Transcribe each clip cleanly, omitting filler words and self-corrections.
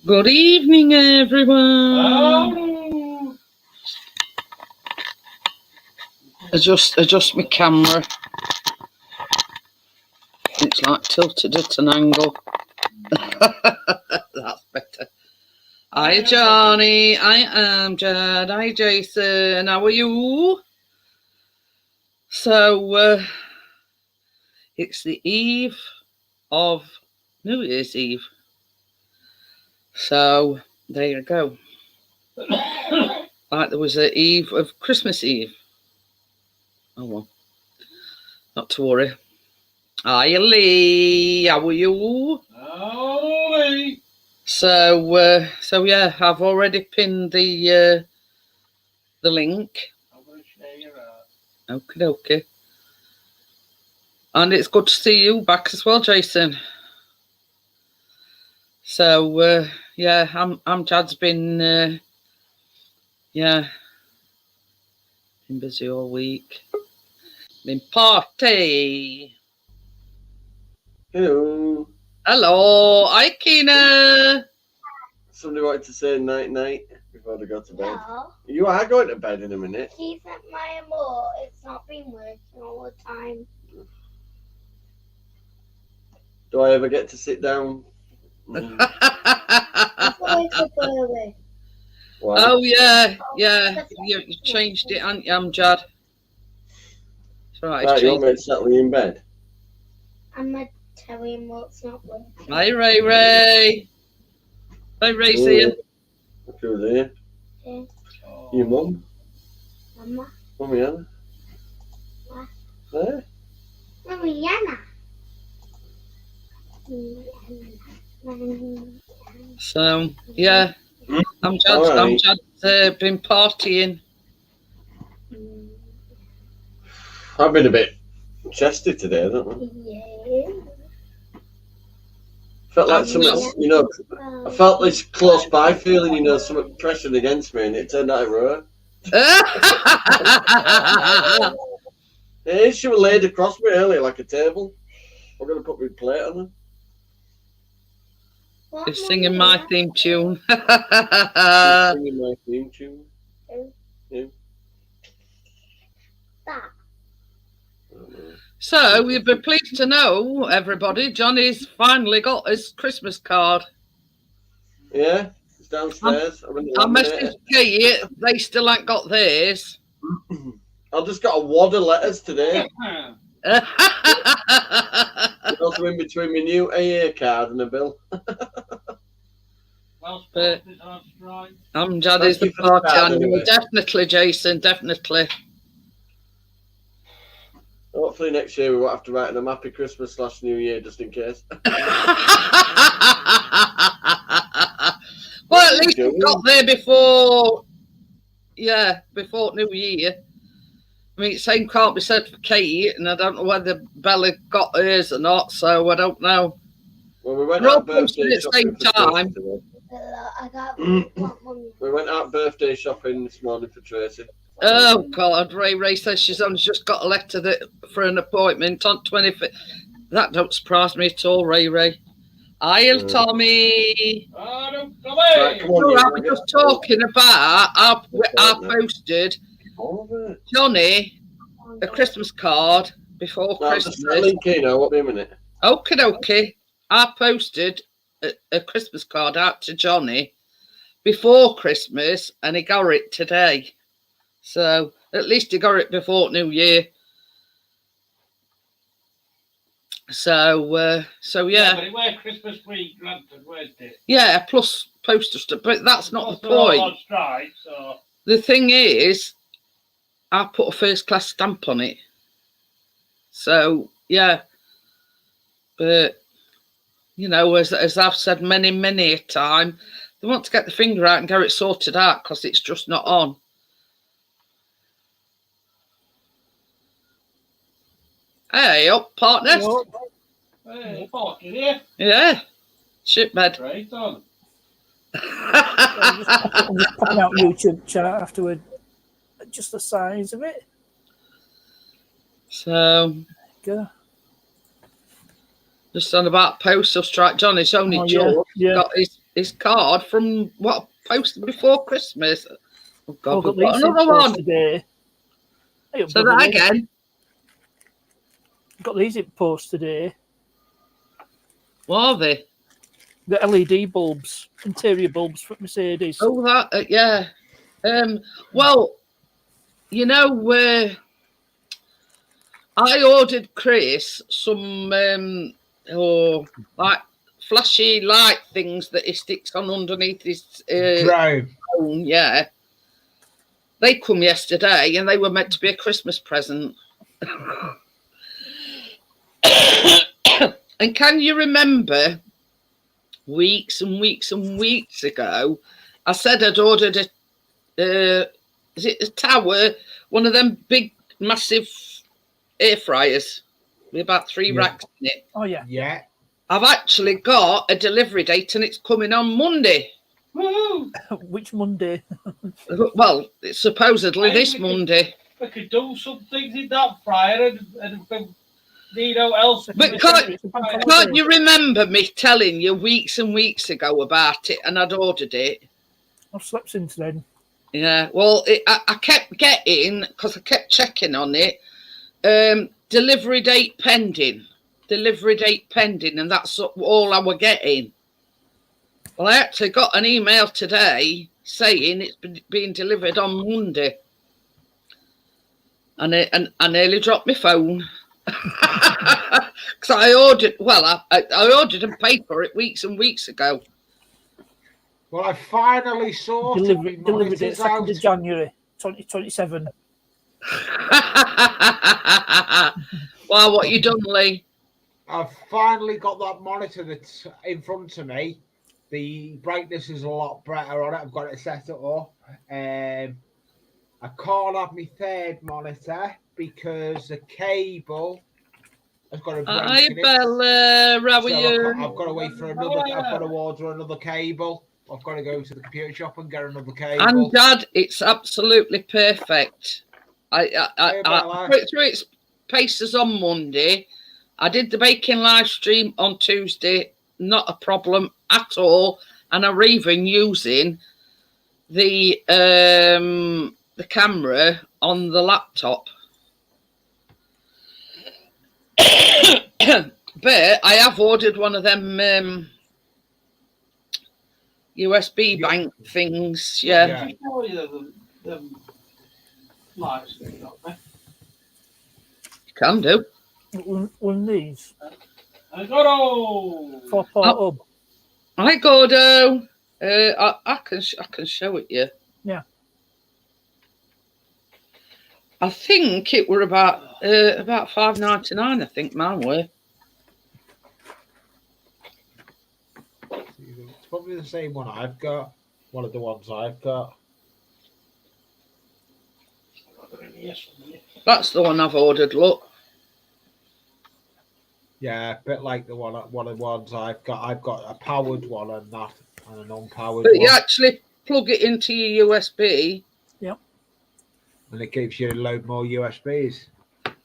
Good evening, everyone. Oh. Adjust my camera. It's like tilted at an angle. That's better. Hi, Johnny. I am Jad. Hi, Jason. How are you? So, it's the eve of New Year's Eve. So, there you go. Like there was an eve of Christmas Eve. Oh, well. Not to worry. Hi, Lee. How are you? Oh, Lee. So yeah, I've already pinned the link. I'm going to share your art. Okie dokie. And it's good to see you back as well, Jason. So yeah, Amjad's been been busy all week. Been party. Hello. Hello, hi Keena. Somebody wanted to say night night before they go to bed. No, You are going to bed in a minute. she's at my remote. It's not been working all the time. Do I ever get to sit down? I thought it was early. Wow. Oh yeah. You changed it, haven't you, Amjad? It's all right, it's Right, you want changed. me to settle you in bed? And my telly remote's not working. Hi, Ray Ray. Hi, Ray's here. Who's here? Yeah. Oh. Your mum? Mama. Mummy Anna? What? There? Mummy Yana. So yeah, Amjad's Alright. been partying. I've been a bit chesty today, haven't I? Yeah. Felt like I've something, not- you know, I felt this close by feeling, you know, something pressured against me, and it turned out it were her. Hey, she was laid across me earlier like a table. I'm going to put my plate on her. What, He's singing Mummy? my theme tune. She's singing my theme tune. That. So you'll be pleased to know, everybody, Johnny's finally got his Christmas card. Yeah, it's downstairs. I'm in the I laminator. messaged Kate, they still ain't got theirs. I've just got a wad of letters today. Also in between my new AA card and a bill. Well But- spotted, that's right. Amjad Thank is the you for the party card, animal. anyway. Definitely, Jason, definitely. Hopefully next year we won't have to write them Happy Christmas / New Year just in case. Well, at least it got there before New Year. I mean, same can't be said for Kate, and I don't know whether Bella got hers or not, so I don't know. Well, we went We're all out birthday posting at the same shopping for time. Tracy today. I got what, Mummy? We went out birthday shopping this morning for Tracy. Oh, God, Ray says she's only just got a letter for an appointment on 25th. That don't surprise me at all, Ray. Hiya, Tommy. Oh, don't Right, come on, So you, I we'll was get- just talking about, I posted All of it. Johnny a Christmas card before No, I'm just Christmas. selling Keno. Won't be a minute. Okay. I posted a Christmas card out to Johnny before Christmas, and he got it today. So at least he got it before New Year. So yeah. But it were Christmas week granted, weren't it? Yeah, plus poster stuff, but that's not the Plus they're all point. on strike, so. The thing is, I put a first class stamp on it. So yeah, but you know, as I've said many a time, they want to get the finger out and get it sorted out because it's just not on. Hey, up partners. Hey, fuck it here. Yeah, shipbed. Right on. I'm just popping out YouTube chat afterward. Just the size of it. So Go. just on about postal strike, Johnny's only Oh, just yeah. got his card from what I posted before Christmas. Oh God, I've got we've got these in another post one. today. Hey, So that again. Got these in post today. What are they? The LED bulbs, interior bulbs for Mercedes. Oh, that yeah. Well, you know where I ordered Chris some like flashy light things that he sticks on underneath his Drone. phone. Yeah, they come yesterday and they were meant to be a Christmas present. And can you remember weeks and weeks and weeks ago, I said I'd ordered is it a tower, one of them big, massive air fryers with about 3 racks in it. Oh yeah. Yeah. I've actually got a delivery date and it's coming on Monday. Woo! Which Monday? Well, it's supposedly this Monday. We could do some things in that fryer and you know else. But can't you remember me telling you weeks and weeks ago about it and I'd ordered it? I've slept since then. Yeah, well, I kept getting, because I kept checking on it, delivery date pending, and that's all I were getting. Well, I actually got an email today saying it's being delivered on Monday. And I nearly dropped my phone. Because I ordered, I ordered and paid for it weeks and weeks ago. Well, I finally sorted Delivery monitors date out. 2nd of January 2027. Well, what you done, Lee? I've finally got that monitor that's in front of me. The brightness is a lot better on it. I've got it set up. I can't have my third monitor because the cable has got a break Hi, in it. Bella. How are So you? I've got to wait for another. I've got to order another cable. I've got to go to the computer shop and get another cable. And Dad, it's absolutely perfect. I put it through its paces on Monday. I did the baking live stream on Tuesday, not a problem at all. And I'm even using the camera on the laptop. But I have ordered one of them USB bank things. Yeah. Lights thing, don't they? You can do. One of these. I got all. 4-part hub. Hi, Gordo. I can show it you. Yeah. I think it were about $5.99. I think mine were. It's probably the same one I've got. One of the ones I've got. That's the one I've ordered. Look. Yeah, a bit like one of the ones I've got. I've got a powered one and that, and an unpowered But one. you actually plug it into your USB. Yep. And it gives you a load more USBs.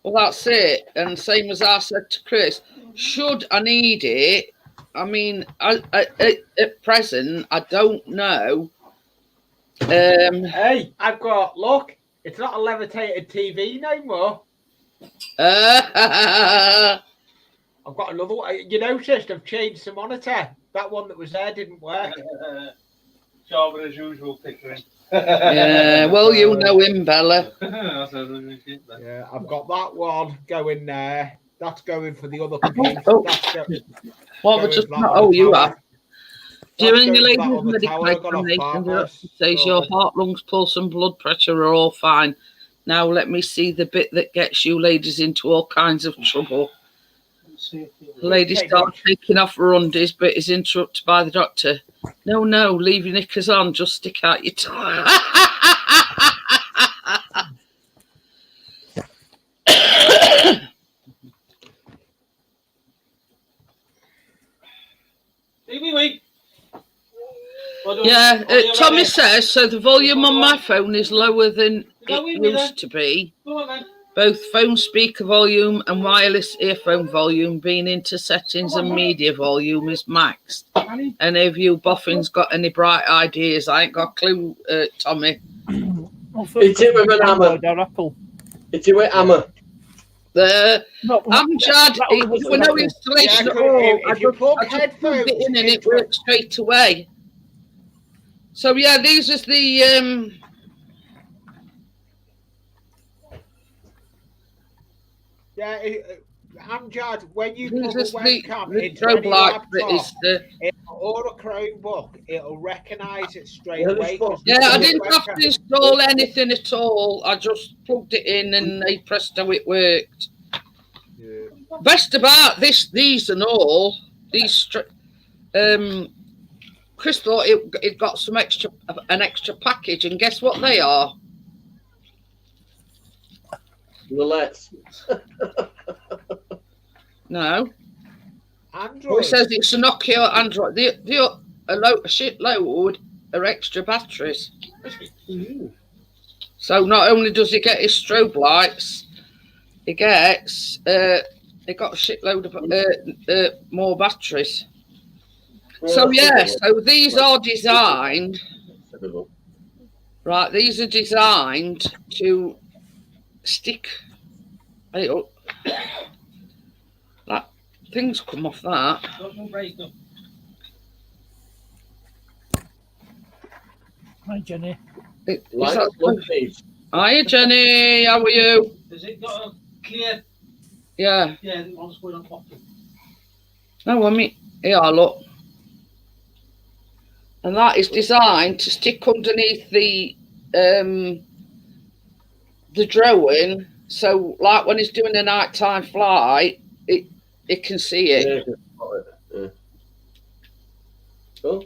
Well, that's it. And same as I said to Chris, should I need it? I mean, at present, I don't know. Hey, I've got, look, it's not a levitated TV no more. I've got another one. You noticed I've changed the monitor. That one that was there didn't work. Job as usual, Pickering. Yeah, well, you know him, Bella. Yeah, I've got that one going there. That's going for the other computer. Oh. Well, Going we're just for that not. other Oh, you tower. are. During your going for that lady's other tower. I got off medication, Barbara's. says your heart, lungs, pulse, and blood pressure are all fine. Now let me see the bit that gets you ladies into all kinds of trouble. The lady Okay, starts taking off her undies, but is interrupted by the doctor. No, leave your knickers on. Just stick out your tongue. Yeah, Tommy says, so the volume on my phone is lower than it used to be. Go on then. both phone speaker volume and wireless earphone volume being into settings and media volume is maxed. Any of you boffins got any bright ideas? I ain't got a clue, Tommy. Well, Hit it with an hammer. Android or Apple. Hit it with hammer. Amjad, it was no installation at all. I just plugged it in and it worked straight away. So yeah, these is the Amjad, when you these plug a is the webcam into strobe any light laptop, that is the or a Chromebook, it'll recognise it straight Yeah, away. 'cause yeah. I the didn't have webcam- to install anything at all. I just plugged it in and they pressed how it worked. Yeah. Best about these and all these. Chris thought it got an extra package, and guess what they are? Roulette. No, Android. it says it's a Nokia Android. A shitload are extra batteries. So not only does it get his strobe lights, it got a shitload of more batteries. So yeah, so these are designed, right? These are designed to stick. That things come off that. Hi, Jenny. Hiya, Jenny. How are you? Has it got a clear? Yeah. Yeah, the one's going on bottom. No, I mean, here, look. And that is designed to stick underneath the drone. So, like when it's doing a nighttime flight, it can see it. Yeah. Cool.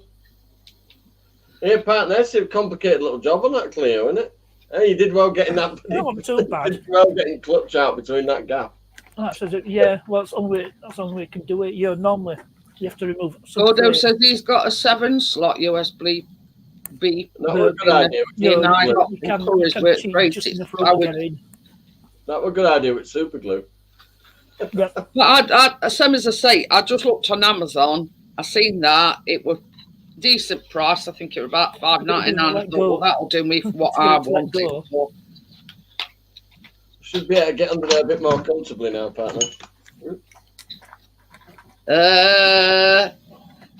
Hey, partner, that's a complicated little job on that Clio, isn't it? Hey, you did well getting that. That wasn't too bad. Did well getting clutch out between that gap. That's yeah. Well, that's the only way you can do it. Yeah, normally you have to remove. Gordo says he's got a 7-slot USB B. That was a good idea. You That can cheat just enough room to get in. was a good idea with super glue. Yeah. But same as I say, I just looked on Amazon. I seen that it was decent price. I think it was about $5.99. I thought, well, that'll do me for what I want it for. Should be able to get under there a bit more comfortably now, partner.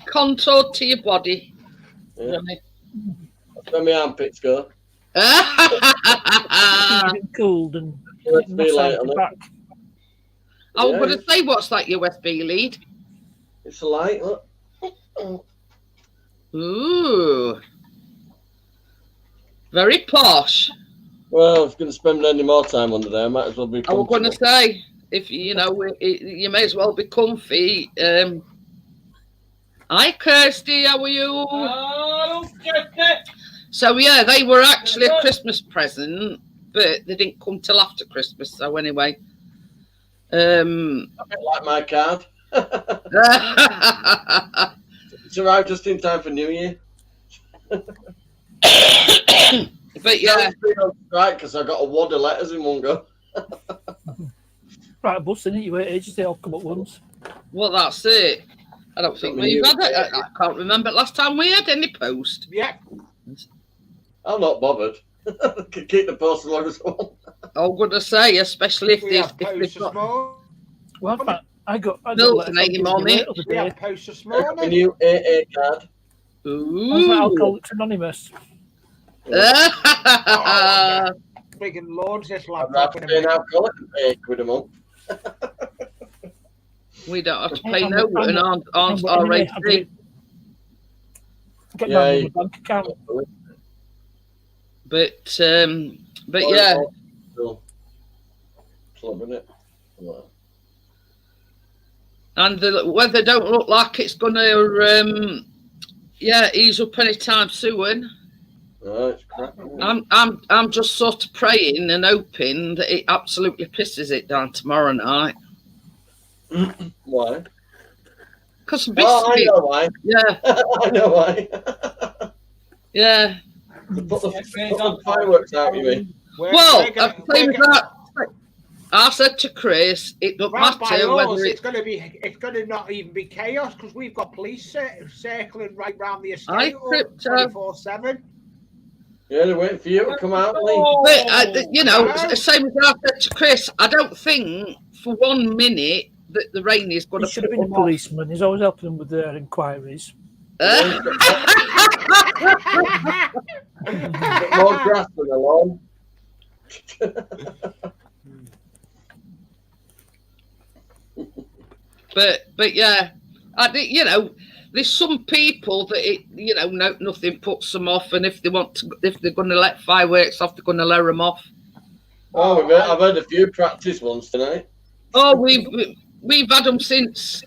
Contoured to your body. Yeah. That's where my armpits go. Getting cooled and USB light on back. it. I was going to say, what's that USB lead? It's a light, look. Ooh. Very posh. Well, I was going to spend any more time under there. Might as well be I was going to comfortable. say, if you you may as well be comfy. Hi, Kirsty, how are you? Oh, get it. So, yeah, they were actually a Christmas present, but they didn't come till after Christmas. So, anyway. A bit like my card. It's arrived just in time for New Year. But yeah, right, because I got a wad of letters in one go. Right, bus, innit? You wait ages, they all come at once. well, that's it. I don't think we've had it. I can't remember last time we had any post. Yeah. I'm not bothered. Can keep the post as long as I want. I'm going to say, especially if We they've had posts this got morning. Well, in fact, I got Milk and eggy mommy. the We day. had posts this I got my morning. new AA card. I was like, Ooh. Alcoholics Anonymous. Big and loads this I'm laptop. not paying alcoholic and pay £8 a month. We don't have to pay I'm- no I'm- and aren't Anyway, I'll do R18. it. Get Yeah, my you- bank account. But yeah, Still clubbing it. Well, and the weather don't look like it's going to ease up anytime soon. no, it's crap. I'm just sort of praying and hoping that it absolutely pisses it down tomorrow night. Why? Because Oh, I know why. yeah, I know why. yeah. Put the fireworks out, you mean? Well, same as that. I said to Chris, it don't Well, by matter us, whether it's going to not even be chaos because we've got police circling right round the estate Crypto. 24/7. Yeah, they're waiting for you to come out, Lee. But you know, Wow. same as I said to Chris, I don't think for 1 minute that the rain is going He to should have been a policeman. He's always helping them with their inquiries. More grass than a lawn. But yeah, I think, you know, there's some people that nothing puts them off, and if they're going to let fireworks off, they're going to let them off. Oh, I've had a few practice ones tonight. Oh, we've had them since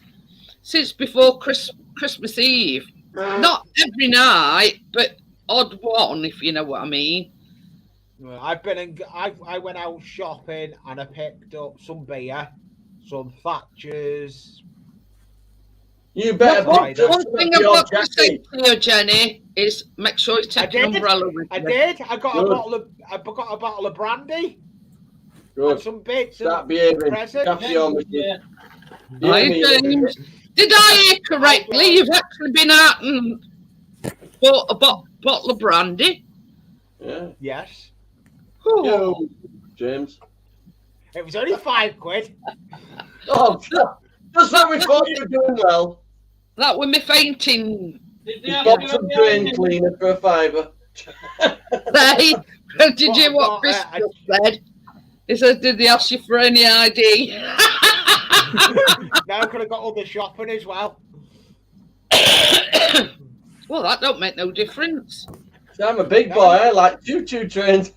before Christmas Eve. Not every night, but odd one, if you know what I mean. I went out shopping and I picked up some beer, some Thatchers. You better One thing I've got to say to you, Jenny, is make sure you take an umbrella with I you. did. I got a Good. bottle of brandy. Good. And some bits. Start And behaving. present. Cafe on with you. Hi, Yeah, James. Did I hear correctly? You've actually been out and bought a bottle of brandy? Yeah. Yes. Oh, Yo, James. It was only £5. Oh, just when we thought you were doing well. that was me fainting. Did You they got ask some you drain about cleaner for a fiver. Hey, did you what Chris just said? He said, did they ask you for any ID? Now I could have got other shopping as well. Well, that don't make no difference. So I'm a big boy. I like choo-choo trains.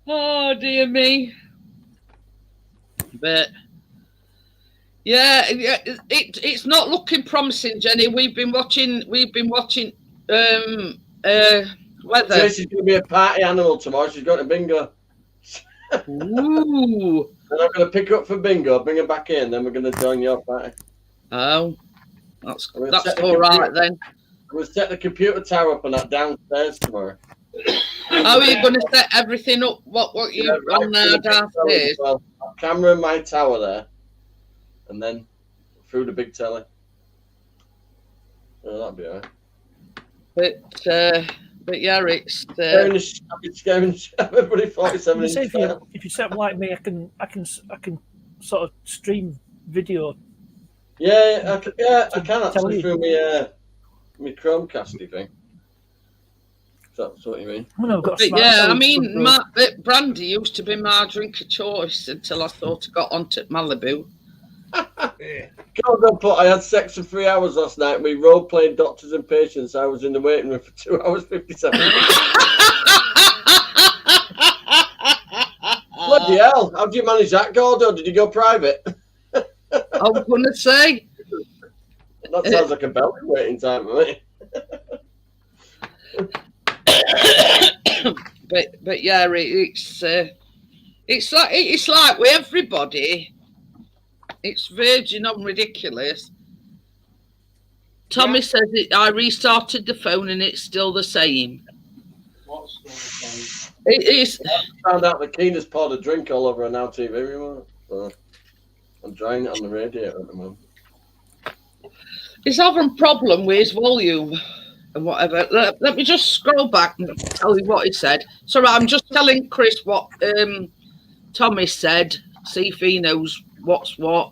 Oh dear me. But yeah, it's not looking promising, Jenny. We've been watching weather. Tracy's going to be a party animal tomorrow. She's going to bingo. Ooh. And I'm going to pick her up for bingo, bring her back in, then we're going to join your party. Oh, that's I'm gonna that's set the all right computer- then. We'll set the computer tower up on that downstairs tomorrow. How are you going to set everything up? What you right on there through the big tower downstairs? as well. Camera in my tower there, and then through the big telly. Oh, that'd be alright. But yeah, it's Scaring everybody 47 You say inch. if you set them like me, I can sort of stream video. Yeah, I can actually Telly. through my Chromecasty thing. That's what you mean. I mean, I've got a But smart yeah, I telly, mean, but, brandy used to be my drink of choice until I sort of got onto Malibu. God, I had sex for 3 hours last night. We role played doctors and patients. I was in the waiting room for 2 hours 57 minutes. Bloody hell! How do you manage that, Gordo? Did you go private? I was going to say, That sounds like a belly waiting time for me. but yeah, it's like with everybody. It's virgin on ridiculous. Tommy says I restarted the phone and it's still the same. what's going on? It is. Found out the Keena's poured a drink all over a Now TV remote. So I'm drying it on the radiator at the moment. He's having a problem with his volume and whatever. Let me just scroll back and tell you what he said. Sorry, I'm just telling Chris what Tommy said. See if he knows what's what.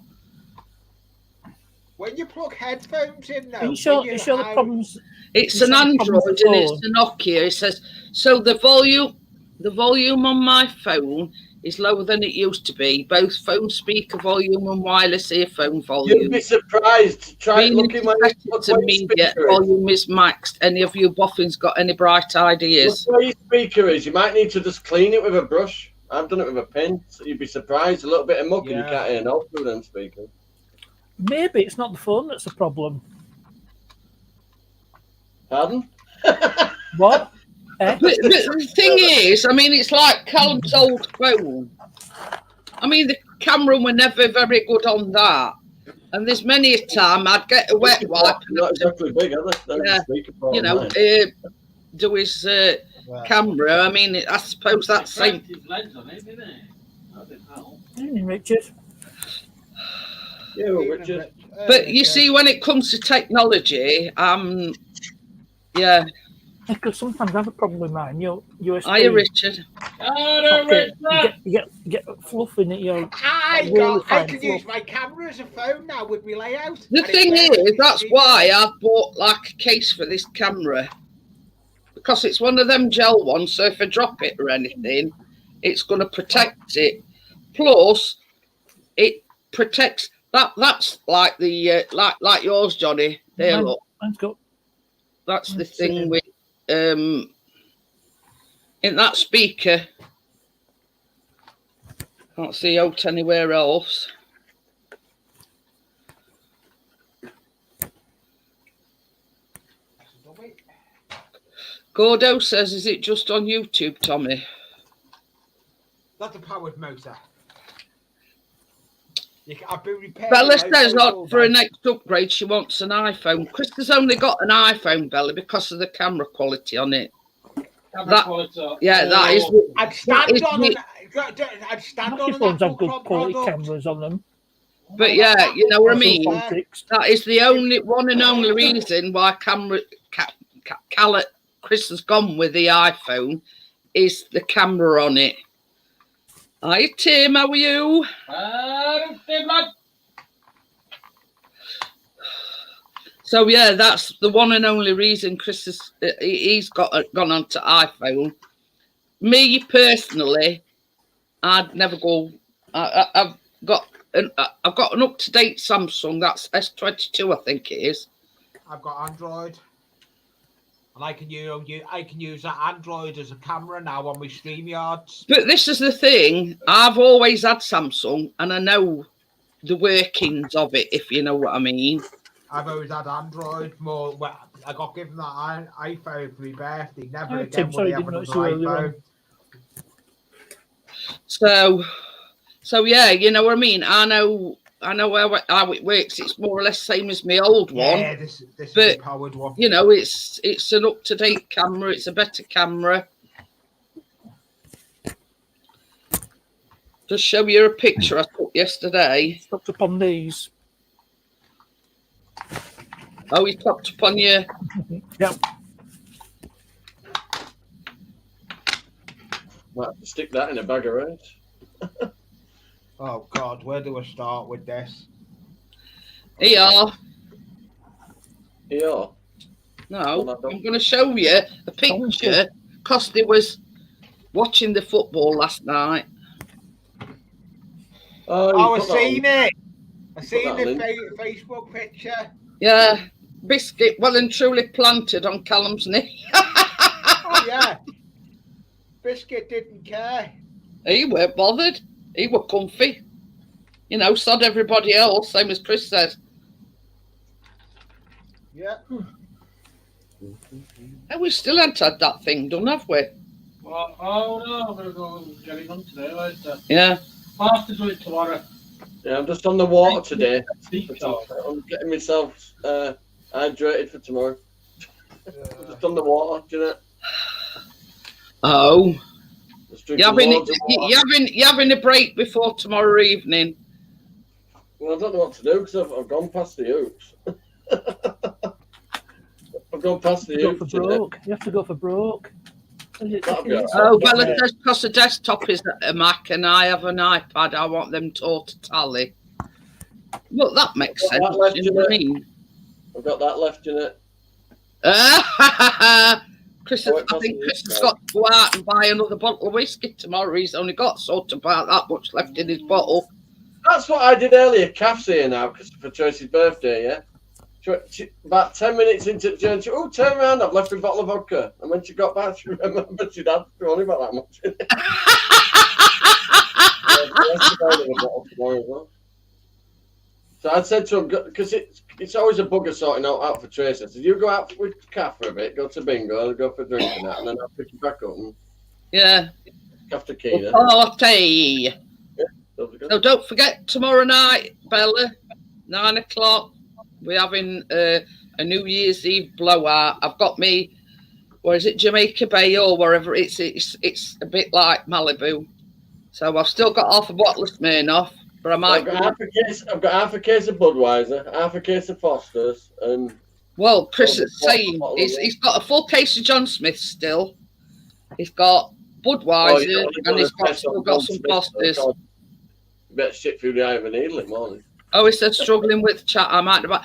When you plug headphones in, though, are you sure? when You sure the have- problems? It's You an said the problem Android with the and it's a Nokia. It says so. The volume on my phone is lower than it used to be. Both phone speaker volume and wireless earphone You'd volume. be surprised. Try Being looking when set to media volume is maxed. Any of you boffins got any bright ideas? Look where your speaker is. You might need to just clean it with a brush. I've done it with a pin. So you'd be surprised. A little bit of muck and you Yeah. can't hear no through them speakers. Maybe it's not the phone that's the problem. Pardon? What? Eh? But the thing is, I mean, it's like Callum's old phone. I mean, the camera were never very good on that. And there's many a time I'd get a wet wipe, Not exactly big, are they? Yeah. The speaker part you know, of mine. do his camera. I mean, I suppose that's same. His legs on it, didn't it? That didn't help. Evening, Richard. Yeah, well, Richard. But you see, when it comes to technology, yeah. Because sometimes I have a problem with mine. Your USB. Hiya, Richard. Oh, Okay, no, you get fluff in it. I really fine can fluff. use my camera as a phone now with my layout. The And thing it works. is, that's why I bought like a case for this camera, because it's one of them gel ones. So if I drop it or anything, it's going to protect it. Plus, it protects that. That's like the like yours, Johnny. There, look. Mine's got. That's the thing with in that speaker. Can't see out anywhere else. Gordo says, is it just on YouTube, Tommy? That's a powered motor. I've been repairing. Bella those says all for her day. next upgrade, she wants an iPhone. Krista's only got an iPhone, Bella, because of the camera quality on it. camera That- quality. Yeah, that is. I'd stand is on the- I'd stand Your on phones an have good Apple quality product. cameras on them. But yeah, you know what I Also mean. phone fixed. That is the only one and only reason why Chris has gone with the iPhone is the camera on it. Hi Tim, how are you? So yeah, that's the one and only reason Chris has he's gone on to iPhone. Me personally, I'd never go. I've got an up to date Samsung. That's S22, I think it is. I've got Android, and I can use that Android as a camera now on my StreamYards. But this is the thing. I've always had Samsung, and I know the workings of it. If you know what I mean. I've always had Android. More, well, I got given that iPhone for my birthday. Never Oh, again Tim, will sorry, I have didn't notice another you earlier iPhone. So yeah, you know what I mean. I know how it works. It's more or less same as my old one. Yeah, this is but- a powered one. You know, it's an up to date camera. It's a better camera. Just show you a picture I took yesterday. Stopped upon these. Oh, he popped up on you. Yep. Might have to stick that in a bag of rice. Oh God, where do I start with this? Here you are. Yeah. No, I'm going to show you a picture because they was watching the football last night. Oh, I seen it. I seen that the link. Facebook picture. Yeah, biscuit well and truly planted on Callum's knee. Oh yeah. Biscuit didn't care. He weren't bothered. He were comfy. You know, sod everybody else, same as Chris says. Yeah. And we still haven't had that thing done, have we? Well, oh no, I'm going to go get it done today later. Yeah. I'll have to do it tomorrow. Yeah, I'm just on the water today. Speak talk. I'm getting myself hydrated for tomorrow. I'm just on the water, do you know? Oh. Just drinking loads of water. You're having a break before tomorrow evening. Well, I don't know what to do because I've gone past the hoops. I've gone past the You have to hoops. go for broke. You have to go for broke. That'll be all right. Oh, Bella says because the desktop is a Mac and I have an iPad, I want them all to tally. Well, that makes Got sense. that left, You know what I mean? I've got that left in it. Chris, Oh, it I think possibly Chris is, has right. got to go out and buy another bottle of whiskey tomorrow. He's only got sort of about that much left in his bottle. That's what I did earlier. Kath's here now because for Tracy's birthday, yeah? About 10 minutes into the journey, oh, turn around, I've left a bottle of vodka. And when she got back, she remembered she'd had only about that much in it. So I'd said to him, because it's always a bugger sorting out for Tracy. I said, you go out with Kath for a bit, go to bingo, and go for a drink and that, and then I'll pick you back up and Yeah. Kath the key then. Party. Lovely girl. So don't forget tomorrow night, Bella, 9 o'clock. We're having a New Year's Eve blowout. I've got me or is it Jamaica Bay or wherever? It's a bit like Malibu. So I've still got half a bottle of Smirnoff, but I might. I've got half a case of Budweiser, half a case of Foster's, and Well, Chris is Well, saying well, he's got a full case of John Smith still. He's got Budweiser and he's still got some Fosters. Better shit through the eye of a needle in morning. Oh, he said struggling with chat. I might have.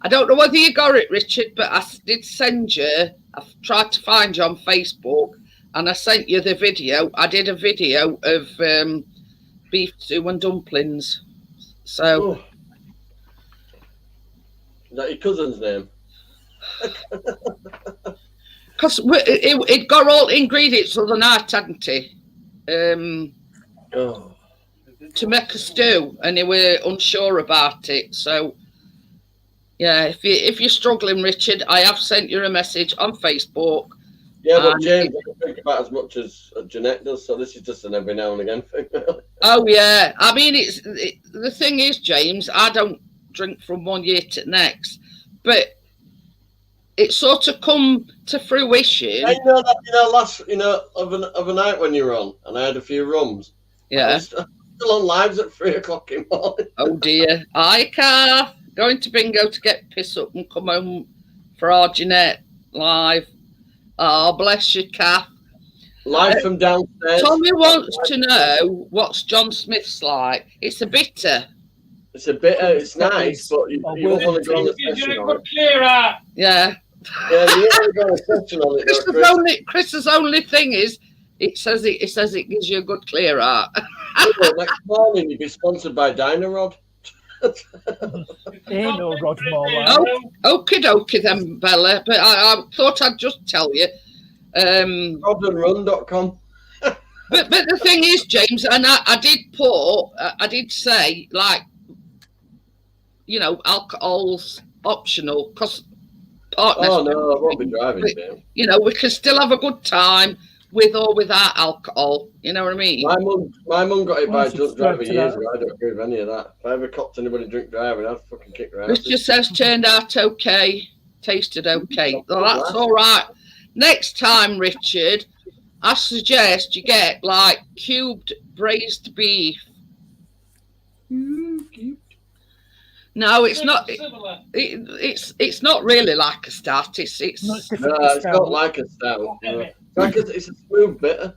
I don't know whether you got it, Richard, but I did send you. I've tried to find you on Facebook, and I sent you the video. I did a video of beef stew and dumplings. So, Oh. Is that your cousin's name? because it got all ingredients the other night, hadn't it? Oh. To make a stew, and they were unsure about it. So, yeah, if you're struggling, Richard, I have sent you a message on Facebook. Yeah, but James doesn't think about as much as Jeanette does, so this is just an every now and again thing. Oh yeah, I mean, the thing is, James, I don't drink from one year to the next, but it sort of come to fruition. I know of a night when you were on, and I had a few rums. I Yeah. was still on lives at 3 o'clock in the morning. Oh dear. Hi, Car. Going to bingo to get piss up and come home for our Jeanette live. Oh, bless you, Car. Live from downstairs. Tommy wants to know what's John Smith's like. It's a bitter. It's a bit. It's nice, but you don't want to go on a Gives you session a on good it. clear out. Yeah. Yeah, you don't want to go on a session on it. Though, Chris. Chris's only thing is it says it gives you a good clear out. Next morning you'd be sponsored by Dynarod. Ain't no Rod Moore. Okie dokie then, Bella. But I thought I'd just tell you. Rodandrun.com. But the thing is, James, and I did say, like, you know, alcohol's optional because partners. Oh no, I won't be driving, James. You know, we can still have a good time with or without alcohol. You know what I mean? My mum got it by a Once you drunk driver subscribe to years that. ago. I don't agree with any of that. If I ever copped anybody drink driving, I'd fucking kick her out. Richard says turned out okay, tasted okay. Well, that's all right. Next time, Richard, I suggest you get like cubed braised beef. No, it's not. Similar. It's not really like a stout. It's No, it's No, different. it's not like a stout. No. It's a smooth bitter.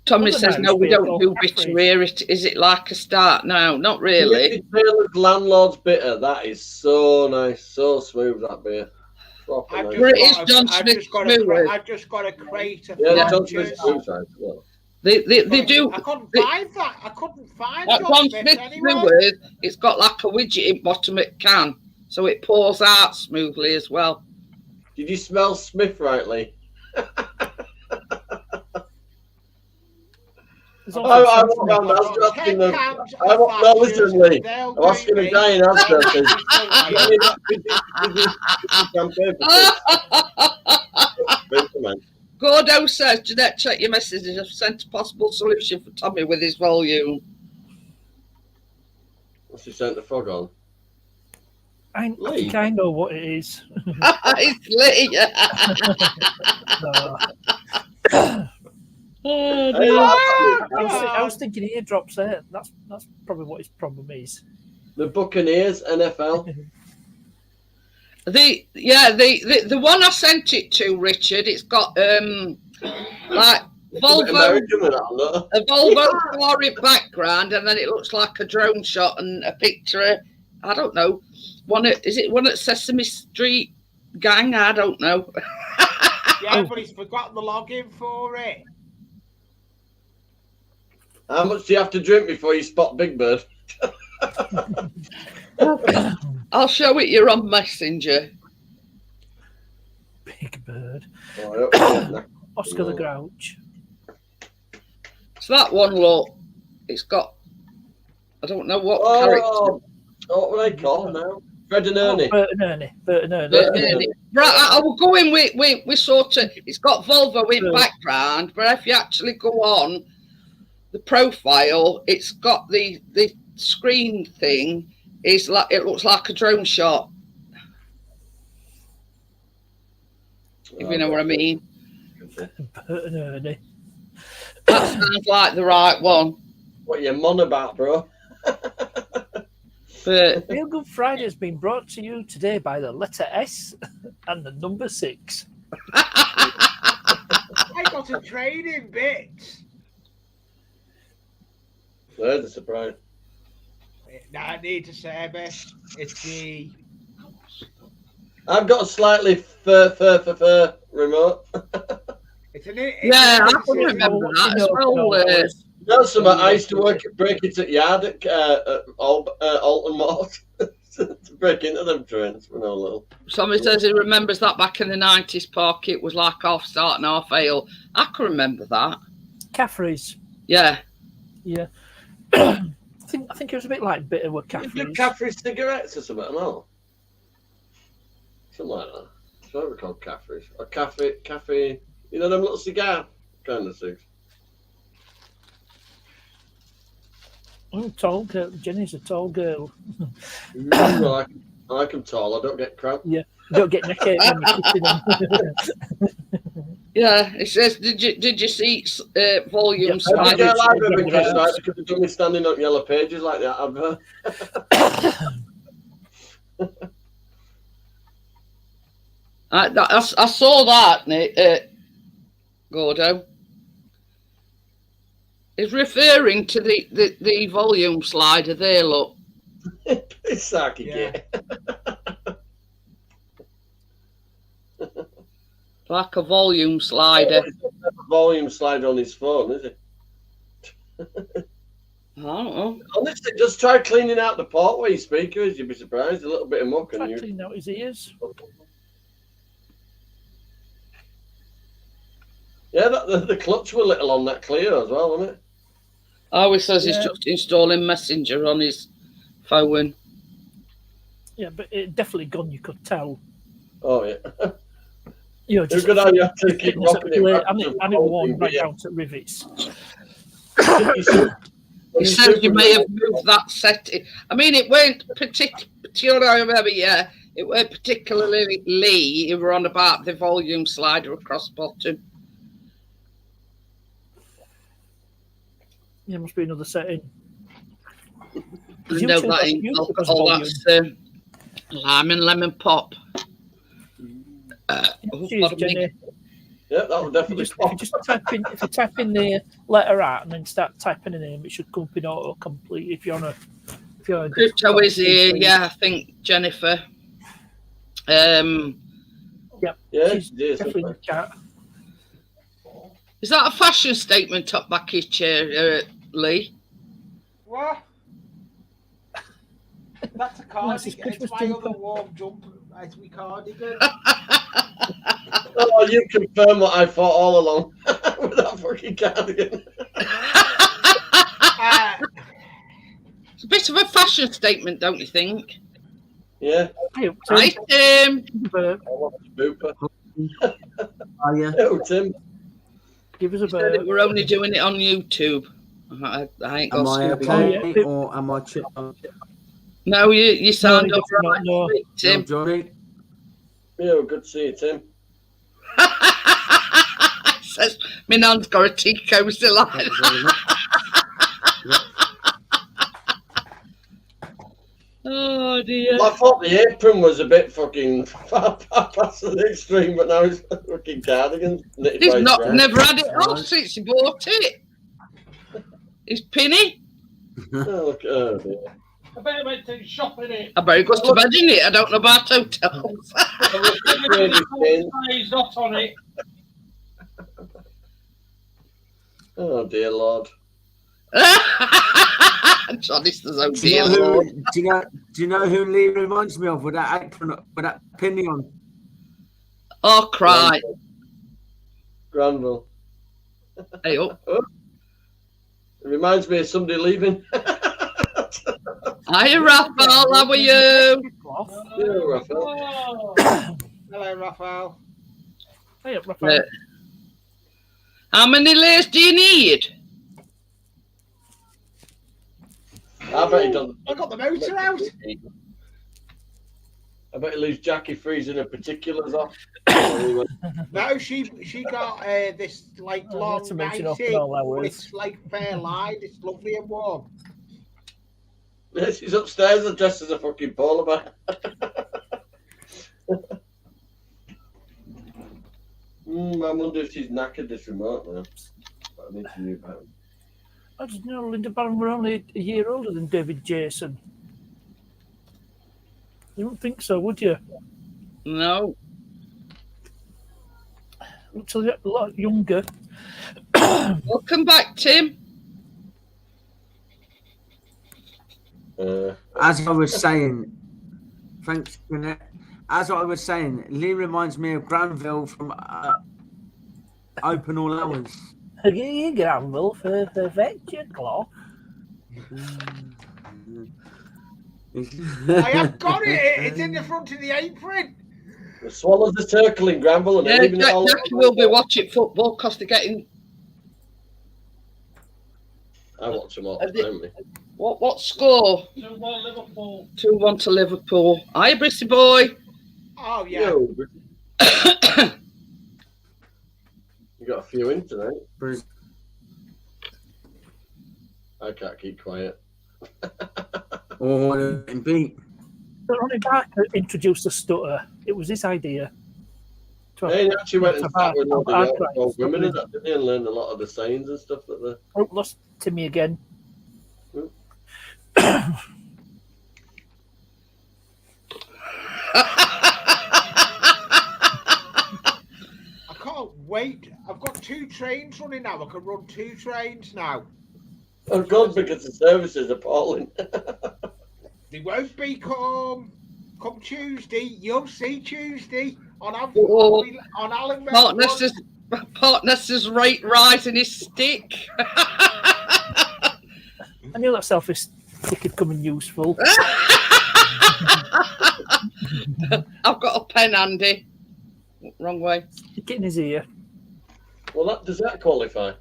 Tommy Other says nice no, we beer, don't Paul do Caffrey. bitter here. Is it like a stout? No, not really. Taylor's Landlord's bitter. That is so nice, so smooth. That beer. Proper I've nice. Well, it is got John I've Smith just got smooth. I've just got a crate of Yeah, John Fletchers. Smith's smooth side as well. They do. I couldn't they- find that. I couldn't find That John John Smith Smith anywhere. smooth, it's got like a widget in bottom it can, so it pours out smoothly as well. Did you smell Smith rightly? There's I also walked round some- Asda asking them. 10 cans I of walked, no, Fletchers, listen, Lee. they'll I'm asking do a me. guy in Asda. I said, Right. "You need that fizzy champagne for this?" Man. Gordo says, Jeanette, check your messages. I've sent a possible solution for Tommy with his volume. What's he sent the fog on? I think I know what it is. It's Lee. Oh, dear. I was thinking eardrops there. That's probably what his problem is. The Buccaneers, NFL. The one I sent it to, Richard, it's got like Volvo, American with that, no? a Volvo car in background, and then it looks like a drone shot and a picture. I don't know. Is it one at Sesame Street Gang? I don't know. Yeah, but he's forgotten the login for it. How much do you have to drink before you spot Big Bird? I'll show it you on Messenger. Big Bird. Oh, I don't- Oscar the Grouch. So that one, look, it's got. I don't know what character. What were they called now? Fred and Ernie. Bert and Ernie. Bert and Ernie. Right, I will go in with sort of. It's got Volvo in background, but if you actually go on the profile, it's got the screen thing. Is like it looks like a drone shot. if you know what I mean. Bert and Ernie. That sounds like the right one. What you mon about, bro? But Real Good Friday has been brought to you today by the letter S and the number 6. I got a training bit. There's a surprise. Now I need to say this. It's the I've got a slightly fur remote. it's an yeah, I can remember that as well. That's something I used to break into yard at Alton Malt to break into them trains when I was little. Somebody says he remembers that back in the 90s, Park. It was like half start and half ale. I can remember that. Caffrey's. Yeah. Yeah. I think it was a bit like bitter with You Caffrey's. do Caffrey's cigarettes or something, no? Something like that. That's what we call Caffrey's. Or cafe, you know, them little cigar kind of things. Tall girl. Jenny's a tall girl. I like them tall. I don't get cramp. You don't get naked when you're kissing them. Yeah, it says, did you see volume Yeah, Every slide? girl I've ever dressed like because they've done me standing up yellow pages like that. I saw that, Gordo. It's referring to the volume slider there, look. It's Saki Yeah. Like a volume slider. Volume slider on his phone, is it? I don't know. Honestly, just try cleaning out the port where your speaker is. You'd be surprised. A little bit of muck Try and you. cleaning out his ears. Yeah, the clutch were little on that Clio as well, wasn't it? Oh, he says he's Yeah. just installing Messenger on his phone. Yeah, but it definitely gone, you could tell. Oh yeah. You know, It's just good how you have to keep fitness at rocking it play, back and to it the worn whole right thing, down to rivets. He says you may have moved that setting. I mean, it weren't particularly, I remember, yeah, it weren't particularly Lee. You were on about the volume slider across bottom. Yeah, must be another setting. I Because know YouTube that has- ain't YouTube has alcohol, volume. that's lime and lemon pop. Cheers, pardon me. Jenny. Yeah, that would definitely. If you just type in, if you type in the letter out and then start typing a name, it should come up in autocomplete. If you're on a, Crypto is here, yeah, I think Jennifer. Yeah, She's it is. definitely in the chat. Is that a fashion statement up back his chair, Lee? what? That's a Nice, it's cardigan. It's Christmas my jumper. other warm jumper. It's my cardigan. Oh, you confirm what I thought all along with that fucking cardigan. It's a bit of a fashion statement, don't you think? Yeah. Hey, Right, Tim. Booper. Hiya. Oh, Tim. Give us a He said that bird. we're only doing it on YouTube. I ain't Am got I Scooby. okay yeah. or am I chip? No, you sound No, all right, no. Tim. Johnny? Yeah, good to see you, Tim. Says my nan's got a Tico still like Thank you that. very much. Oh dear. I thought the apron was a bit fucking far past the extreme, but now it's fucking cardigan. knitted by He's his not friend. never had it off Right. since he bought it. He's pinny. Oh, look, oh dear. I bet he went to shop in it. I bet he goes to bed in it. I don't know about hotels. He's not on it. Oh dear Lord. Johnny's the own Do you dear know Lord. who? Do you know who Lee reminds me of with that apron, with that pinny on? Oh, cry. Granville. Hey, up. It reminds me of somebody leaving. Hiya, Raphael. How are you? Yeah, Raphael. Oh, Hello, Raphael. Hey, Raphael. How many layers do you need? I bet he doesn't. I got the motor out. I bet he leaves Jackie freezing her particulars off. No, she got this like Oh, long that's a mention of nightie, all but hours. it's like fair line. It's lovely and warm. She's upstairs and dressed as a fucking polar bear. I wonder if she's knackered this remote now. But I need to move out. I didn't know Linda Barron were only a year older than David Jason. You wouldn't think so, would you? No. Looks a lot younger. Welcome back, Tim. As I was saying, thanks, Jeanette. As I was saying, Lee reminds me of Granville from Open All Hours. You Granville for vector clock. I have got it. It's in the front of the apron. The swallows are circling Granville and Yeah, leaving it all. Jackie will be watching football because they're getting. I watch them all the time. What score? 2-1 Liverpool. 2-1 to Liverpool. Hi, Brissy boy. Oh yeah. Yo, you got a few in tonight. I can't keep quiet. Or beat. Ronnie Barker introduced the stutter. It was his idea. Hey, he actually went and sat with all I'd the old women and that, didn't he? And learned a lot of the sayings and stuff that they. Oh, lost Timmy again. I can't wait. I've got 2 trains running now. I can run 2 trains now. Oh God, because the service is appalling. They won't be come Tuesday. You'll see Tuesday on Oh. Alan. Partners' rate rising his stick. I knew that selfish stick had come in useful. I've got a pen handy. Wrong way. Stick it in his ear. Well, does that qualify?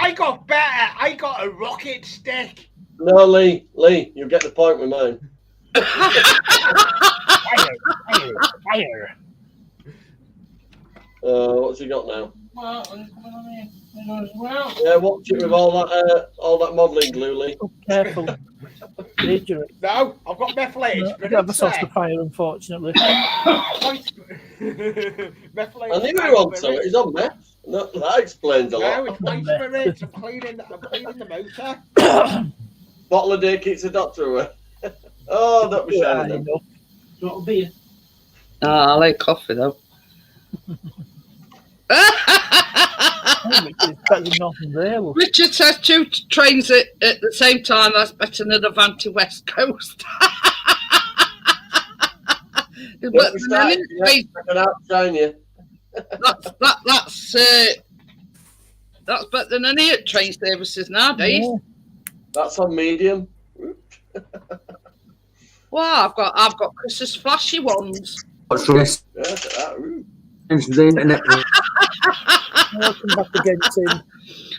I got better. I got a rocket stick. No, Lee, you get the point with mine. Fire. What's he got now? Well, he's coming on here. He goes, well. Yeah, watch it with all that modelling glue, Lee. Oh, careful. Dangerous. No, I've got methylated I spirit. have a sauce to fire, unfortunately. Methylated I knew he was on something. He's on meth. No, that explains a No, lot. it's my spirit. I'm cleaning the motor. Bottle a day keeps the doctor away. Oh, don't be Yeah, shining you them. know. Got a beer. I like coffee though. It's better than nothing there. Look. Richard says 2 trains at the same time. That's better than Avanti West Coast. But Don't be then any starting, train- I can outshine you. that's better than any train services nowadays. Yeah. That's on medium. Wow, I've got Chris's flashy ones. What's this? Yeah, look at that. Ooh. Into the internet. Welcome back again, Tim.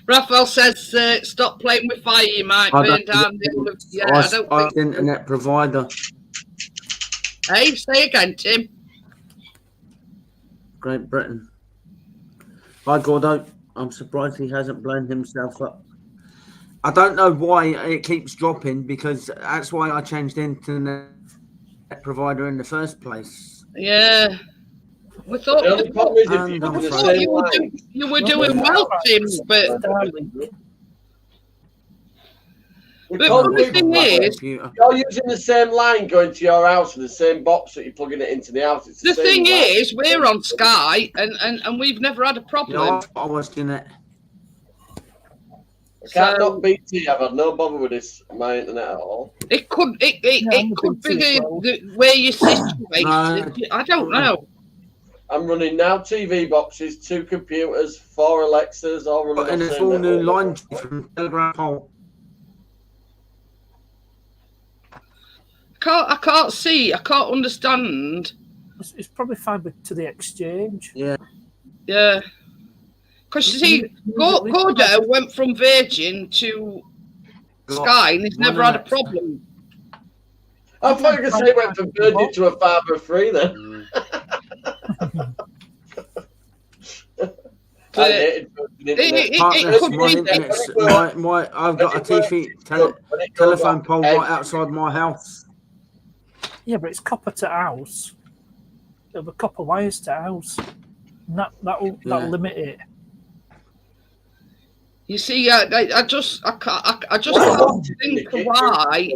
Raphael says, "Stop playing with fire. You might I burn don't down the old." Yeah, I don't think. internet provider. Hey, say again, Tim. Great Britain. By Gordo, I'm surprised he hasn't blown himself up. I don't know why it keeps dropping, because that's why I changed internet provider in the first place. Yeah, we thought The only problem is if And you're I'm in the afraid- same you were, line. you were doing well, Tim, but Starlink. We But can't the do thing that. is- Computer. You're using the same line going to your house with the same box that you're plugging it into the house. It's the same thing line. is, we're on Sky, and we've never had a Yeah, problem. I was in it. I can't So- knock BT. I've had no bother with this my internet at all. It could Yeah, I'm it a could big be too, well. the where you're situated. No. I don't know. I'm running now TV boxes, 2 computers, 4 Alexas, all running But in on a the full same new network. line from Telegraph Pole. I can't see. I can't understand. It's probably fibre to the exchange. Yeah, because you see, Gordo went from Virgin to Sky, and he's never had a problem. I thought you were going to say it went from virgin to a father of three then. I hated virgin internet. Partners, could my be internet's, I've got a telephone pole right outside my house. Yeah, but it's copper to house. It'll be copper wires to house. And that'll limit it. You see, I just can't think why.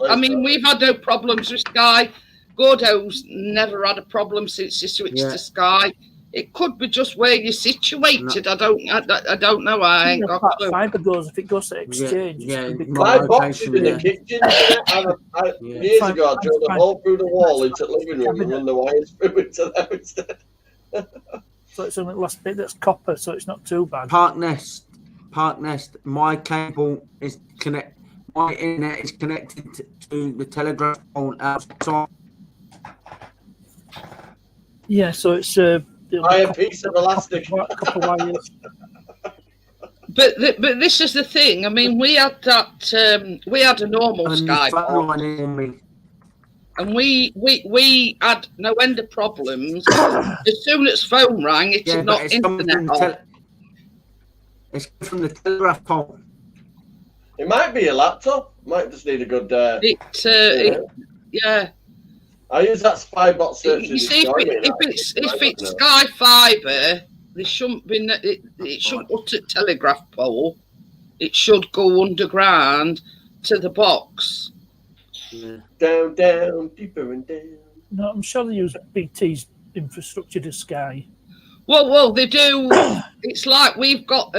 I mean, we've had no problems with Sky. Gordo's never had a problem since he switched to Sky. It could be just where you're situated. I don't know. I ain't got a clue. Fibre goes if it goes to exchange. My box is in the kitchen. Years ago, I drilled a hole through the wall into the living room and run the wires through into them instead. So it's only the last bit that's copper, so it's not too bad. Park Nest. My cable is connect. My internet is connected to the telegraph pole outside. Yeah, so it's Buy a piece of elastic. Copper wires. But this is the thing. I mean, we had that. We had a normal Sky box, and we had no end of problems. As soon as phone rang, it had not internet on. It's from the telegraph pole. It might be a laptop. Might just need a good. Yeah. I use that Spybot search. You see, if it's Sky Fibre, there shouldn't be. It shouldn't go to telegraph pole. It should go underground to the box. Yeah. Down, deeper and down. No, I'm sure they use BT's infrastructure to Sky. Well, they do. It's like we've got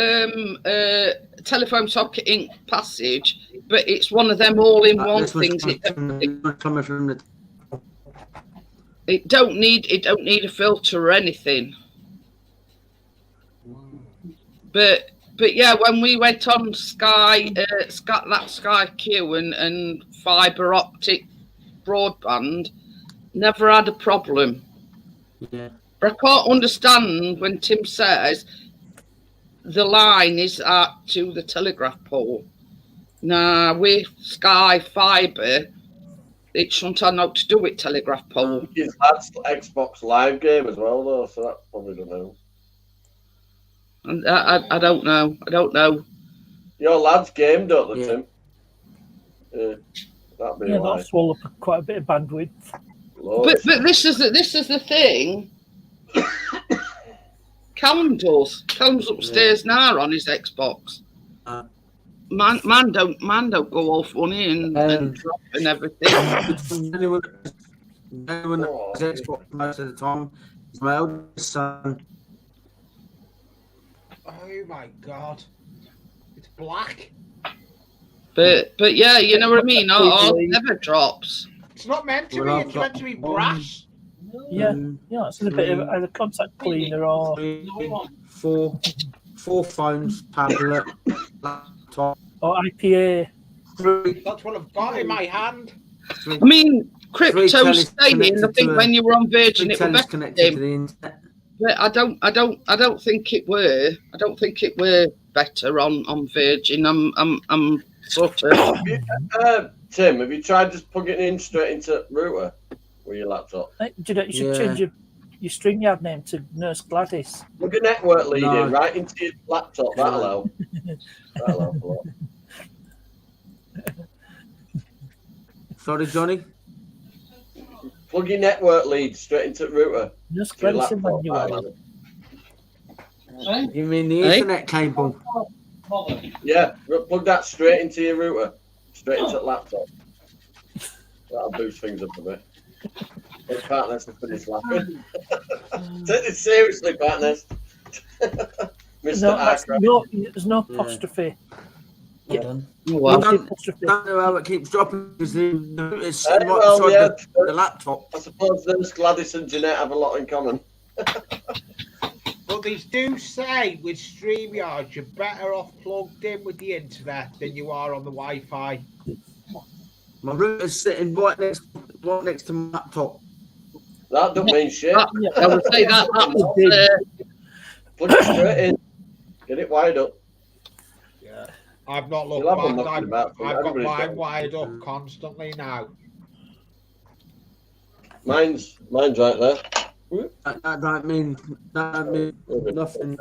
telephone socket ink passage, but it's one of them all-in-one things. It don't need a filter or anything. But yeah, when we went on Sky Q and fibre optic broadband, never had a problem. Yeah. But I can't understand when Tim says the line is to the telegraph pole. Now, with Sky Fibre, it shouldn't have nothing to do with telegraph pole. That's Xbox Live game as well, though, so that probably don't know. And I don't know. I don't know. Your lads game, don't they, Tim? Yeah, that'd be that'll swallow up quite a bit of bandwidth. But this is the thing. Callum Callum's upstairs now on his Xbox. Man don't go all funny and drop and everything. Anyone has Xbox most of the time is my eldest son. Oh my god, it's black. But yeah, you know what I mean. Ours never drops. It's not meant to be. It's meant to be brass. Yeah, it's a bit of a contact cleaner or four phones, tablet, laptop, or IPA. That's what I've got in my hand. I mean, Crypto's saying, I think when you were on Virgin, it was better. But I don't think it were. I don't think it were better on Virgin. I'm sort of. Tim, have you tried just plugging it in straight into router with your laptop? You should change your StreamYard name to Nurse Gladys. Plug a network lead in right into your laptop. That'll help. That'll help a lot. Sorry, Johnny. Plug your network lead straight into the router. Nurse Gladys in manual. You mean the Ethernet cable? Yeah, plug that straight into your router, straight into the laptop. That'll boost things up a bit. Hey, partners, to finish laughing. Take this seriously, partners. Mr. There's no apostrophe. I don't know how it keeps dropping because it's right beside the laptop. I suppose those Gladys and Jeanette have a lot in common. But they do say with StreamYard, you're better off plugged in with the internet than you are on the Wi-Fi. My router's sitting right next to my laptop. That don't mean shit. I would say that Plug it straight in. Get it wired up. Yeah. I've not looked back. I've got mine wired up constantly now. Mine's right there. That don't mean nothing.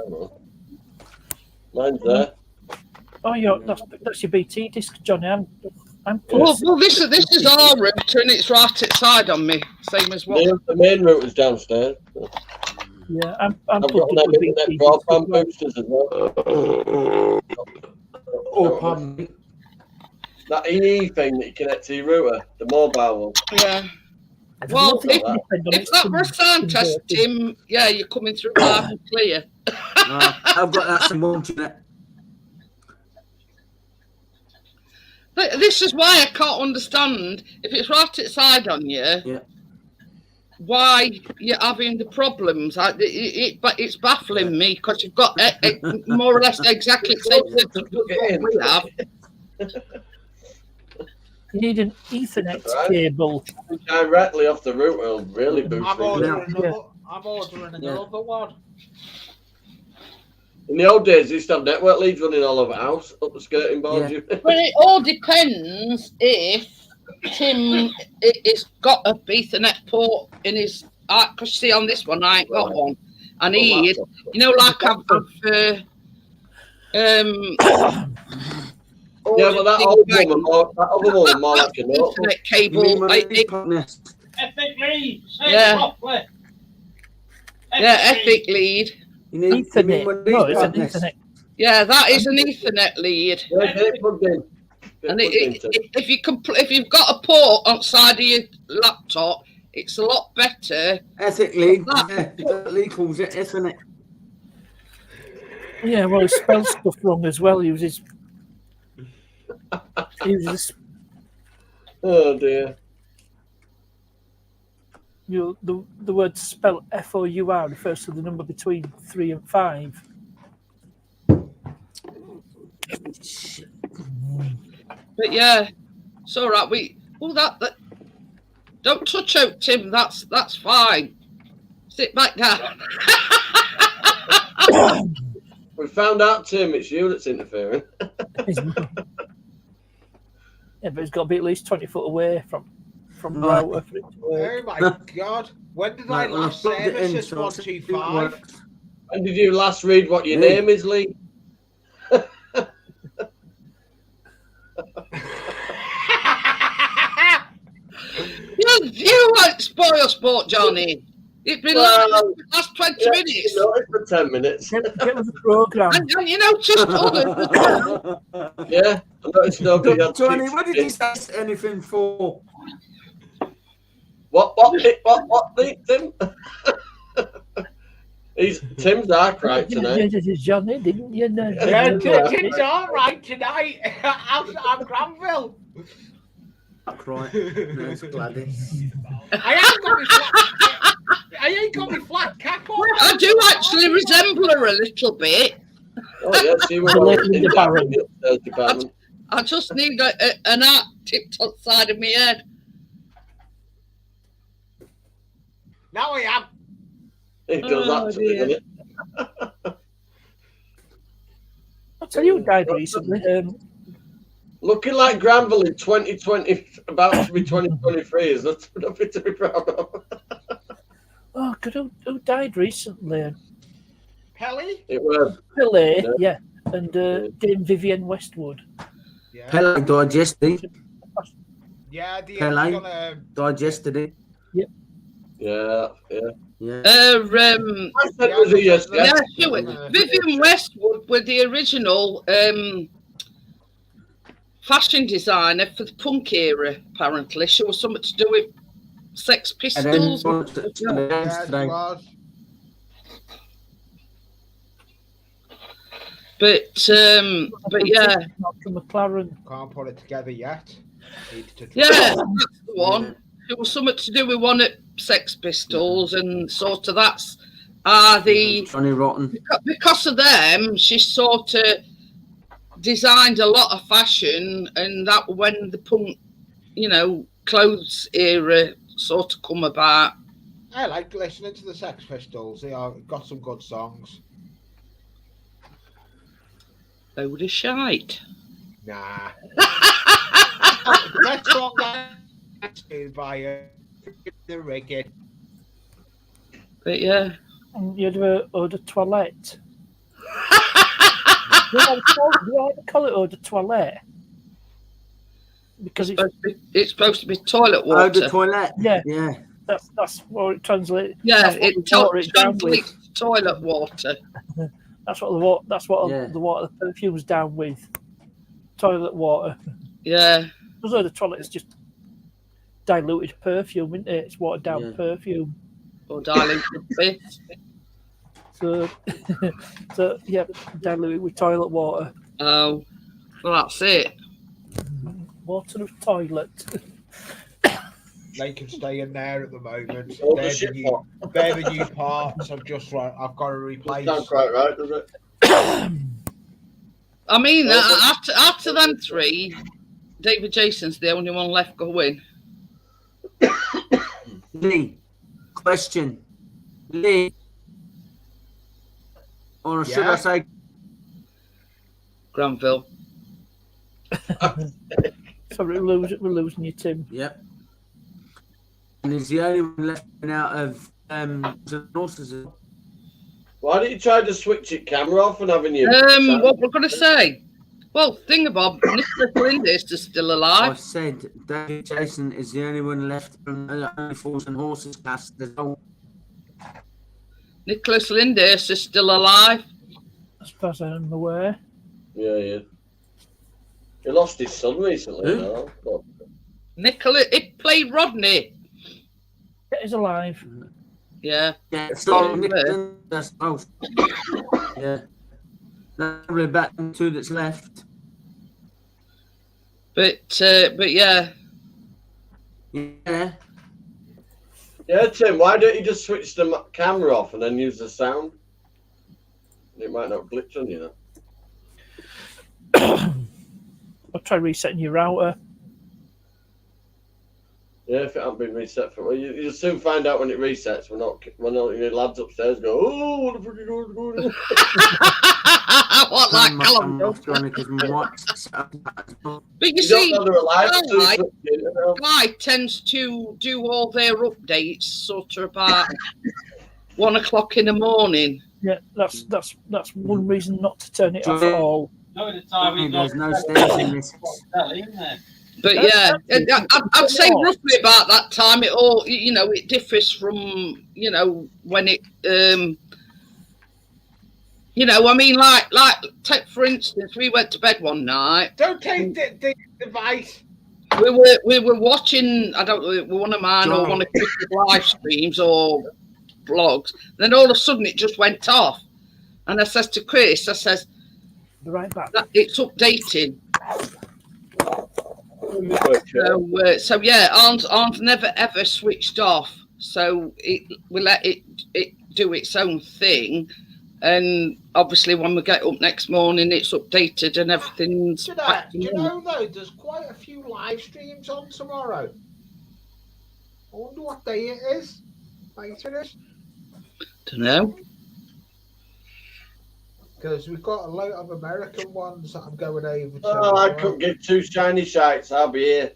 Mine's there. Oh, that's your BT disc, Johnny. I'm Well, close. this is our router and it's right outside on me, same as what. The main router's downstairs. Yeah, I'm I've got plugged them in with internet BT. broadband boosters as well. Oh, pardon me. That EE thing that you connect to your router, the mobile one. Yeah. I don't Well, know if it depends on If its that were a sound test, converter. Tim, yeah, you're coming through loud and clear. I've got that some internet. But this is why I can't understand if it's right outside on you. Yeah. Why you're having the problems? It's baffling me because you've got more or less exactly the same setup as what we have. You need an Ethernet Right. cable. Directly off the router will really boost I'm things. ordering another one. In the old days, they used to have network leads running all over the house, up the skirting board. Yeah. But it all depends if Tim it's got a Ethernet port in his. Because see, on this one, I ain't got one, and he is, you know, like I've Yeah, but that old one, that other one, was more like a notebook. Ethernet You mean cable. one of these partners? Epic Lee, say Yeah. it properly. Yeah, Epic lead. You mean one of Ethernet. these No, it's an partners? Ethernet. Yeah, that is an Ethernet lead. Yeah, get it plugged in. Get And it plugged into. if you if you've got a port outside of your laptop, it's a lot better. Ethically, Lee calls it Ethernet. Yeah, well, he spells stuff wrong as well. He uses Oh dear. the word spell FOUR refers to the number between 3 and 5. But yeah, it's all right. That don't touch out, Tim. That's fine. Sit back down. We found out, Tim, it's you that's interfering. Yeah, but it's got to be at least 20 foot away from Right. router for it to work. Oh my god. When did I Right, well, I've last plugged it service in, this so I'll see if it 125? works. When did you last read what your Me. name is, Lee? You won't spoil sport, Johnny. It's been like Well, the last 20 Yeah, minutes. you know it for 10 minutes. Get with the program. And you know, just others. Yeah, I noticed nobody had Johnny, tips. what did you say anything for? What, Lee, Tim? Tim's dark right tonight. This is Johnny, didn't you know? Yeah, Yeah. it's all right tonight. I'm Granville. Right, there's Gladys. I ain't got my flat cap on. I do actually resemble her a little bit. Oh, yeah, she was The on Linda the Barron. upstairs department. I just need an art tipped on the side of my head. Now I am. He does Oh, actually, dear. doesn't it? I'll tell you who died recently. Looking like Granville in 2020, about to be 2023, is nothing to be proud of. Oh, God, who died recently? Pelly? It was. Pele, Yeah. yeah. And Dame Vivienne Westwood. Yeah. Pele digested Yeah, the Pelé. gonna digested it. Yeah. Yeah. I said it was a yes, Yeah, yes. she was. Vivienne Westwood were the original fashion designer for the punk era, apparently. She was something to do with Sex And then Pistols. once it turned yeah, out it today. was. But yeah, Malcolm McLaren. Can't put it together yet. Need to yeah, that's the one. It was something to do with one of Sex Pistols, and sort of that's the Johnny Rotten. because of them, she sort of designed a lot of fashion, and that when the punk, clothes era sort of come about. I like listening to the Sex Pistols. They are got some good songs. Load of shite. Nah. Let's talk that by the rigging. But yeah. And you'd have eau de toilette. Do you want to call it eau de toilette? Because It's supposed to be toilet Oh, water. the toilet. Yeah. Yeah. that's what it translates. Yeah, that's what it we water it down with. translates toilet water. That's what the water. That's what Yeah. the water the perfume's down with. Toilet water. Yeah. Because eau de toilette is just diluted perfume, isn't it? It's watered down Yeah. perfume. Or diluted bit. So, so yeah, diluted with toilet water. Oh, well, that's it. Water of toilet. They can stay in there at the moment. All the They're shit the new parts. I've got to replace. Sounds quite right, does it? I mean, Well, after them three, David Jason's the only one left going. Lee, question. Lee, or should Yeah? I say Granville. So we're losing you, Tim. Yep. And he's the only one left out of the horses. Why didn't you try to switch your camera off and having you? What we're going to say? Well, Thingamabob, Nicholas Lindis is still I alive. said David Jason is the only one left from the only Fools and Horses cast. There's no Nicholas Lindis is still alive. As far as I'm aware. Yeah. He lost his son recently. Who? No? But Nicholas, it played Rodney. Yeah, he's alive. Yeah. yeah, it's not Yeah. Nixon, that's both. Yeah. Probably back to two that's left. But yeah. Yeah. yeah, Tim, why don't you just switch the camera off and then use the sound? It might not glitch on you. I'll try resetting your router. Yeah, if it hasn't been reset for you'll soon find out when it resets. We're not your lads upstairs go, oh, what the fuck are you going on? What, like Turn my Callum camera off, does? Johnny, 'cause my wife's set up as well. But you You see, don't know they're alive. until you Guy, switch it, you know? Guy tends to do all their updates sort of about 1 o'clock in the morning. Yeah, that's one reason not to turn it off at all. No, the time Johnny, we there's no stairs in this. isn't there? But That's- yeah, I'd say roughly about that time. It all, it differs from, when it, I mean, like, take for instance, we went to bed one night. Don't take the device. We were watching, I don't know, one of mine or one of Chris's live streams or blogs. Then all of a sudden it just went off, and I says to Chris, I says, Be right back. it's updating. So yeah, arms never ever switched off. So we let it do its own thing, and obviously when we get up next morning, it's updated and everything's Do back to you normal. know though? There's quite a few live streams on tomorrow. I wonder what day it is. Later this. Don't know. Because we've got a lot of American ones that I'm going over to. Oh, I couldn't give two shiny shites. I'll be here.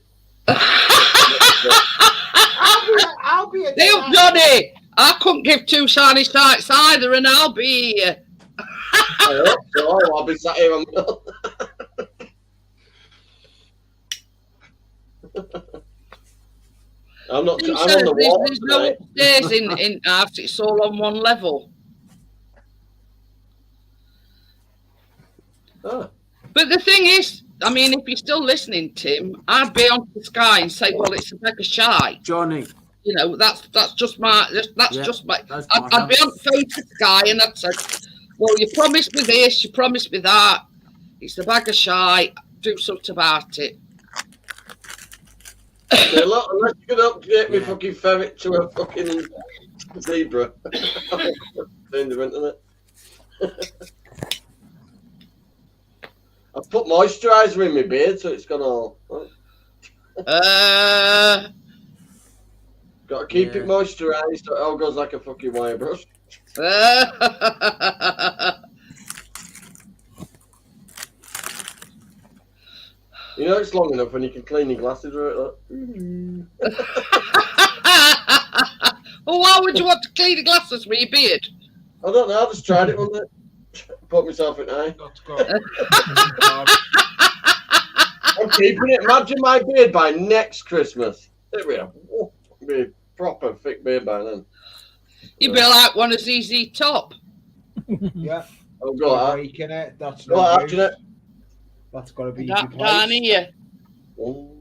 I'll be a Neil Johnny, I couldn't give two shiny sights either, and I'll be here. I hope so. I'll be sat here on I'm not. I'm on the wall. There's no upstairs in house. It's all on one level. Oh. But the thing is, I mean, if you're still listening, Tim, I'd be on the Sky and say, "Well, it's a bag of shite." Johnny, That's just my. That's Yeah, just my. that's my I'd be on the phone to Sky and I'd say, "Well, you promised me this. You promised me that. It's a bag of shite. Do something about it." Yeah, look, unless you can update me Yeah. fucking ferret to a fucking zebra. In the internet. I've put moisturiser in my beard, so it's gone all. Got to keep Yeah. it moisturised, so it all goes like a fucking wire brush. You know it's long enough when you can clean your glasses with it. Look. Well, why would you want to clean the glasses with your beard? I don't know. I just tried it one day. Put myself in eye. Let's go. I'm keeping it. Imagine my beard by next Christmas. It'll be a proper thick beard by then. You'd be like one of ZZ Top. Yeah. I'll go like that. Breaking it. That's Go no like use. that, That's got to be Down replaced. here. innit?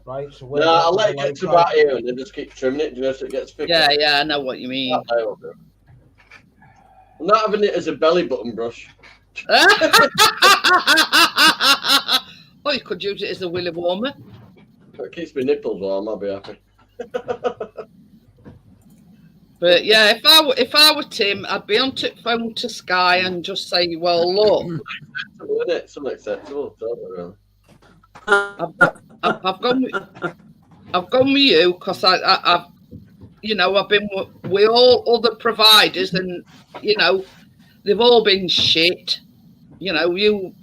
Right. So No, I'll let it get to about here and then just keep trimming it, you know, so it gets thicker. Yeah, I know what you mean. That way will do. I'm not having it as a belly button brush. Or you could use it as a willy warmer. It keeps my nipples warm, I'll be happy. But yeah, if I were Tim, I'd be on the phone to Sky and just say, well, look, Isn't it? It's unacceptable, totally. I've gone with you because I've you know, I've been with all other providers and, you know, they've all been shit. You know, you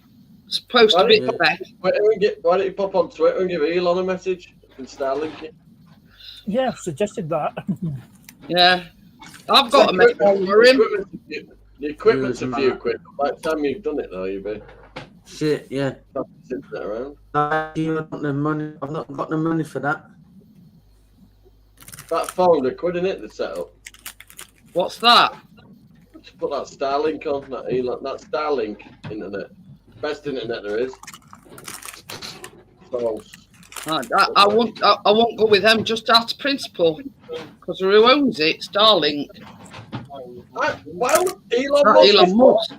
supposed to be the best. Why don't you pop on Twitter and give Elon a message and Starlink it? Yeah, I've suggested that. Yeah. I've got a message for him. The equipment's a few quid. By the time you've done it, though, you'll be Shit, yeah. sitting there around. You haven't got the money. I've not got the money for that. That £400 in it, the setup. What's that? Just put that Starlink on, that Elon, that Starlink internet. Best internet there is. So, I won't go with them just out of principle. Because who owns it? Starlink. well, Not Elon Musk.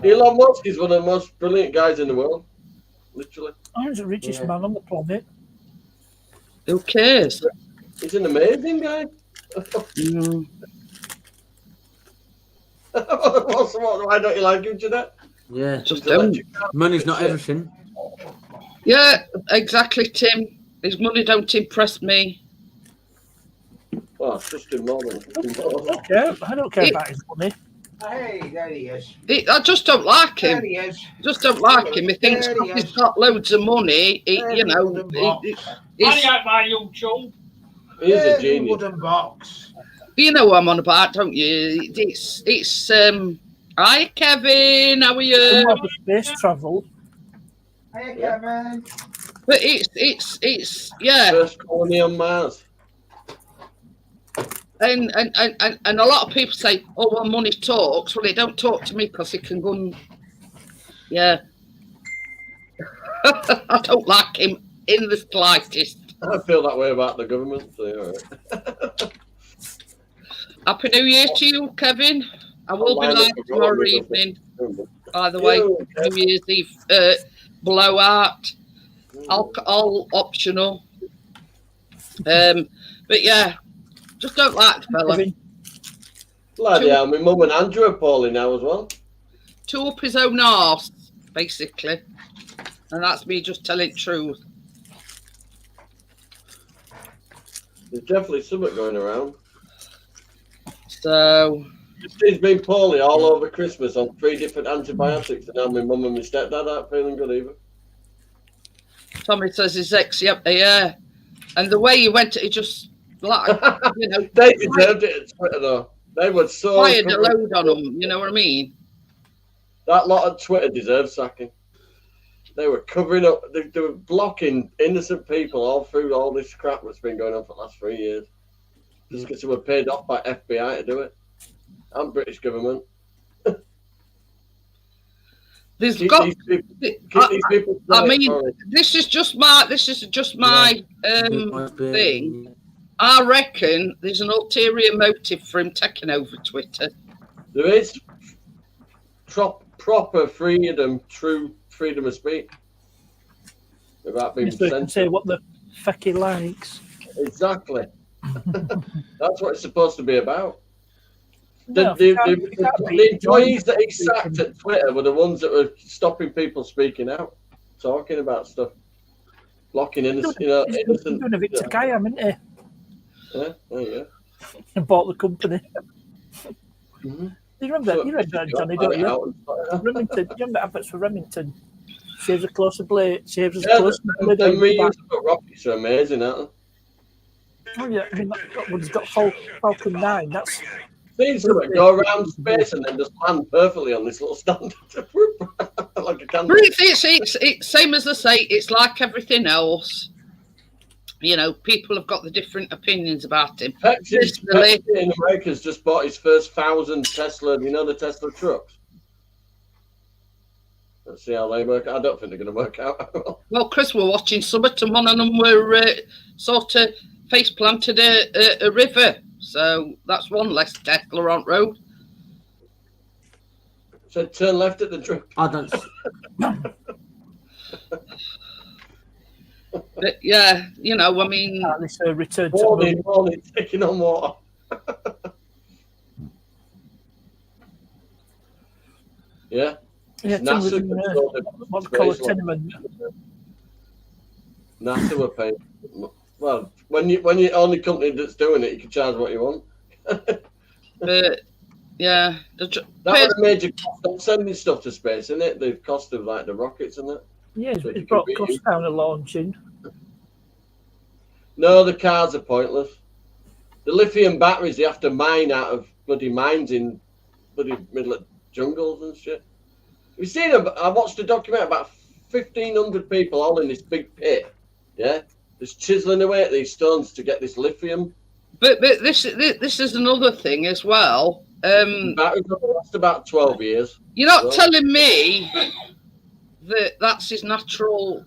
Elon Musk is one of the most brilliant guys in the world. Literally. He's the richest man on the planet. Who cares? He's an amazing guy. Mm. Why don't you like him, Jeanette? Yeah. Just don't. Money's not everything. Yeah, exactly, Tim. His money don't impress me. Well, I trust him more than Yeah, I don't care about his money. Hey, there he is. I just don't like There him. he is. Just don't like him. He thinks There he he's is. got loads of money. You know, Money he's, out my young chum. He is a There's the genius. wooden box. you know what I'm on about, don't you? It's hi Kevin, how are you? Some of the space travel. Hey, Kevin. But it's yeah, First colony on Mars. and a lot of people say, oh well, money talks. Well, they don't talk to me because it can go and yeah. I don't like him in the slightest. I feel that way about the government. So you're all right. Happy New Year to you, Kevin. I will be live tomorrow evening. By the way, New Year's Eve blowout. All optional. But yeah, just don't like the fella. Bloody hell, my mum and Andrew are poorly now as well. Two up his own arse, basically. And that's me just telling the truth. There's definitely something going around. So He's been poorly all over Christmas on 3 different antibiotics, and now my mum and my stepdad aren't feeling good either. Tommy says his ex, yep, yeah. And the way he went, he just like you know, They deserved it at Twitter though. They were so fired a load on him. You know what I mean? That lot of Twitter deserves sacking. They were covering up. They were blocking innocent people all through all this crap that's been going on for the last 3 years. Just because they were paid off by FBI to do it. And British government. There's Keep got. these people I quiet, mean, sorry. this is just my thing. I reckon there's an ulterior motive for him taking over Twitter. There is proper freedom, true freedom of speech. Without being So he can say censored. what the feck he likes. Exactly. That's what it's supposed to be about. No, The you can't be- the employees that he sacked at Twitter were the ones that were stopping people speaking out, talking about stuff, blocking innocent, He's doing a Victor Kayam, isn't he? Yeah, there you go. And bought the company. Mhm. You remember that, Johnny, don't you? Remington, you remember adverts for Remington? Shaves a closer blade, shaves as Yeah, close to the blade. and reusable rockets are amazing, aren't Oh yeah, I mean that one's got Falcon 9. That's Seems to go around space and then just land perfectly on this little stand. Like a candle. But it's same as I say. It's like everything else. You know, people have got the different opinions about him. Pepsi in America's just bought his first 1,000 Tesla. You know the Tesla trucks. Let's see how they work. I don't think they're going to work out. Well, Chris, we're watching Summit, and one of them were sort of face planted a river. So that's one less Tesla on road. So turn left at the truck. I don't. But yeah, you know, I mean, this return to moon. Morning, taking on water. Yeah. Yeah, NASA Tim was in, controlled it. what they call a Space tenement. NASA were paying. Well, when you're only company that's doing it, you can charge what you want. but yeah, That was a major cost of sending stuff to space, isn't it? The cost of like the rockets and that. Yeah, So it's you brought can costs beat down a launching. No, the cars are pointless. The lithium batteries they have to mine out of bloody mines in bloody middle of jungles and shit. Have you seen them? I watched a documentary about 1,500 people all in this big pit. Yeah, just chiseling away at these stones to get this lithium. But this is another thing as well. Batteries last about 12 years. You're not Well, telling me that that's his natural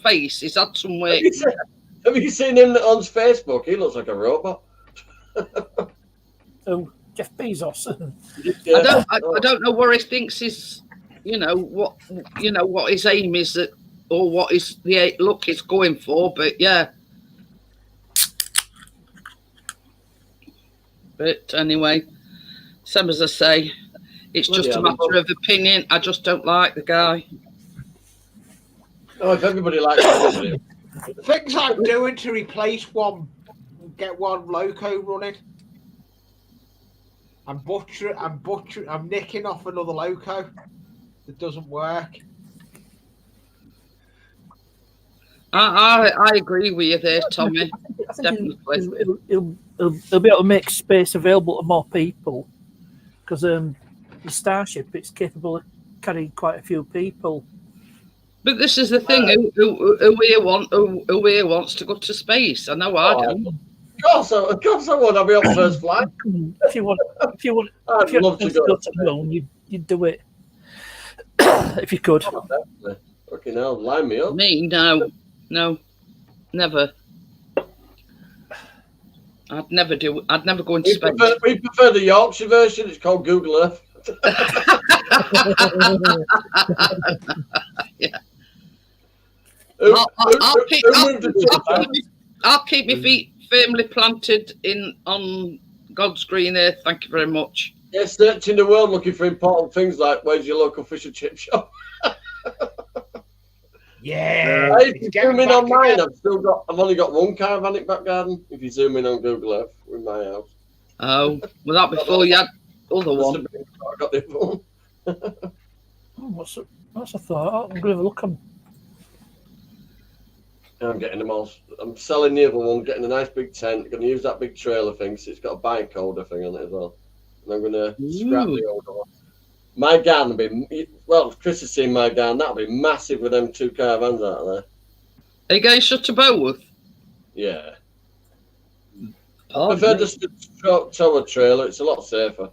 face. He's had some weight. Have you seen him on Facebook? He looks like a robot. Oh, Jeff Bezos. Yeah. I don't know where he thinks his, what his aim is, or what is the look he's going for. But yeah. But anyway, same as I say, it's Well, just yeah, a matter of opinion. I just don't like the guy. Oh, if everybody likes it. Things I'm doing to replace one, get one loco running. I'm nicking off another loco that doesn't work. I agree with you there, Tommy. I think Definitely. it'll be able to make space available to more people because the Starship it's capable of carrying quite a few people. But this is the thing: who here wants to go to space? I know I do. Of course I would. I'll be on first flight. If you want I'd love to go. to the moon, you'd do it if you could. Oh, definitely. Fucking hell, line me up. Me, no, never. I'd never do. I'd never go into space. We prefer the Yorkshire version. It's called Google Earth. Yeah. Who moved the I'll keep my feet firmly planted on God's green earth. Thank you very much. Yeah, searching the world looking for important things like where's your local fish and chip shop. Yeah. If you zoom in on mine, I've only got one caravan in back garden. If you zoom in on Google Earth with my house. Oh, well, that before you had other one. I got the other one. What's a thought? I'm going to have a look on. I'm getting them all. I'm selling the other one, getting a nice big tent. Going to use that big trailer thing, so it's got a bike holder thing on it as well. And I'm going to scrap the older one. My garden will be, well, Chris has seen my garden. That'll be massive with them two caravans out there. Are you going to shut a boat? Yeah. Oh, I prefer just to tow a trailer. It's a lot safer.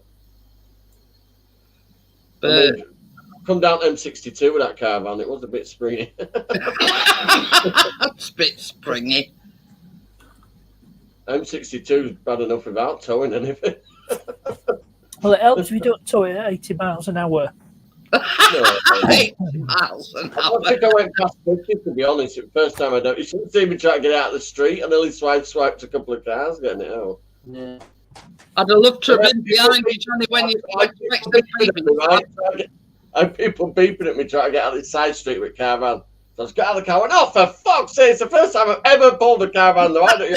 but Come down M62 with that caravan. It was a bit springy. it's a bit springy. M62 is bad enough without towing anything. Well, it helps if you don't tow it at 80 miles an hour. No, 8 miles an I hour. don't think I went past 50, to be honest. The first time I don't. You shouldn't see me try to get out of the street. I nearly swiped a couple of cars getting it out. Yeah. I'd have loved to have been behind you, Johnny, when you I had people beeping at me trying to get out of this side street with caravan. So I just got out of the car and went, oh, for fuck's sake, it's the first time I've ever pulled a caravan. Though. I don't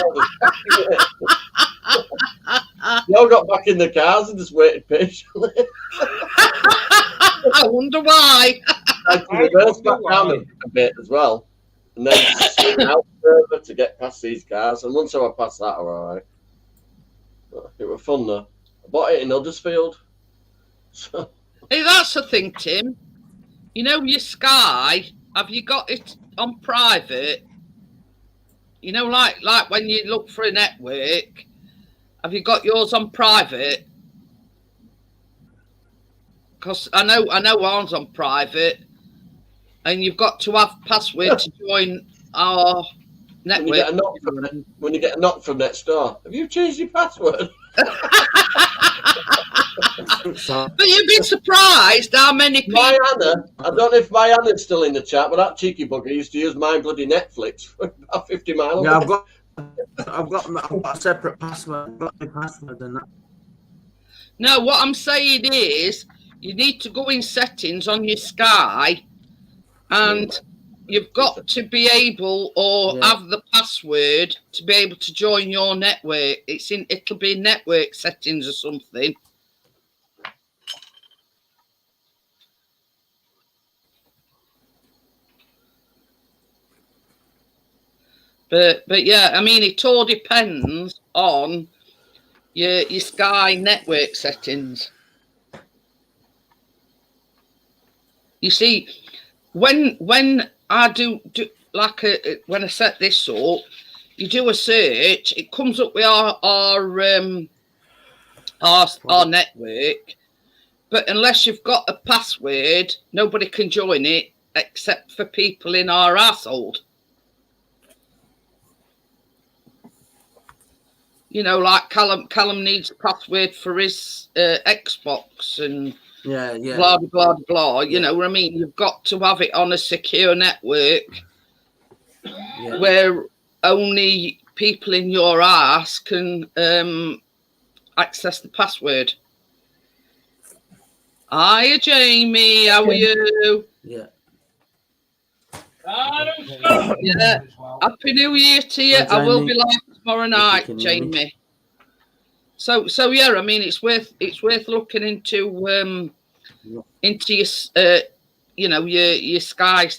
you all got back in the cars and just waited patiently. I wonder why. I reversed back down a bit as well. and then swing out further to get past these cars. And once I were past that, I were all right. But it was fun though. I bought it in Huddersfield. So, Hey, that's the thing, Tim. You know your Sky. Have you got it on private? You know, like when you look for a network, have you got yours on private? Because I know ours on private, and you've got to have password to join our network. when you get a knock from next door, have you changed your password? But you'd be surprised how many people. Mariana, I don't know if Mariana's still in the chat, but that cheeky bugger used to use my bloody Netflix for about 50 miles. Yeah, I've got a separate password. I've got my password and that. No, what I'm saying is you need to go in settings on your Sky, and you've got to be able or have the password to be able to join your network. It'll be network settings or something. But yeah, I mean, it all depends on your Sky network settings. You see, when I do like when I set this up, you do a search, it comes up with our network, but unless you've got a password, nobody can join it except for people in our household. You know, like Callum needs a password for his Xbox and blah, blah, blah. You know what I mean? You've got to have it on a secure network where only people in your house can access the password. Hiya, Jamie. How are you? Yeah. Yeah. Happy New Year to you. Hi, I will Jamie. be live tomorrow night, Jamie. So yeah, I mean, it's worth looking into your you know, your Sky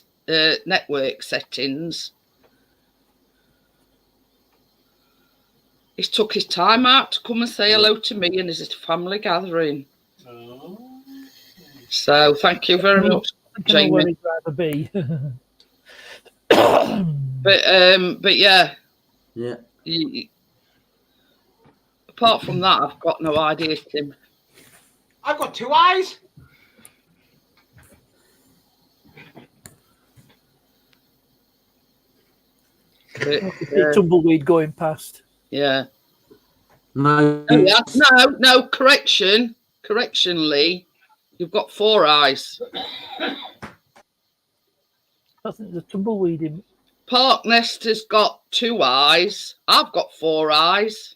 network settings. He's took his time out to come and say hello to me, and is it a family gathering? So thank you very much, Jamie. Where he'd rather be. But yeah. Yeah. Apart from that, I've got no idea, Tim. I've got two eyes. But, Tumbleweed going past. yeah. No. No. Correction, Lee. You've got 4 eyes. I think the tumbleweed in. Park Nest has got 2 eyes. I've got 4 eyes.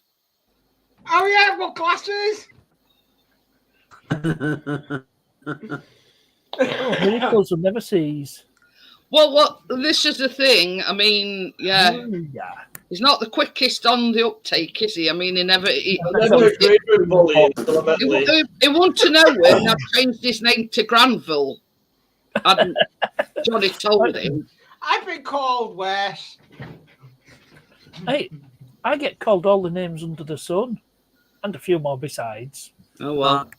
Oh yeah, I've got glasses. Miracles will never sees. Well, this is the thing. I mean, yeah. He's not the quickest on the uptake, is he? I mean, he never. He wanted to know when I've changed his name to Granville. Hadn't Johnny told him? I've been called worse. Hey, I get called all the names under the sun, and a few more besides. Oh well.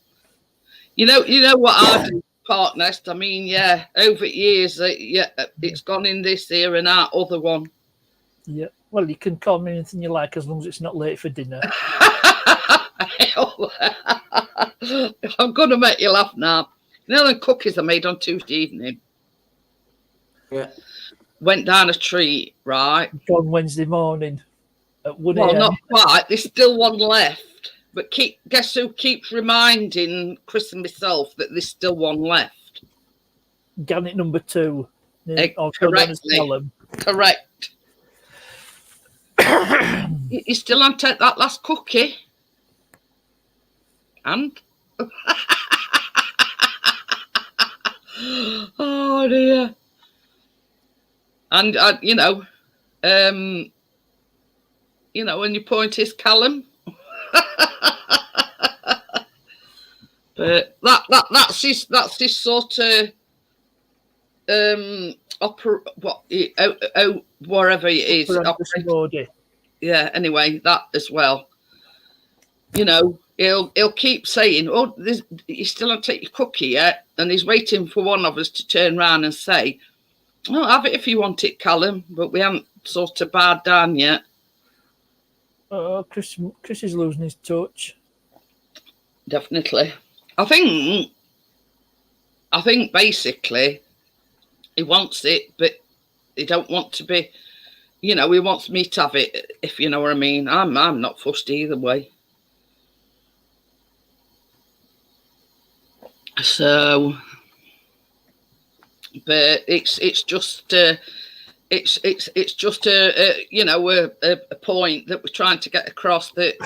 You know what I do, Park Nest. I mean, yeah, over years, it's gone in this here and that other one. Yeah. Well, you can call me anything you like as long as it's not late for dinner. I'm going to make you laugh now. You know the cookies I made on Tuesday evening? Yeah. Went down a tree, right? On Wednesday morning at 1 Well, a.m. not quite. There's still one left. But guess who keeps reminding Chris and myself that there's still one left? Gannet number 2. Correctly. Correct. You still haven't taken that last cookie? And? Oh, dear. And, when your point is Callum. But that's his sort of wherever it is. Operangus Modi. Yeah, anyway, that as well. You know, he'll keep saying, "Oh, you still don't take your cookie yet," and he's waiting for one of us to turn around and say, "Oh, have it if you want it, Callum," but we haven't sort of barred down yet. Oh, Chris is losing his touch. Definitely. I think basically he wants it, but he don't want to be, you know, he wants me to have it, if you know what I mean. I'm not fussed either way. So, but it's just it's just a you know a point that we're trying to get across that.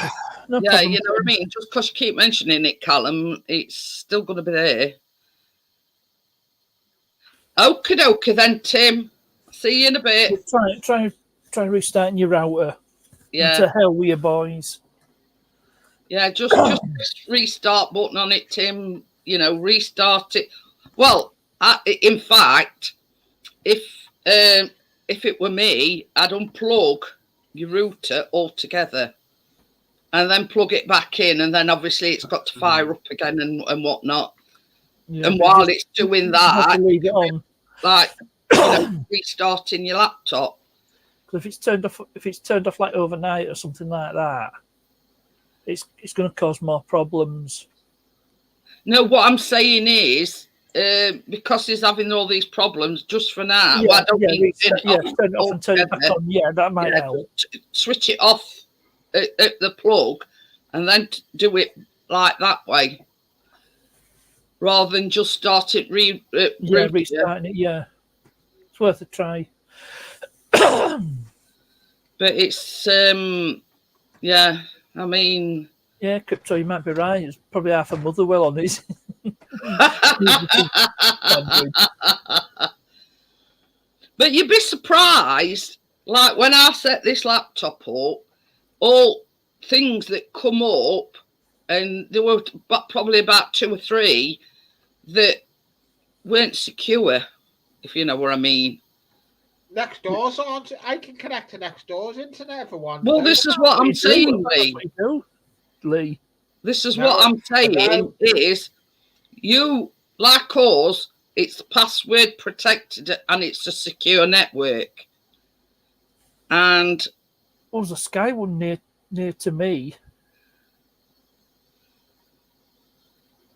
No Yeah, problem. you know what I mean? Just because you keep mentioning it, Callum, it's still going to be there. Okie dokie then, Tim. See you in a bit. Try restarting your router. Yeah. To hell with you boys. Yeah, just press restart button on it, Tim. You know, restart it. Well, in fact, if it were me, I'd unplug your router altogether. And then plug it back in, and then obviously it's got to fire up again and whatnot. Yeah, And while it's doing that, leave it on. like you know, restarting your laptop. Because if it's turned off like overnight or something like that, it's going to cause more problems. No, what I'm saying is because he's having all these problems just for now. Yeah, why don't we turn it off and turn it back on. Yeah, that might help. Switch it off at the plug and then do it like that way rather than just start it restarting it. Yeah, it's worth a try. But it's yeah, I mean, yeah, Crypto, you might be right. It's probably half a Motherwell on his. But you'd be surprised, like when I set this laptop up, all things that come up, and there were probably about 2 or 3 that weren't secure, if you know what I mean. Next doors aren't. I can connect to next door's internet for one. Well, this is what I'm saying, Lee. This is what I'm saying is, you, like us, it's password protected and it's a secure network. And there's a Sky one near to me.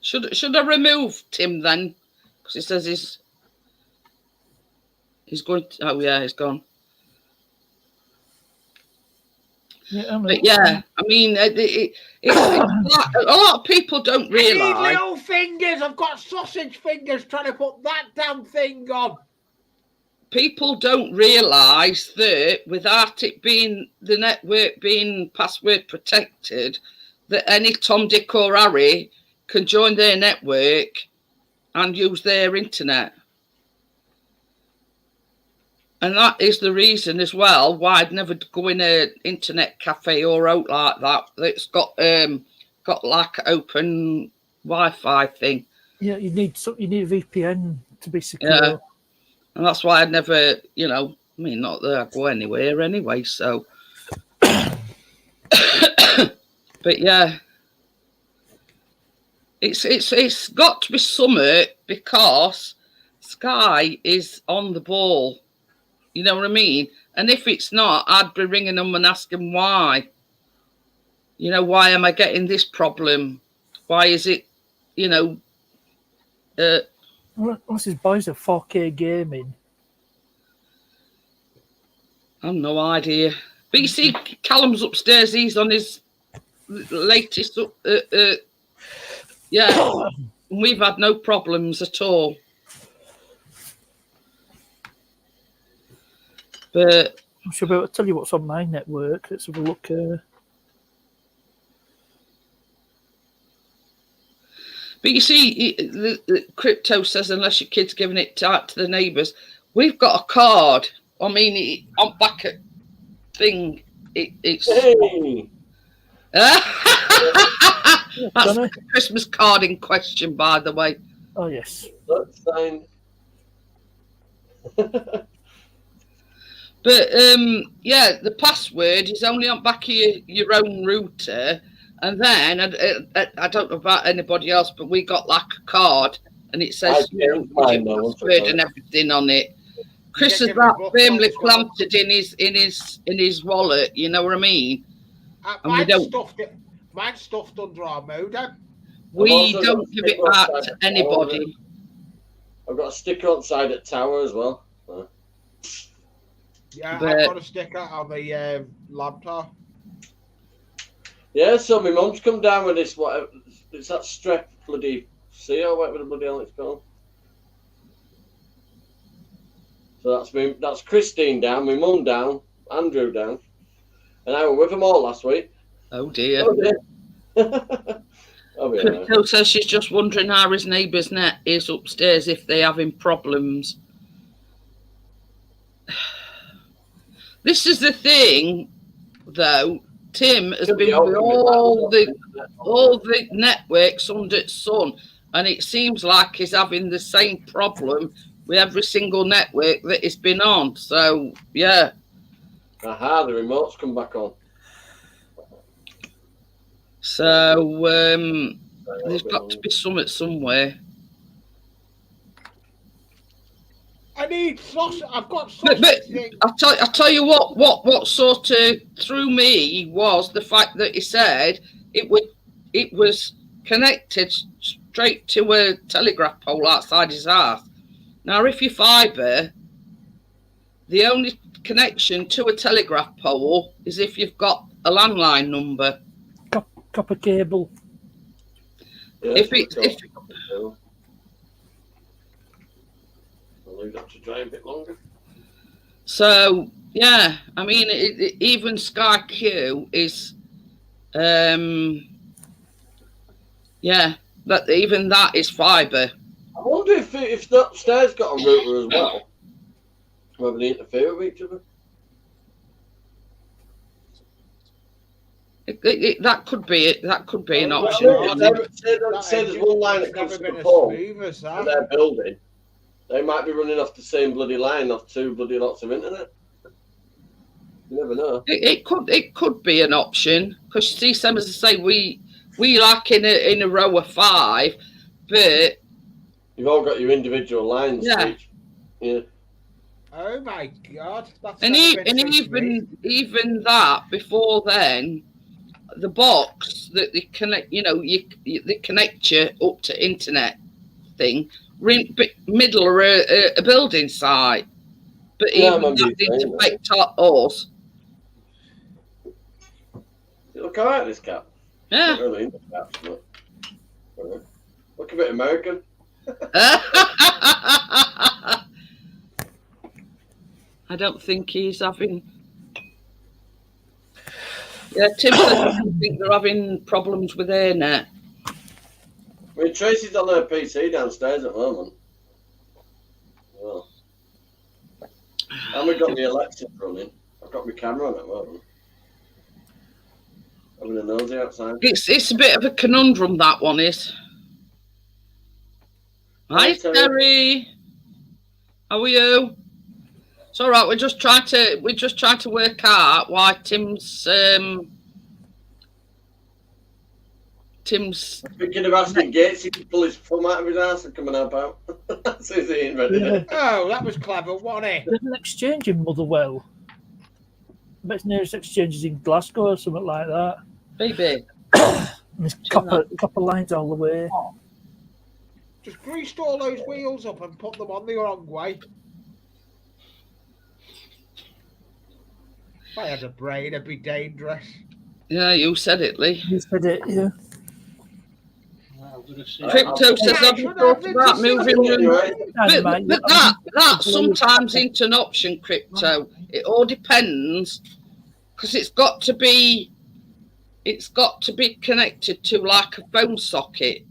Should I remove Tim then? Because he says he's going to, oh yeah, he's gone. Yeah, but yeah, I mean, it's a lot of people don't realise. I need little fingers. I've got sausage fingers trying to put that damn thing on. People don't realise that without it being the network being password protected, that any Tom, Dick, or Harry can join their network and use their internet. And that is the reason as well why I'd never go in an internet cafe or out like that. That's got like open Wi-Fi thing. Yeah, you need a VPN to be secure. Yeah. And that's why I'd never, you know, I mean, not that I go anywhere anyway. So, but yeah, it's got to be summer because Sky is on the ball. You know what I mean? And if it's not, I'd be ringing them and asking why. You know, why am I getting this problem? Why is it, you know? What's his boys at 4K gaming? I've no idea. But you see, Callum's upstairs. He's on his latest. Yeah, we've had no problems at all. But I should be able to tell you what's on my network. Let's have a look. But you see, the Crypto says unless your kid's giving it out to the neighbours, we've got a card. I mean, on back at thing, it's. Hey. That's the Christmas card in question, by the way. Oh yes. That's fine. But yeah, the password is only on back of your own router, and then I don't know about anybody else, but we got like a card, and it says mine though, once password I and everything on it. Chris You has get your that book firmly as well. planted in his wallet. You know what I mean? And we Mine's stuffed under our modem. We also don't got give it sticker out outside to the anybody. I've got a sticker outside at Tower as well. Yeah, But- I've got a sticker on the laptop. Yeah, so my mum's come down with this, whatever, it's that strep bloody C or whatever the bloody hell it's called. So that's Christine down, my mum down, Andrew down, and I were with them all last week. Oh dear. Oh, dear. I'll be alright. Crypto says she's just wondering how his neighbour's net is upstairs if they're having problems. This is the thing, though. Tim has Could be been with open all the networks under the sun, and it seems like he's having the same problem with every single network that he's been on. So yeah, Aha, the remote's come back on. so there's got to be something somewhere. I need sausage. I've got But- sausage. I tell you what sort of threw me was the fact that he said it was connected straight to a telegraph pole outside his house. Now, if you fibre, the only connection to a telegraph pole is if you've got a landline number. Copper cable. Yeah, If that's it- what I'll leave that to dry a bit longer. So yeah, I mean, even Sky Q is, yeah, but even that is fibre. I wonder if the upstairs got a router as well. Whether they interfere with each other. That could be it. That could be an Oh, option. well, couldn't it? Say there's one line that comes Never to been the as pole smooth as in that. their building. They might be running off the same bloody line off two bloody lots of internet. You never know. It could be an option because see, some as I say, we like in a row of 5, but You've all got your individual lines. Yeah. Each. Yeah. Oh my god! That's and never been through to me. even that before then, the box that they connect, they connect you up to internet thing, middle of a building site, but Yeah, I even remember that you saying didn't that. affect us. You look alright, this cat. Yeah. Not really into cats, but look a bit American. I don't think he's having. Yeah, Tim said I don't think they're having problems with their net. I mean, Tracy's on her PC downstairs at the moment. Well, and we've got the Alexa running. I've got my camera on at the moment. Having a nosy outside. It's a bit of a conundrum, that one is. Hi, Hi, Terry. Terry. How are you? It's all right. We're just trying to work out why Tim's Thinking of asking Gates, he could pull his thumb out of his ass and come and help out. That's his ain't ready. Yeah. Oh, that was clever, wasn't it? There's an exchange in Motherwell. I bet the nearest exchange is in Glasgow or something like that. baby. And there's copper lines all the way. Just greased all those wheels up and put them on the wrong way. If I had a brain, it'd be dangerous. Yeah, you said it, Lee. You said it, yeah. I'm gonna see. Crypto says I've thought about moving room. Right. And, But mate, that sometimes isn't an option, Crypto. It all depends because it's got to be connected to like a phone socket.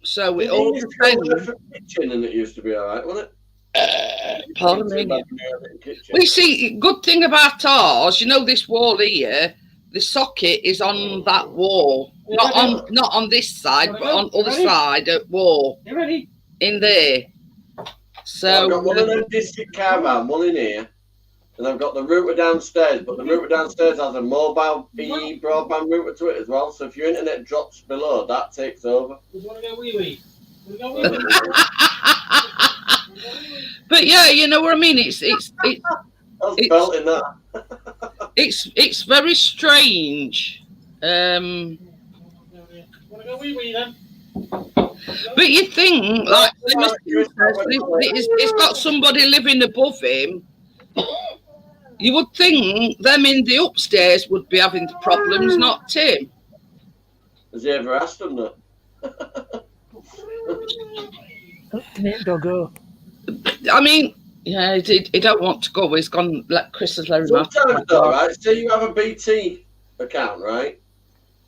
So it all depends. For kitchen and it used to be alright, wasn't it? Pardon me. Kitchen. We see, good thing about ours, this wall here, the socket is on that wall. Not on this side, but on other side of wall You ready? in there. So I've got one of them district caravan, one in here, and I've got the router downstairs. But the router downstairs has a mobile EE broadband router to it as well. So if your internet drops below, that takes over. You want to go wee-wee? You want to go wee-wee? but yeah, you know what I mean. It's That's belting that. it's very strange. Want to go wee-wee then? But you think, like, he's got somebody living above him. You would think them in the upstairs would be having the problems, not Tim. Has he ever asked them that? Doggo. I mean, yeah, he don't want to go. He's gone. Let Chris has let him out. Sometimes, though, right? Say you have a BT account, right?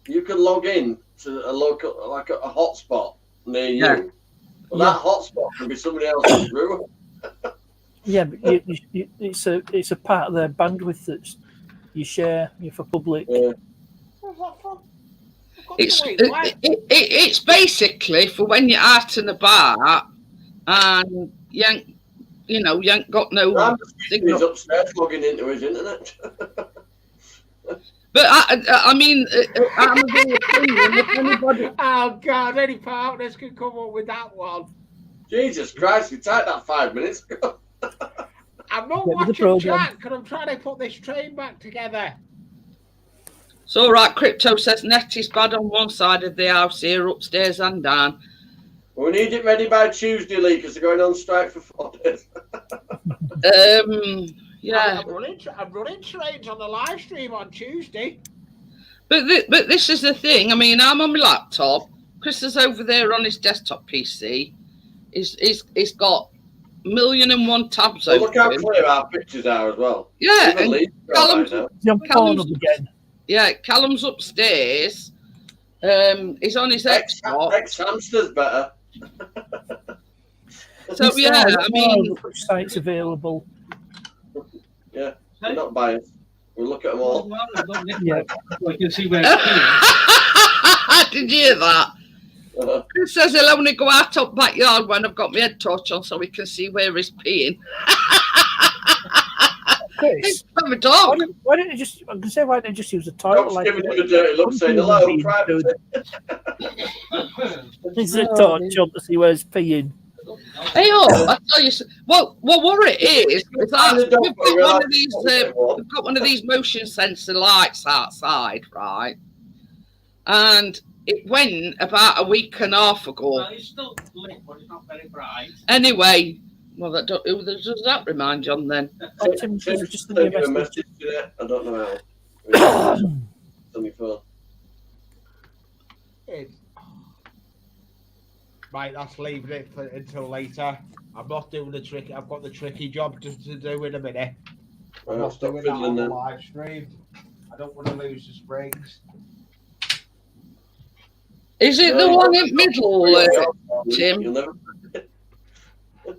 You can log in to a local, like a hotspot near you. Yeah. But that hotspot can be somebody else's router. Yeah, but it's a part of their bandwidth that you share. You're for public. Yeah. It's basically for when you're out and about and you ain't got no signal. He's upstairs logging into his internet. But I mean, I'm of the opinion if anybody. Oh God, any partners can come up with that one. Jesus Christ, we typed that 5 minutes ago. I'm not Get with the watching programme. chat because I'm trying to put this train back together. It's all right. Crypto says net is bad on one side of the house here, upstairs and down. We need it ready by Tuesday, Lee, because they're going on strike for 4 days. Yeah. I'm running trains on the live stream on Tuesday. But this is the thing. I mean, I'm on my laptop. Chris is over there on his desktop PC. He's got 1,000,001 tabs Well, look how open. clear our pictures are as well. Yeah, Even and Lee's got Callum's, right now. Jump on up again. yeah, Callum's upstairs. He's on his Xbox. Ex-hamster's better. So yeah, I mean, which site's available? Yeah, we're not biased. We'll look at them all. Yeah. We can see where it's did you hear that? Chris says he'll only go out up backyard when I've got my head torch on so we can see where he's peeing. Chris, I'm a dog. why don't you just? I'm gonna say why don't you just use a toilet? Stop giving him a dirty look, saying hello, private. This is a torch on to see where he's peeing. Hey, I tell you, what it is that we've got one of these motion sensor lights outside, right? And it went about a week and a half ago. Well, it's still lit, but it's not very bright. Anyway, well, who does that remind you on then? Tim's Tim just sent send me you a a message. message today. I don't know how. It's on your phone. Right, that's leaving it until later. I'm not doing the trick. I've got the tricky job to do in a minute. I'm Right, not stop doing that fiddling on the then. live stream. I don't want to lose the springs. Is it the one in middle, Tim? You'll never.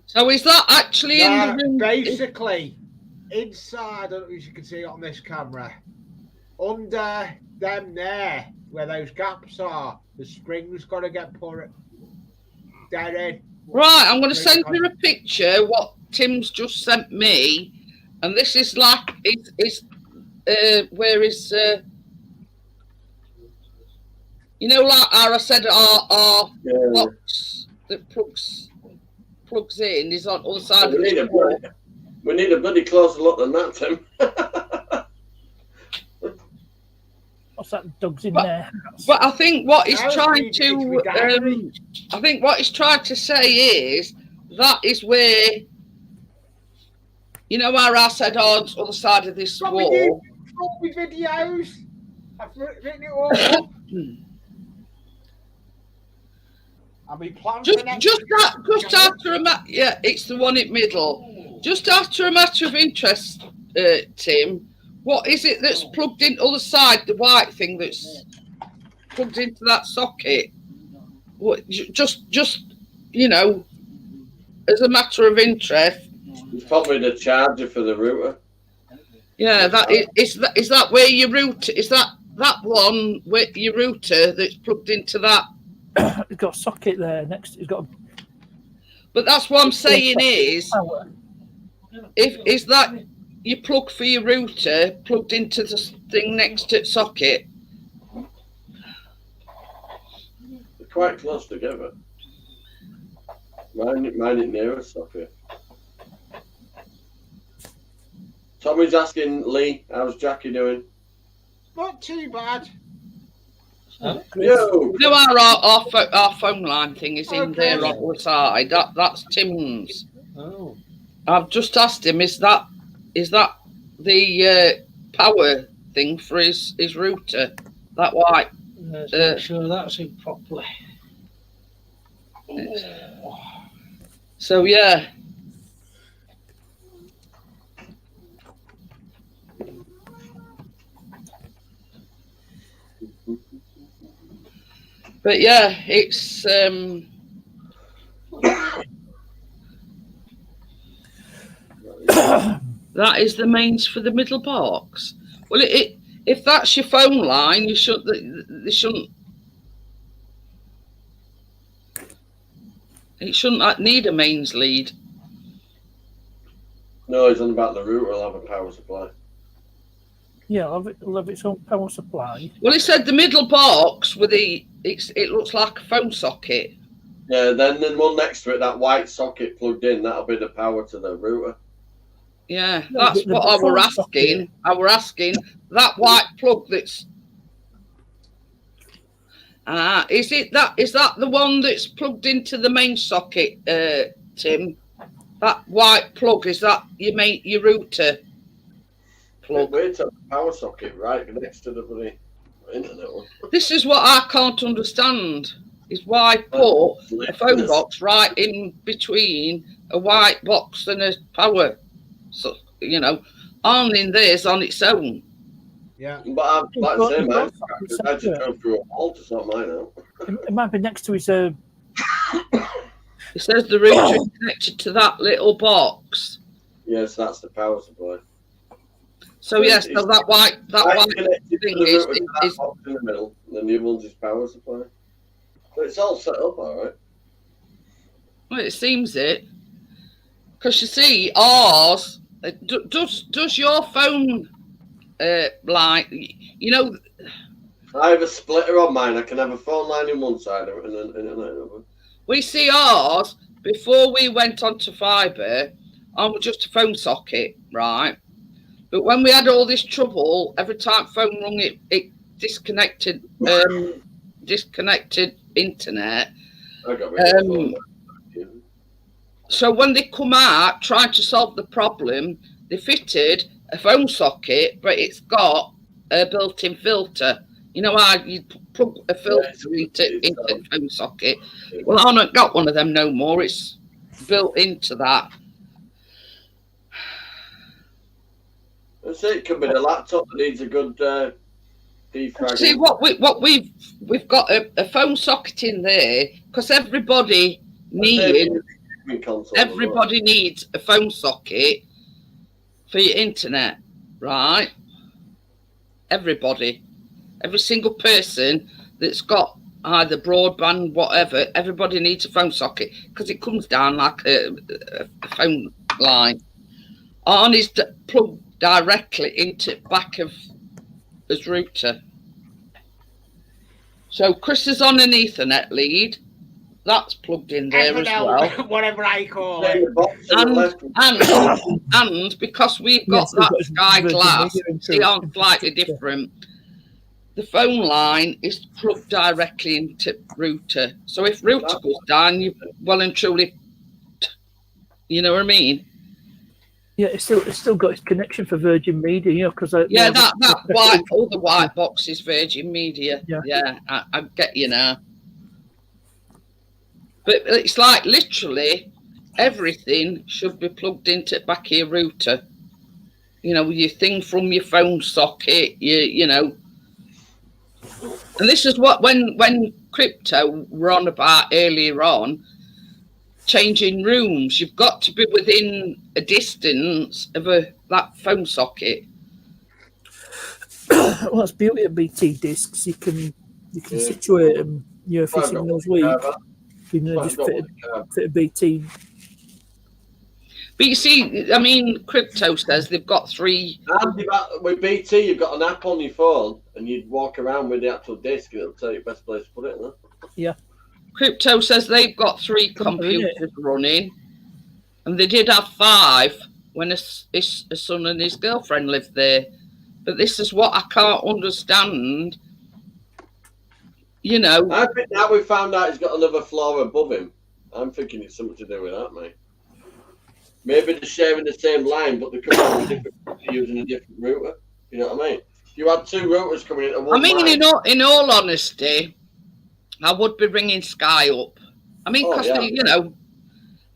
So is that actually in the room? Basically, inside, I don't know if you can see it on this camera, under them there, where those gaps are, the spring's got to get put dead in. Right, I'm going to send you a picture what Tim's just sent me, and this is like where is you know, like how I said, our box that plugs in is on the other side of the wall. We need a bloody closer look than that, Tim. What's that? Doug's in there. But I think what he's No, trying it's to, diary. I think what he's trying to say is that is where, you know, where I said on the other side of this Got wall. me videos. I've written it all up. I mean, plans for next Just week. after a matter, yeah, it's the one in middle. Just after a matter of interest, Tim, what is it that's plugged in other side, the white thing that's plugged into that socket? What, just you know, as a matter of interest. It's probably the charger for the router. Yeah, is that where your router is that one where your router that's plugged into that? It's got a socket there next. It's got. But that's what I'm saying is, Power. if is that your plug for your router plugged into the thing next to the socket? They're quite close together. Mine it near a socket. Tommy's asking Lee, how's Jackie doing? Not too bad. Yo! No, our phone line thing is in there on the side. That's Tim's. Oh. I've just asked him, is that the power thing for his router? That white? Let's make sure that's in properly. So yeah. But yeah, it's that is the mains for the middle box. Well, if that's your phone line, they shouldn't. It shouldn't need a mains lead. No, he's on about the router will have a power supply. Yeah, it'll have its own power supply. Well, he said the middle box with it looks like a phone socket. Yeah, then the one next to it, that white socket plugged in, that'll be the power to the router. Yeah, No, that's the what I were phone asking. socket. I were asking that white plug that's. Is that the one that's plugged into the main socket, Tim? That white plug, is that your router plug? We're to the power socket right next to the bloody internet one. This is what I can't understand. Is why put a phone box right in between a white box and a power, so on in there's on its own. Yeah. But I'm like I say, man, It's I just go through a wall to sort mine out. It might be next to his. It says the router is connected to that little box. Yes, that's the power supply. So yes, so that white Connected to thing the is router to that box in the middle. The new one's his power supply. So it's all set up, all right. well, it seems it, because you see ours. Does your phone like I have a splitter on mine. I can have a phone line in one side of it and then another. we see ours before we went onto fibre on just a phone socket, right? But when we had all this trouble, every time phone rung, it disconnected internet. I got rid of the phone line. So when they come out trying to solve the problem, they fitted a phone socket, but it's got a built-in filter. You know how you plug a filter into the phone socket? Well, I haven't got one of them no more. It's built into that. That's it. Could be the laptop that needs a good defrag. See we've got a phone socket in there because everybody needs a phone socket for your internet, right? Every single person that's got either broadband, whatever, everybody needs a phone socket because it comes down like a phone line. Ours is plugged directly into the back of his router. So Chris is on an Ethernet lead. That's plugged in there as well. Whatever I call it. And because we've got that Sky Glass, see, on slightly different. The phone line is plugged directly into router. So if router goes down, you well and truly, you know what I mean? Yeah, it's still got its connection for Virgin Media, because that the white box is Virgin Media. Yeah, I get you now. But it's like literally everything should be plugged into the back of your router. Your thing from your phone socket, and this is what when crypto were on about earlier on, changing rooms, you've got to be within a distance of that phone socket. Well, that's the beauty of BT discs. You can situate them, if your signal's weak. You know, That's just what I've fit, got with the fit a BT. But you see, I mean, Crypto says they've got 3. And with BT, you've got an app on your phone, and you'd walk around with the actual disc, and it'll tell you the best place to put it. Huh? Crypto says they've got 3 computers running, and they did have 5 when his son and his girlfriend lived there. But this is what I can't understand. You know, I think now we found out he's got another floor above him. I'm thinking it's something to do with that, mate. Maybe they're sharing the same line, but they're coming from using a different router. You know what I mean? You had 2 routers coming into one. I mean, line. in all honesty, I would be ringing Sky up. I mean, because you know,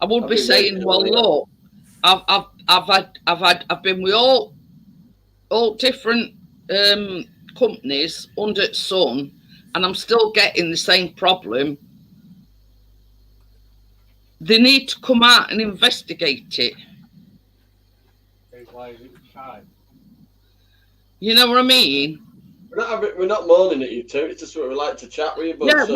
I would be saying, well, look, I've been with all different companies under the sun, and I'm still getting the same problem. They need to come out and investigate it. Why is it shy? You know what I mean? We're not moaning at you two. It's just what we like to chat with you. But Yeah,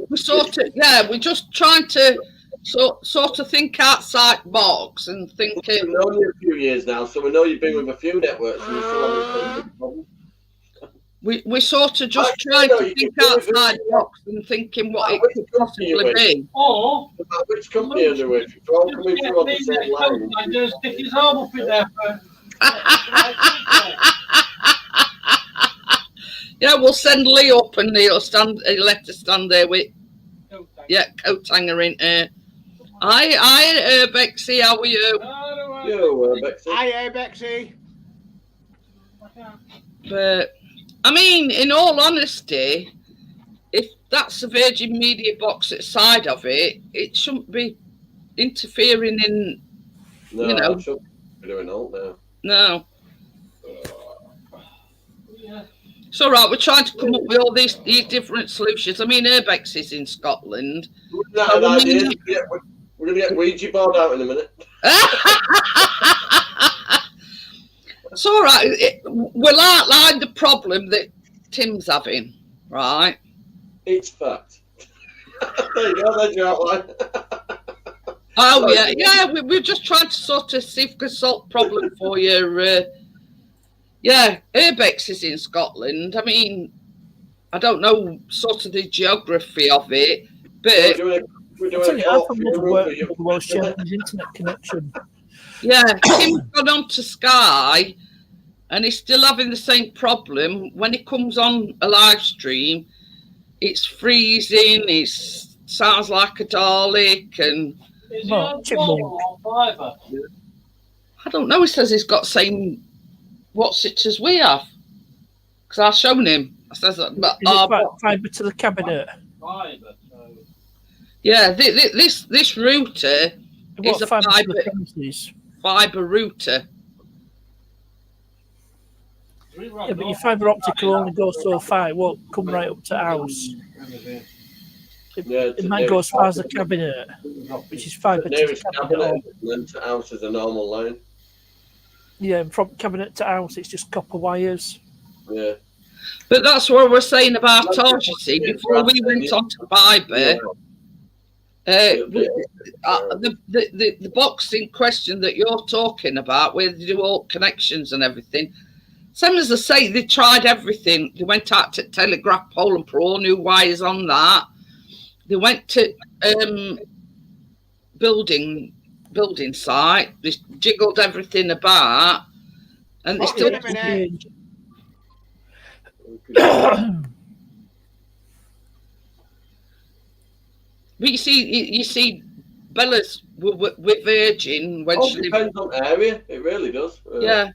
we sort of, yeah, we're just trying to sort of think outside the box and think. We've known you a few years now, so we know you've been with a few networks, and you still haven't a problem. We sort of just trying to think outside the box and thinking what it could possibly be. Or About which company are they with? They're all coming through on the same line. I just stick his arm up in there for. Yeah, we'll send Lee up and he'll let us stand there with coat hanger in here. Hi, Bexy, how are you? Yo, Bexy. Hi, Bexy. But I mean, in all honesty, if that's the Virgin Media box at the side of it, it shouldn't be interfering in. No, you know. I shouldn't be doing all now. No. It's all right. We're trying to come up with all these different solutions. I mean, Urbex is in Scotland. We're going to get Ouija board out in a minute. It's all right. We'll outline the problem that Tim's having, right? It's fact. There you go. There's your outline. Oh, yeah. We're just trying to sort of see if we can solve the problem for you. Yeah, Urbex is in Scotland. I mean, I don't know sort of the geography of it, but We're I'll tell doing you, a I thought it was sharing his internet connection. yeah, Tim's gone on to Sky and he's still having the same problem. When he comes on a live stream, it's freezing, it sounds like a Dalek, and Is he No, on chipmunk. or fibre? I don't know, he says he's got the same what's it as we have. Because I've shown him. I says, but Is it fibre to the cabinet? Fibre. So. yeah, this router What is a fibre to the premises? fibre router. Yeah, but your fibre optic will only go so far. It won't come right up to house. It might go as far as the cabinet, which is fibre to the Nearest cabinet. cabinet, and then to house is a normal line. Yeah, and from cabinet to house, it's just copper wires. Yeah. But that's what we're saying about ours, you see. Before we went on to fibre, the box in question that you're talking about, where they do all connections and everything, same as I say, they tried everything. They went out to telegraph pole and put all new wires on that. They went to building site. They jiggled everything about, and they still. But you see, Bella's with Virgin when It she depends on the area. It really does. yeah.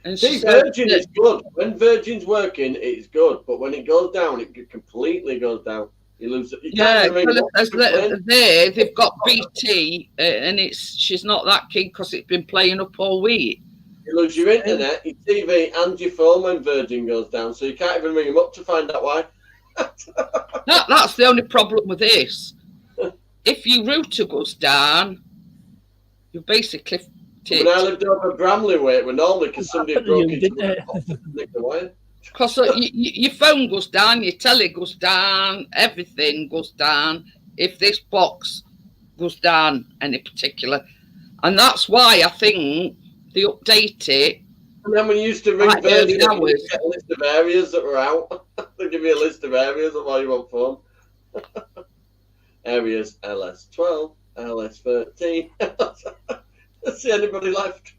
And See, she said Virgin is good. When Virgin's working, it's good. But when it goes down, it completely goes down. You lose it. yeah, there they've got BT, and she's not that keen because it's been playing up all week. You lose your internet, your TV, and your phone when Virgin goes down. So you can't even ring them up to find out why. That's the only problem with this. If your router goes down, you basically. When I lived over Bramley way, we're normally because somebody broke into the wire. Because your phone goes down, your telly goes down, everything goes down. if this box goes down any particular, and that's why I think they update it. And then when you used to ring Like Virgin, early you hours. get a list of areas that were out. They give you a list of areas of why you want phone. Areas LS12, LS13. Let's see anybody left.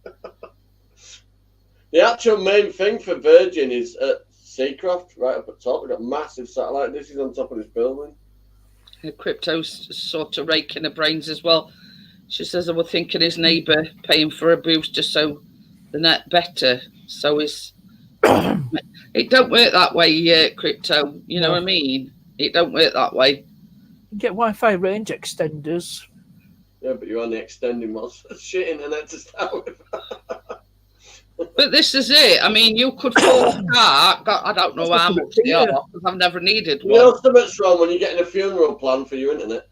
The actual main thing for Virgin is at Seacroft, right up at top. We've got massive satellite dishes on top of this building. Crypto's sort of raking her brains as well. She says, I was thinking his neighbour paying for a booster so the net better. So is it don't work that way, Crypto. You know what I mean? It don't work that way. You get Wi-Fi range extenders. Yeah, but you're only extending what's shit internet to start with. But this is it. I mean, you could fall apart. I don't know how much they are because I've never needed You know one. something's wrong when you're getting a funeral plan for your internet.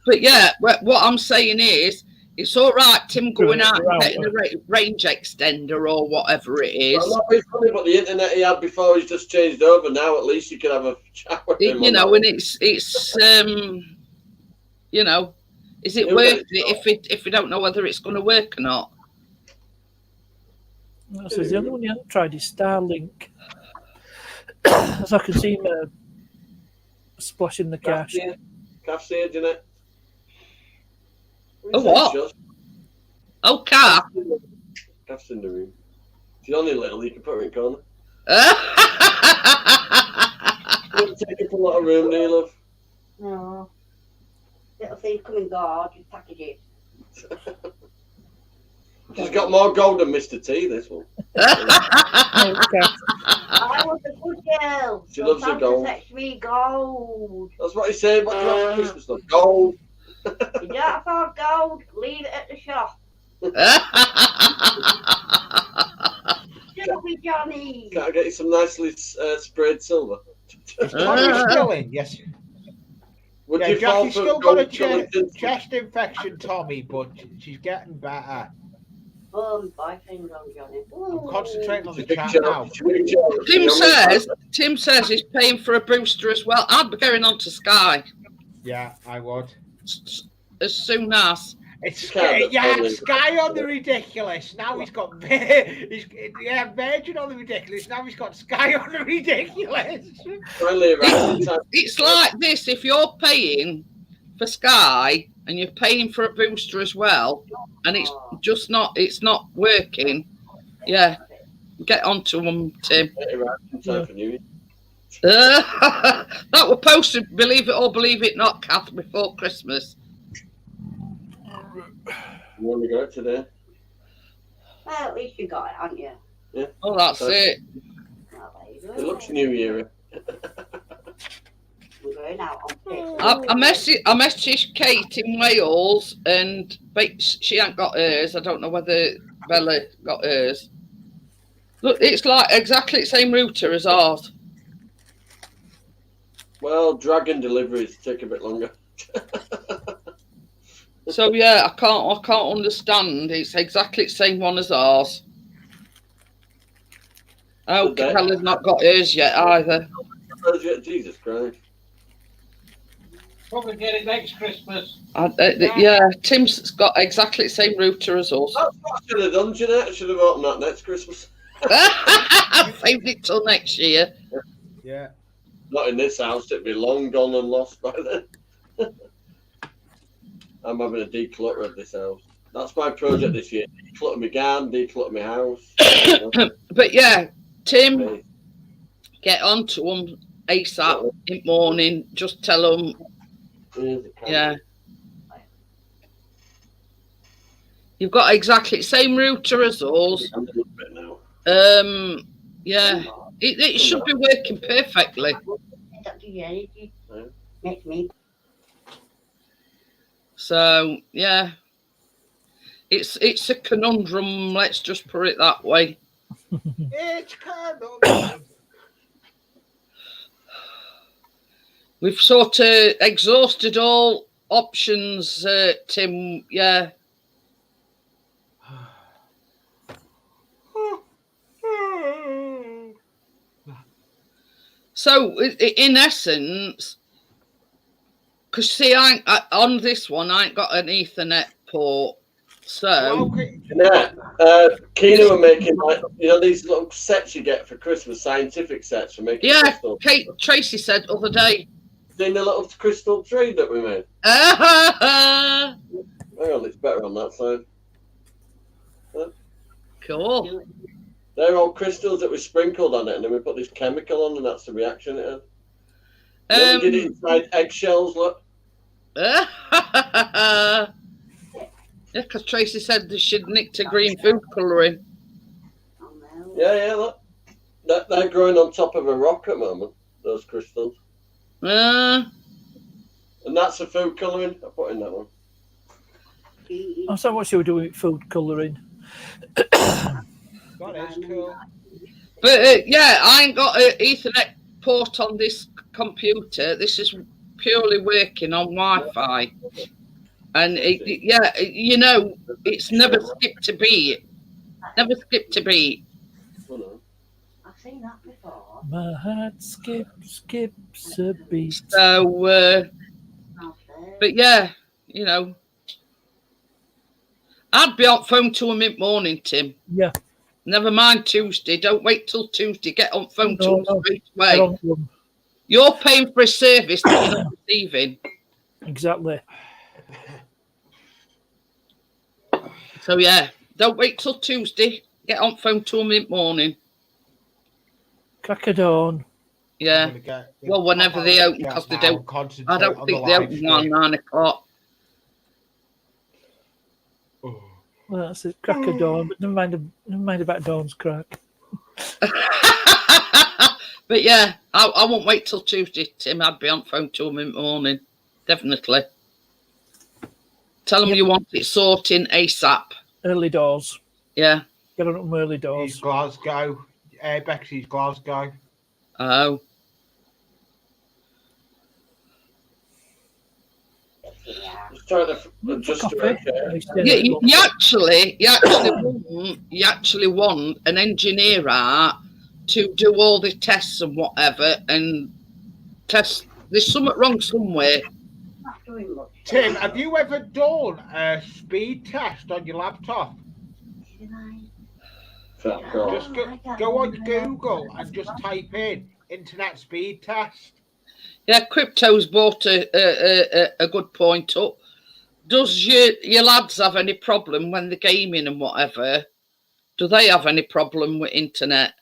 But yeah, what I'm saying is, it's all right, Tim, going out and getting a range extender or whatever it is. Well, not being funny, but the internet he had before he's just changed over. Now at least you can have a chat with him. You know, and it's you know, is it worth it if we don't know whether it's going to work or not? So the only one you haven't tried is Starlink. As I can see him splashing the cash. Cash here, Jeanette. Oh, what? Oh, car. Cash in the room. She's only little, you can put her in the corner. Wouldn't take up a lot of room, do you, love? No. Little thing coming go, just package it. She's got more gold than Mr. T, this one. I was a good girl. She loves the gold. Fetch me gold. That's what he said. What do you want for Christmas? Love? Gold. You don't afford gold, leave it at the shop. Silver Johnny. Can I get you some nicely sprayed silver? Is Tommy still in? Yes. Would Yeah, you fall Jackie's for still got a gold chest infection, Tommy, but she's getting better. Boyfriend on Johnny. I'm concentrating on the Big chat job. now. Big job. Tim says he's paying for a booster as well. I'd be going on to Sky Yeah, I would. as soon as. It's can't afford it. Sky on the ridiculous. Now he's got Virgin on the ridiculous. Now he's got Sky on the ridiculous. Finally, right in time. It's like this: if you're paying for Sky and you're paying for a booster as well, and it's just not working. Yeah, get onto them, Tim. Right in time for New Year. That were posted, believe it or believe it not, Kath, before Christmas. You only got it today. Well, at least you got it, haven't you? Yeah. Oh, that's it. Well, there you go. It looks New Year. We're going out on I messaged Kate in Wales, and she ain't got hers. I don't know whether Bella got hers. Look, it's like exactly the same router as ours. Well, dragon deliveries take a bit longer. So yeah, I can't understand. It's exactly the same one as ours. Oh, Okay. Bella's not got hers yet either. Jesus Christ. Probably get it next Christmas. Yeah, Tim's got exactly the same router as us. That's what I should have done, Jeanette. I should have opened that next Christmas. I saved it till next year. Yeah. Not in this house. It'd be long gone and lost by then. I'm having a declutter of this house. That's my project this year. Declutter my garden, declutter my house. But yeah, Tim, get on to them ASAP in the morning. Just tell them, yeah. You've got exactly the same router as us. Yeah, it should be working perfectly. Next me. So yeah, it's a conundrum. Let's just put it that way. It's kind of. We've sort of exhausted all options, Tim. Yeah. So, in essence, Because see, on this one, I ain't got an Ethernet port. So, Yeah, Keno are making like these little sets you get for Christmas, scientific sets for making yeah, crystal. Tracy said other day. Seen the little crystal tree that we made? Ah, Hang on, it's better on that side. cool. They're all crystals that we sprinkled on it, and then we put this chemical on, and that's the reaction it had. Then we did it inside eggshells, look. Yeah, because Tracy said they should nick to green food colouring. Yeah, look. They're growing on top of a rock at the moment, those crystals. And that's the food colouring. I put in that one. I saw what you were doing with food colouring. That is cool. But yeah, I ain't got an Ethernet port on this computer. This is purely working on Wi-Fi. And yeah, you know, it's never skipped a beat. Never skipped a beat. I've seen that before. My heart skips a beat. So, but yeah, you know, I'd be on phone to him in morning, Tim. Yeah. Never mind Tuesday. Don't wait till Tuesday. Get on phone to him straight away. Wrong. You're paying for a service that you're not receiving. Exactly. So yeah, don't wait till Tuesday. Get on phone to him in morning. Crack of dawn. Yeah. Well, whenever they open, because they don't. I don't think they open on 9 o'clock. Well, that's it. Crack of dawn, but never mind about dawn's crack. But yeah, I won't wait till Tuesday, Tim. I'd be on phone to him in the morning. Definitely. Tell him you want it sorting ASAP. Early doors. Yeah. Get on them early doors. He's Glasgow. Bexy's Glasgow. Oh. Just trying to adjust to it. You actually want an engineer out to do all the tests and whatever and test. There's something wrong somewhere. Tim, have you ever done a speed test on your laptop? Just go on Google and just type in internet speed test. Yeah, Crypto's brought a good point up. Does your lads have any problem when they're gaming and whatever? Do they have any problem with internet?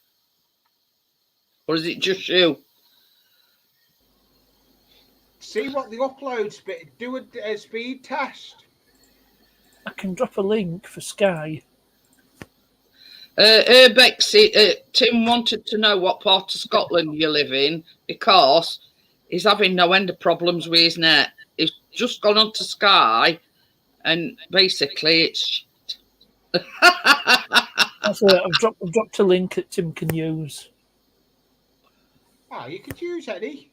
Or is it just you? See what the upload speed. Do a speed test. I can drop a link for Sky. Bexy, Tim wanted to know what part of Scotland you live in because he's having no end of problems with his net. He's just gone on to Sky and basically it's That's it. I've dropped a link that Tim can use. Oh, you could use any.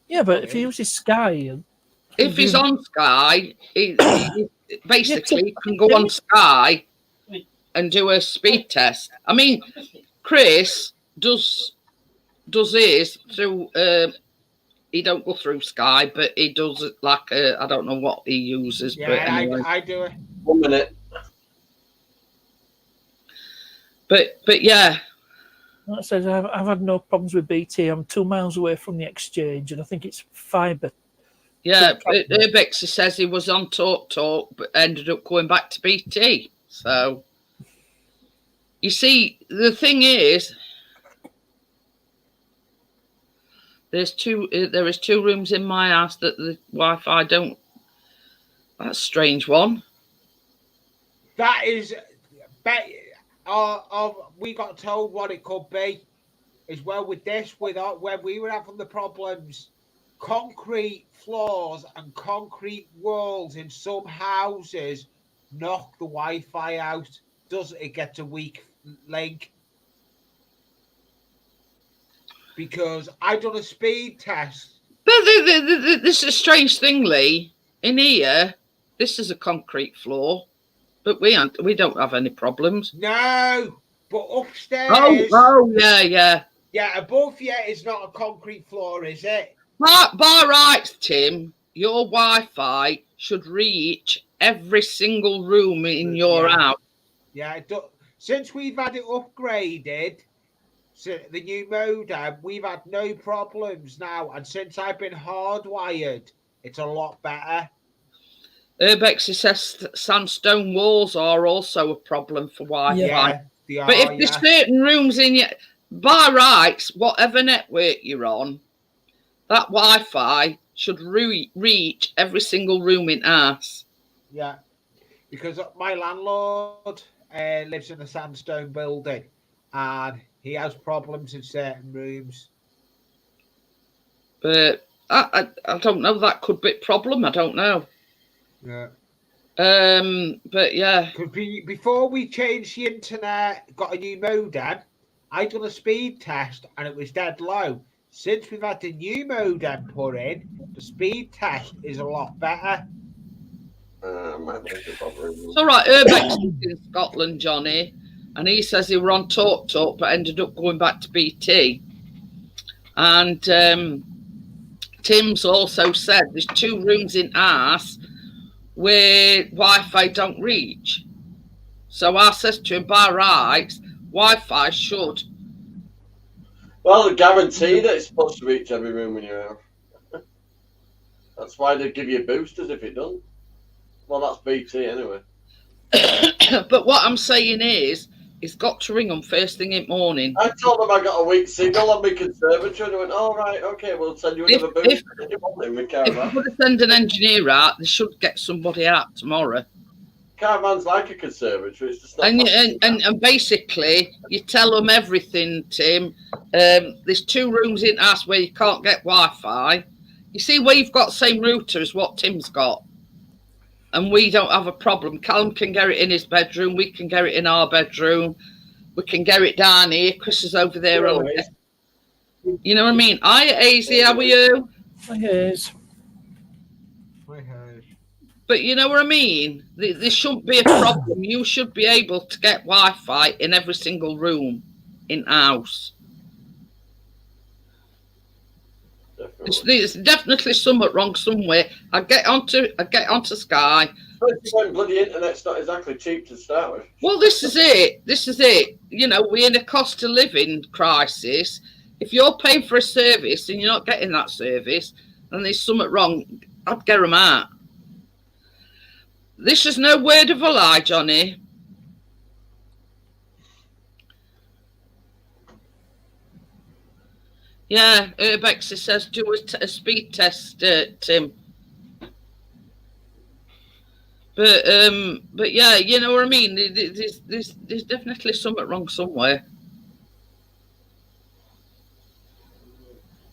Yeah, but if he uses Sky, if he's on Sky, he basically can go on Sky and do a speed test. I mean, Chris does his through. He don't go through Sky, but he does it like I don't know what he uses. Yeah, but anyway. I do it. 1 minute. But yeah. That says I've had no problems with BT. I'm 2 miles away from the exchange, and I think it's fibre. Yeah, Bexy says he was on Talk, but ended up going back to BT. So, you see, the thing is, there is 2 rooms in my house that the Wi-Fi don't. That's a strange one. That is, we got told what it could be as well with this, when we were having the problems. Concrete floors and concrete walls in some houses knock the Wi-Fi out. It gets a weak link. Because I done a speed test. But this is a strange thing, Lee. In here, this is a concrete floor, but we don't have any problems. No, but upstairs. Oh, yeah. Yeah, above you is not a concrete floor, is it? By rights, Tim, your Wi-Fi should reach every single room in your Yeah. house. Yeah, since we've had it upgraded, so the new modem, we've had no problems now. And since I've been hardwired, it's a lot better. Urbex says sandstone walls are also a problem for Wi-Fi. Yeah, they are, But if there's certain rooms in your, by rights, whatever network you're on, that Wi-Fi should reach every single room in ours. Yeah, because my landlord lives in a sandstone building, and he has problems in certain rooms. But I don't know. That could be a problem. I don't know. Yeah. But yeah. Could be before we changed the internet, got a new modem. I done a speed test and it was dead low. Since we've had the new modem put in, the speed test is a lot better. It's all right. Urbex is in Scotland, Johnny, and he says he were on Talk but ended up going back to BT. And Tim's also said there's 2 rooms in ours where Wi-Fi don't reach. So I says to him, by rights, Wi-Fi should. Well, guaranteed that it's supposed to reach every room in your house. That's why they give you boosters if it doesn't. Well, that's BT anyway. But what I'm saying is, it's got to ring them first thing in the morning. I told them I got a weak signal on my conservatory, and they went, "All right, okay, we'll send you another booster." If we could send an engineer out, they should get somebody out tomorrow. Caravan's like a conservatory. It's just not And basically, you tell them everything, Tim. There's 2 rooms in us where you can't get Wi-Fi. You see, we've got the same router as what Tim's got. And we don't have a problem. Callum can get it in his bedroom. We can get it in our bedroom. We can get it down here. Chris is over there. You know what I mean? Hi, Azy, how are you? Hi, Hayes. But you know what I mean? There shouldn't be a problem. You should be able to get Wi-Fi in every single room in house. There's definitely something wrong somewhere. I get onto Sky. When bloody internet's not exactly cheap to start with. Well, this is it. You know, we're in a cost of living crisis. If you're paying for a service and you're not getting that service, and there's something wrong, I'd get them out. This is no word of a lie, Johnny. Yeah, Urbexy says do a speed test, Tim. But yeah, you know what I mean. There's definitely something wrong somewhere.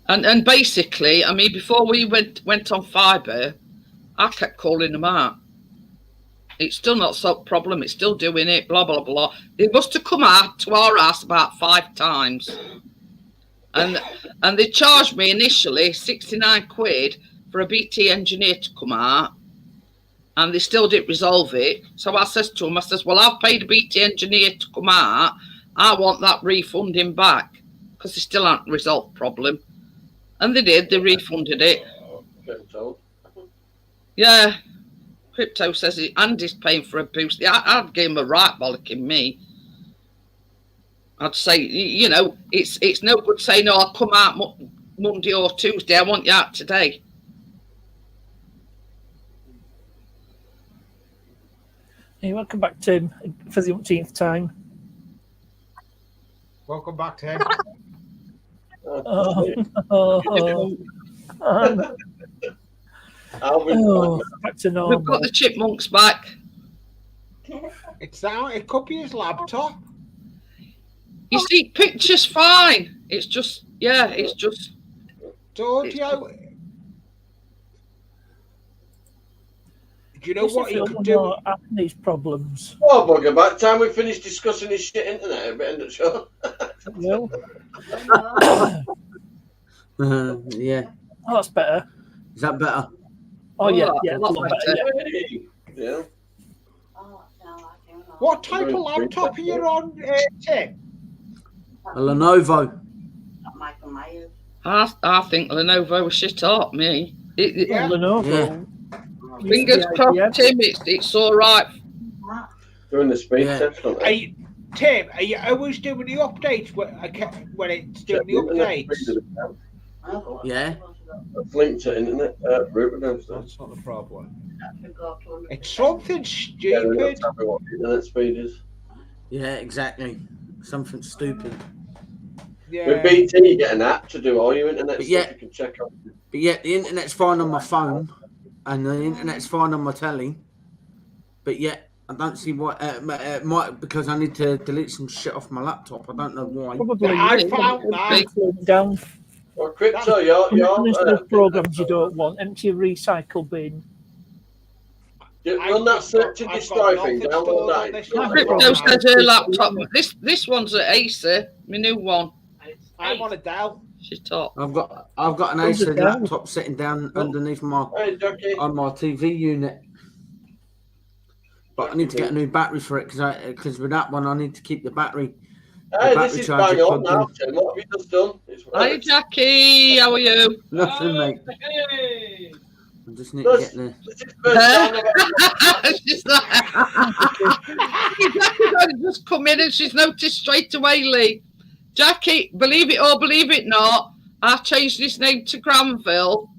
And basically, I mean, before we went on fibre, I kept calling them out. It's still not solved a problem. It's still doing it. Blah blah blah. They must have come out to our house about 5 times. And they charged me initially 69 quid for a BT engineer to come out, and they still didn't resolve it. So I says to them, I says, well, I've paid a BT engineer to come out. I want that refunding back because they still haven't resolved the problem. And they did. They refunded it. Yeah. Crypto says Andy's paying for a boost. I'd give him a right bollocking me. I'd say, you know, it's no good saying, "Oh, I'll come out Monday or Tuesday. I want you out today." Hey, welcome back, Tim, for the umpteenth time. Welcome back, Tim. Back to normal. We've got the chipmunks back. It's down. It could be his laptop. You see, picture's fine. It's just, yeah, it's just. Giorgio, do you know what he could do? These problems. Oh, bugger, by the time we finish discussing his shit internet, it'll be end of the show. No. Yeah. Oh, that's better. Is that better? Oh, yeah, Oh, yeah, a lot better. Yeah. What type of laptop are you on, Tim? A Lenovo. Michael Myers. I think Lenovo was shit up, me. Yeah. Lenovo. Fingers crossed, Tim, it's all right. Doing the speed Yeah. test on Are it. you, Tim, are you always doing the updates when it's doing the updates? Yeah. It's linked to internet router and stuff. That's not the problem. It's something Yeah, they're not stupid. telling me what the internet speed is. Yeah, exactly. Something stupid. Yeah. With BT, you get an app to do all your internet But stuff. yeah. You can check out. But yet the internet's fine on my phone, and the internet's fine on my telly. But yet I don't see why. It might because I need to delete some shit off my laptop. I don't know why. Probably I found that. close down Well, Crypto, you're the programs you don't want. Empty your recycle bin. run that search and I've destroy got thing. nothing Download stored that. on It's this not a laptop. Crypto problem. says her laptop. This one's at Acer, my new one. I'm on a Dell. Shit up. I've got an Close it Acer down. laptop sitting down underneath my Hey, Jackie. on my TV unit. But I need to get a new battery for it because with that one I need to keep the battery. Hey, battery this is charger bang on plugged now, in. Tim. What have you just done? It's Hi, Jackie. How are you? Nothing, mate. Hey. I just need to get the. This is the first time I've She's like, Jackie's only just come in and she's noticed straight away, Lee. Jackie, believe it or believe it not, I changed his name to Granville.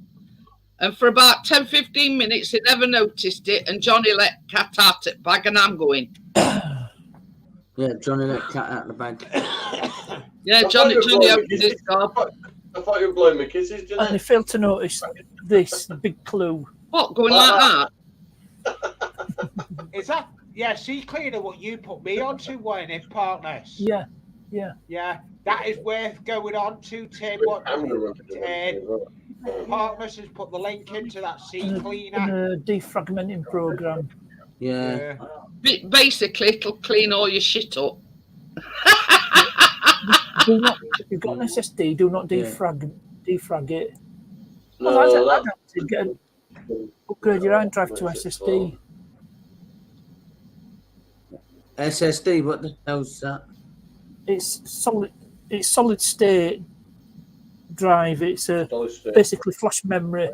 And for about 10-15 minutes, he never noticed it. And Johnny let cat out at bag, and I'm going. Yeah, Johnny let cat out of the bag. Yeah, I Johnny thought you were up blowing with his job. I thought you were blowing my kisses, And didn't they failed to notice this, the big clue. What, going like that? Is that sea cleaner what you put me onto, Wayne, in Partners? Yeah. Yeah, that is worth going on to, Tim. you? What Camera running as well. Partners has put the link into that sea And cleaner. a defragmenting program. Yeah. Basically, it'll clean all your shit up. Do not, if you've got an SSD, do not Yeah. defrag it. No, Well, that- Upgrade your hard drive to SSD. SSD, what the hell's that? It's solid state drive. It's a solid state. basically flash memory.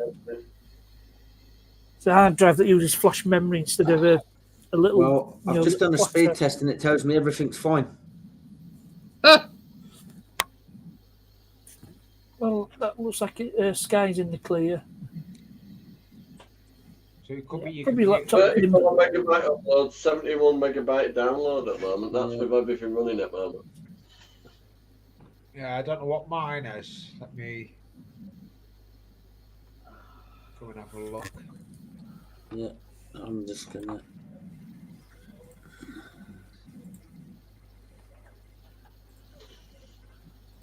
It's a hard drive that uses flash memory instead of a little. Well, you I've know, just done a flash speed drive. test and it tells me everything's fine. Huh. Well, that looks like Sky's in the clear. So it could be your Probably computer. laptop. 34 megabyte upload, 71 megabyte download at the moment. That's with everything running at the moment. Yeah, I don't know what mine is. Let me go and have a look. Yeah, I'm just gonna.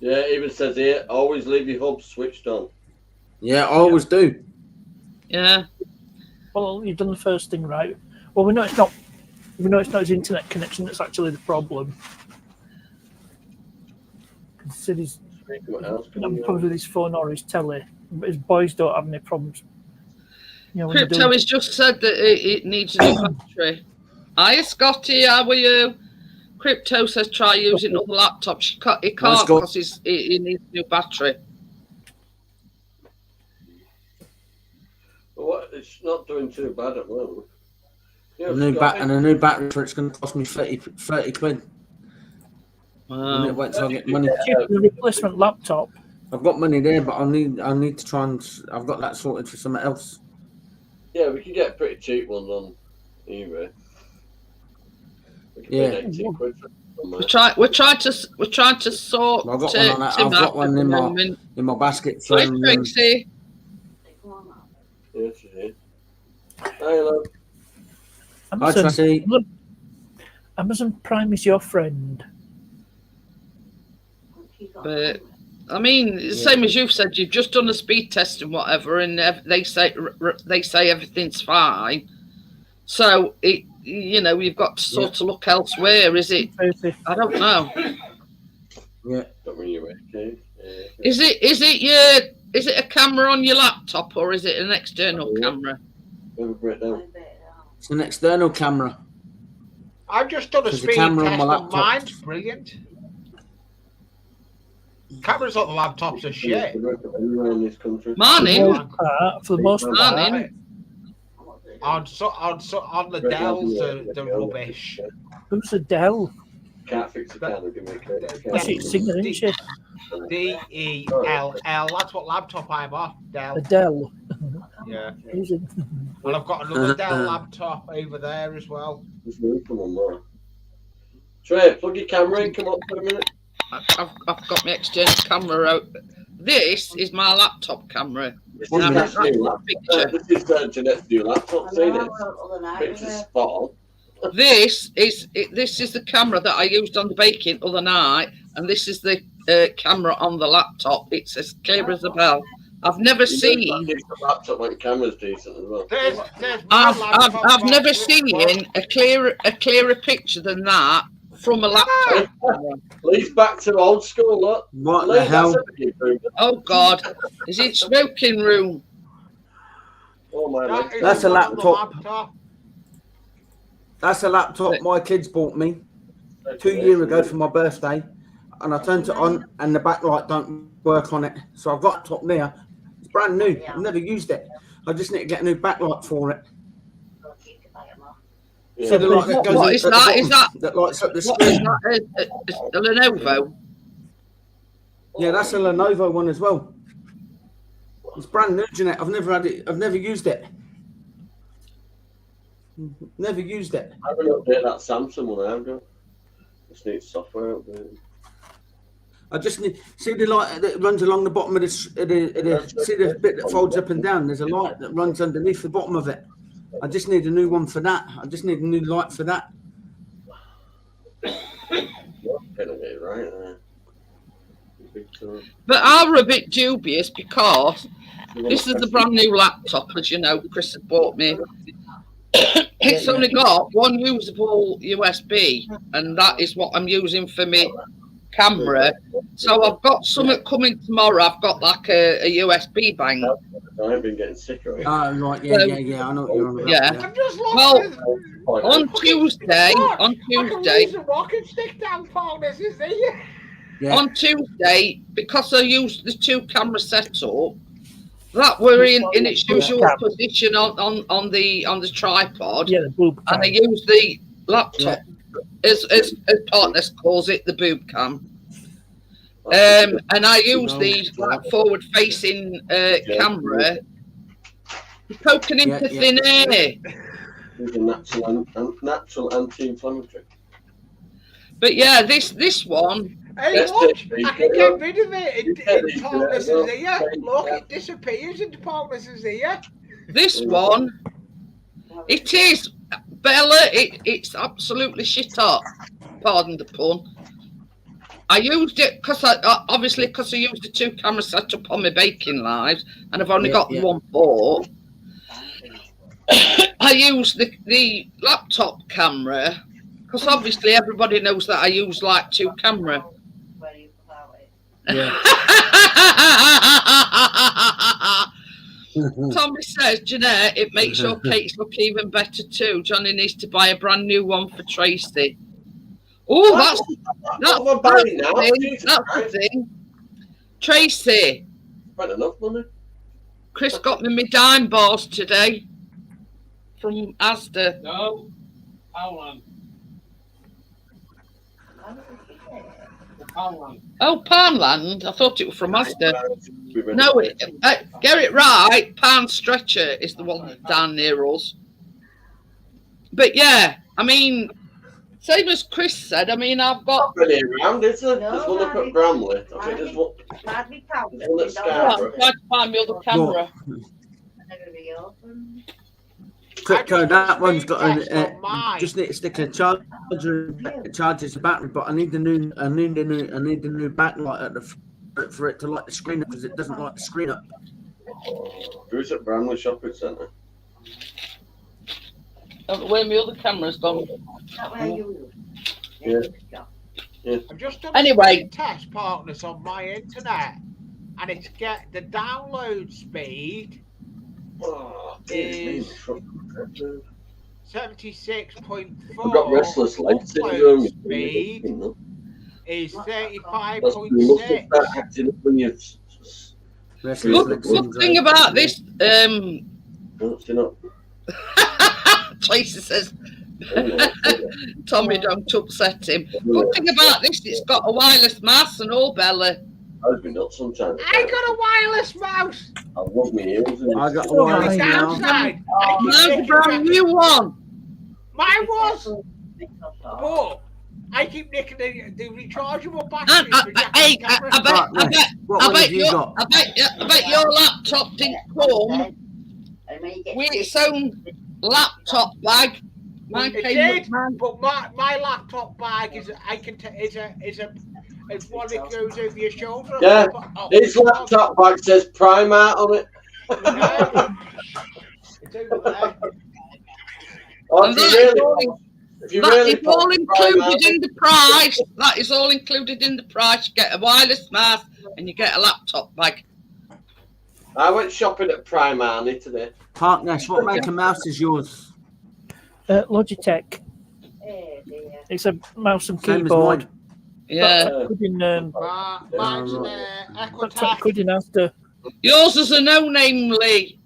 Yeah, it even says here, always leave your hub switched on. Yeah, I always do. Yeah. Well, you've done the first thing right. Well, we know it's not. We know it's not his internet connection that's actually the problem. He said he's What else can having we problems with his phone or his telly, but his boys don't have any problems. You know, when they do- Crypto has just said that it needs a new battery. Hiya, Scotty. How are you? Crypto says try using other laptops. He can't go. because he needs a new battery. But what? It's not doing too bad at the moment. Yeah, A new Scotty. and a new battery for it's going to cost me 30 quid. And it Wow. wait till I get money. the replacement laptop. I've got money there, but I need to try and. I've got that sorted for something else. Yeah, we can get pretty cheap ones on eBay. We can Yeah. pay 18 quid for them. We're trying to sort Well, I've got one on that. Tim I've got out one at the in my- moment. In my basket. Hi, From, Trixie. Yeah, she's here. Hello. Hi, Amazon, Tracy. Amazon Prime is your friend. But I mean, the same as you've said, you've just done a speed test and whatever, and they say everything's fine. So you've got to sort of look elsewhere. Is it? I don't know. Yeah. Don't mean you okay. Is it a camera on your laptop or is it an external camera? It's an external camera. I've just done a There's a speed camera on test my and laptop. mine's brilliant. Cameras on the laptops are shit. Anywhere in this country. Morning. For the most part. Morning. On the Dells, the rubbish. Who's the Dell? Can't fix a camera, give me a credit. Oh, she's singer, isn't she? DELL. That's what laptop I'm on. Dell. The Dell. Yeah. Who's it? And I've got another Dell laptop over there as well. There's no come on there. Trey, plug your camera in, come up for a minute. I've got my exchange camera out. This is my laptop camera. This Now, is that's Jeanette's new the laptop. picture. This is Jeanette's new laptop, I seen know, it? other night, Picture's spot on. This is the camera that I used on the baking other night, and this is the camera on the laptop. It's as clear as a bell. I've never seen. The laptop like camera's decent as well. There's my laptop I've never right seen a clearer picture than that from a laptop. Lee's back to old school, look. What Lee, the hell? that's a room. Oh God, is it smoking room? Oh my That is That's a on the laptop. That's a laptop my kids bought me 2 years ago for my birthday, and I turned it on, and the backlight don't work on it. So I've got a top there. It's brand new. I've never used it. I just need to get a new backlight for it. Yeah. So the light that goes What in is at the that? bottom Is that that lights up the what is screen? that? A Lenovo? Yeah, that's a Lenovo one as well. It's brand new, Jeanette. I've never had it. I've never used it. Never used it. I haven't updated that Samsung one I've got. Just need software update. I just need see the light that runs along the bottom of the see the bit that folds up and down. There's a light that runs underneath the bottom of it. I just need a new one for that. I just need a new light for that. You're getting it right there. But I'm a bit dubious because this is a brand new laptop, as you know. Chris had bought me. It's only got one usable USB, and that is what I'm using for my camera. So I've got something coming tomorrow. I've got like a USB bang. I've been getting sicker. Oh right, yeah. I know what you're on about. Yeah. I'm just Well, looking on Tuesday, I can use a rocket stick down, Paul. This is it. Yeah. on Tuesday, because I used the two camera setup, that were in its usual position on the tripod, Yeah, the boob. and I used the laptop as partners calls it, the boob cam. And I use the forward facing camera, poking into thin air. Using natural anti-inflammatory. But yeah, this one, Hey, Yes, look, Dave, I can get rid of you it can in Paulus' ear. Look, it disappears into Paulus' ear. this one, it is Bella. It's absolutely shit hot. Pardon the pun. I used it because I used the two camera setup on my baking lives, and I've only got the one bought. I used the laptop camera because obviously everybody knows that I use like two camera. Yeah. Tommy says, Jeanette, it makes your cakes look even better too. Johnny needs to buy a brand new one for Tracy. Oh, that's the thing. Tracy, Quite enough money. Chris got me my dime bars today from Asda. No, Poundland. Poundland. Oh, Poundland. I thought it was from Asda. No, get it right. Pound Stretcher is the one down near us. But yeah, I mean, same as Chris said. I mean, I've got. Really around, is there? No, There's one up Marty. at Bramley. I think there's one. Marty Poundland. Well, let's Don't go. I'm trying to find my other camera. never be open. Crypto, that one's got Test a on mine. just need to stick a charger. It charges the battery, but I need the new backlight at for it to light the screen up because it doesn't light the screen up. Who's at Bramley Shopping Centre? Where my other camera's gone. That way you. Yeah. I've just done Anyway. a speed test partners on my internet, and it's get the download speed Oh, Is- I've 76.4. got restless leg Upload syndrome. speed is That's, you must 35.6. start acting up when you. Good thing about this, Acting up. Tracy says, Tommy, don't upset him. Good thing about this, it's got a wireless mouse and all, Bella. I'd be nuts sometimes. I got a wireless mouse. I love my ears. I got a Oh, wireless The my now. downside, Mine's a brand new one. mine was, but I keep nicking the rechargeable And batteries. for Jackie's camera. What I one bet have you got? I bet your laptop didn't come with its own laptop bag. Mine It came did, with mine. but my laptop bag is it's one that goes over your shoulder. Yeah, Oh, His laptop bag says Primark on it. no. It's over there. Oh, And if you that is really, all- if you That really is all put included Primark- in the price. That is all included in the price. You get a wireless mouse and you get a laptop bag. I went shopping at Primark today. Harkness, what make of mouse is yours? Logitech. Oh dear. It's a mouse and Same as keyboard. mine. Yeah. Couldn't, Mine's an Equitac. couldn't have to. Yours is a no-name, Lee.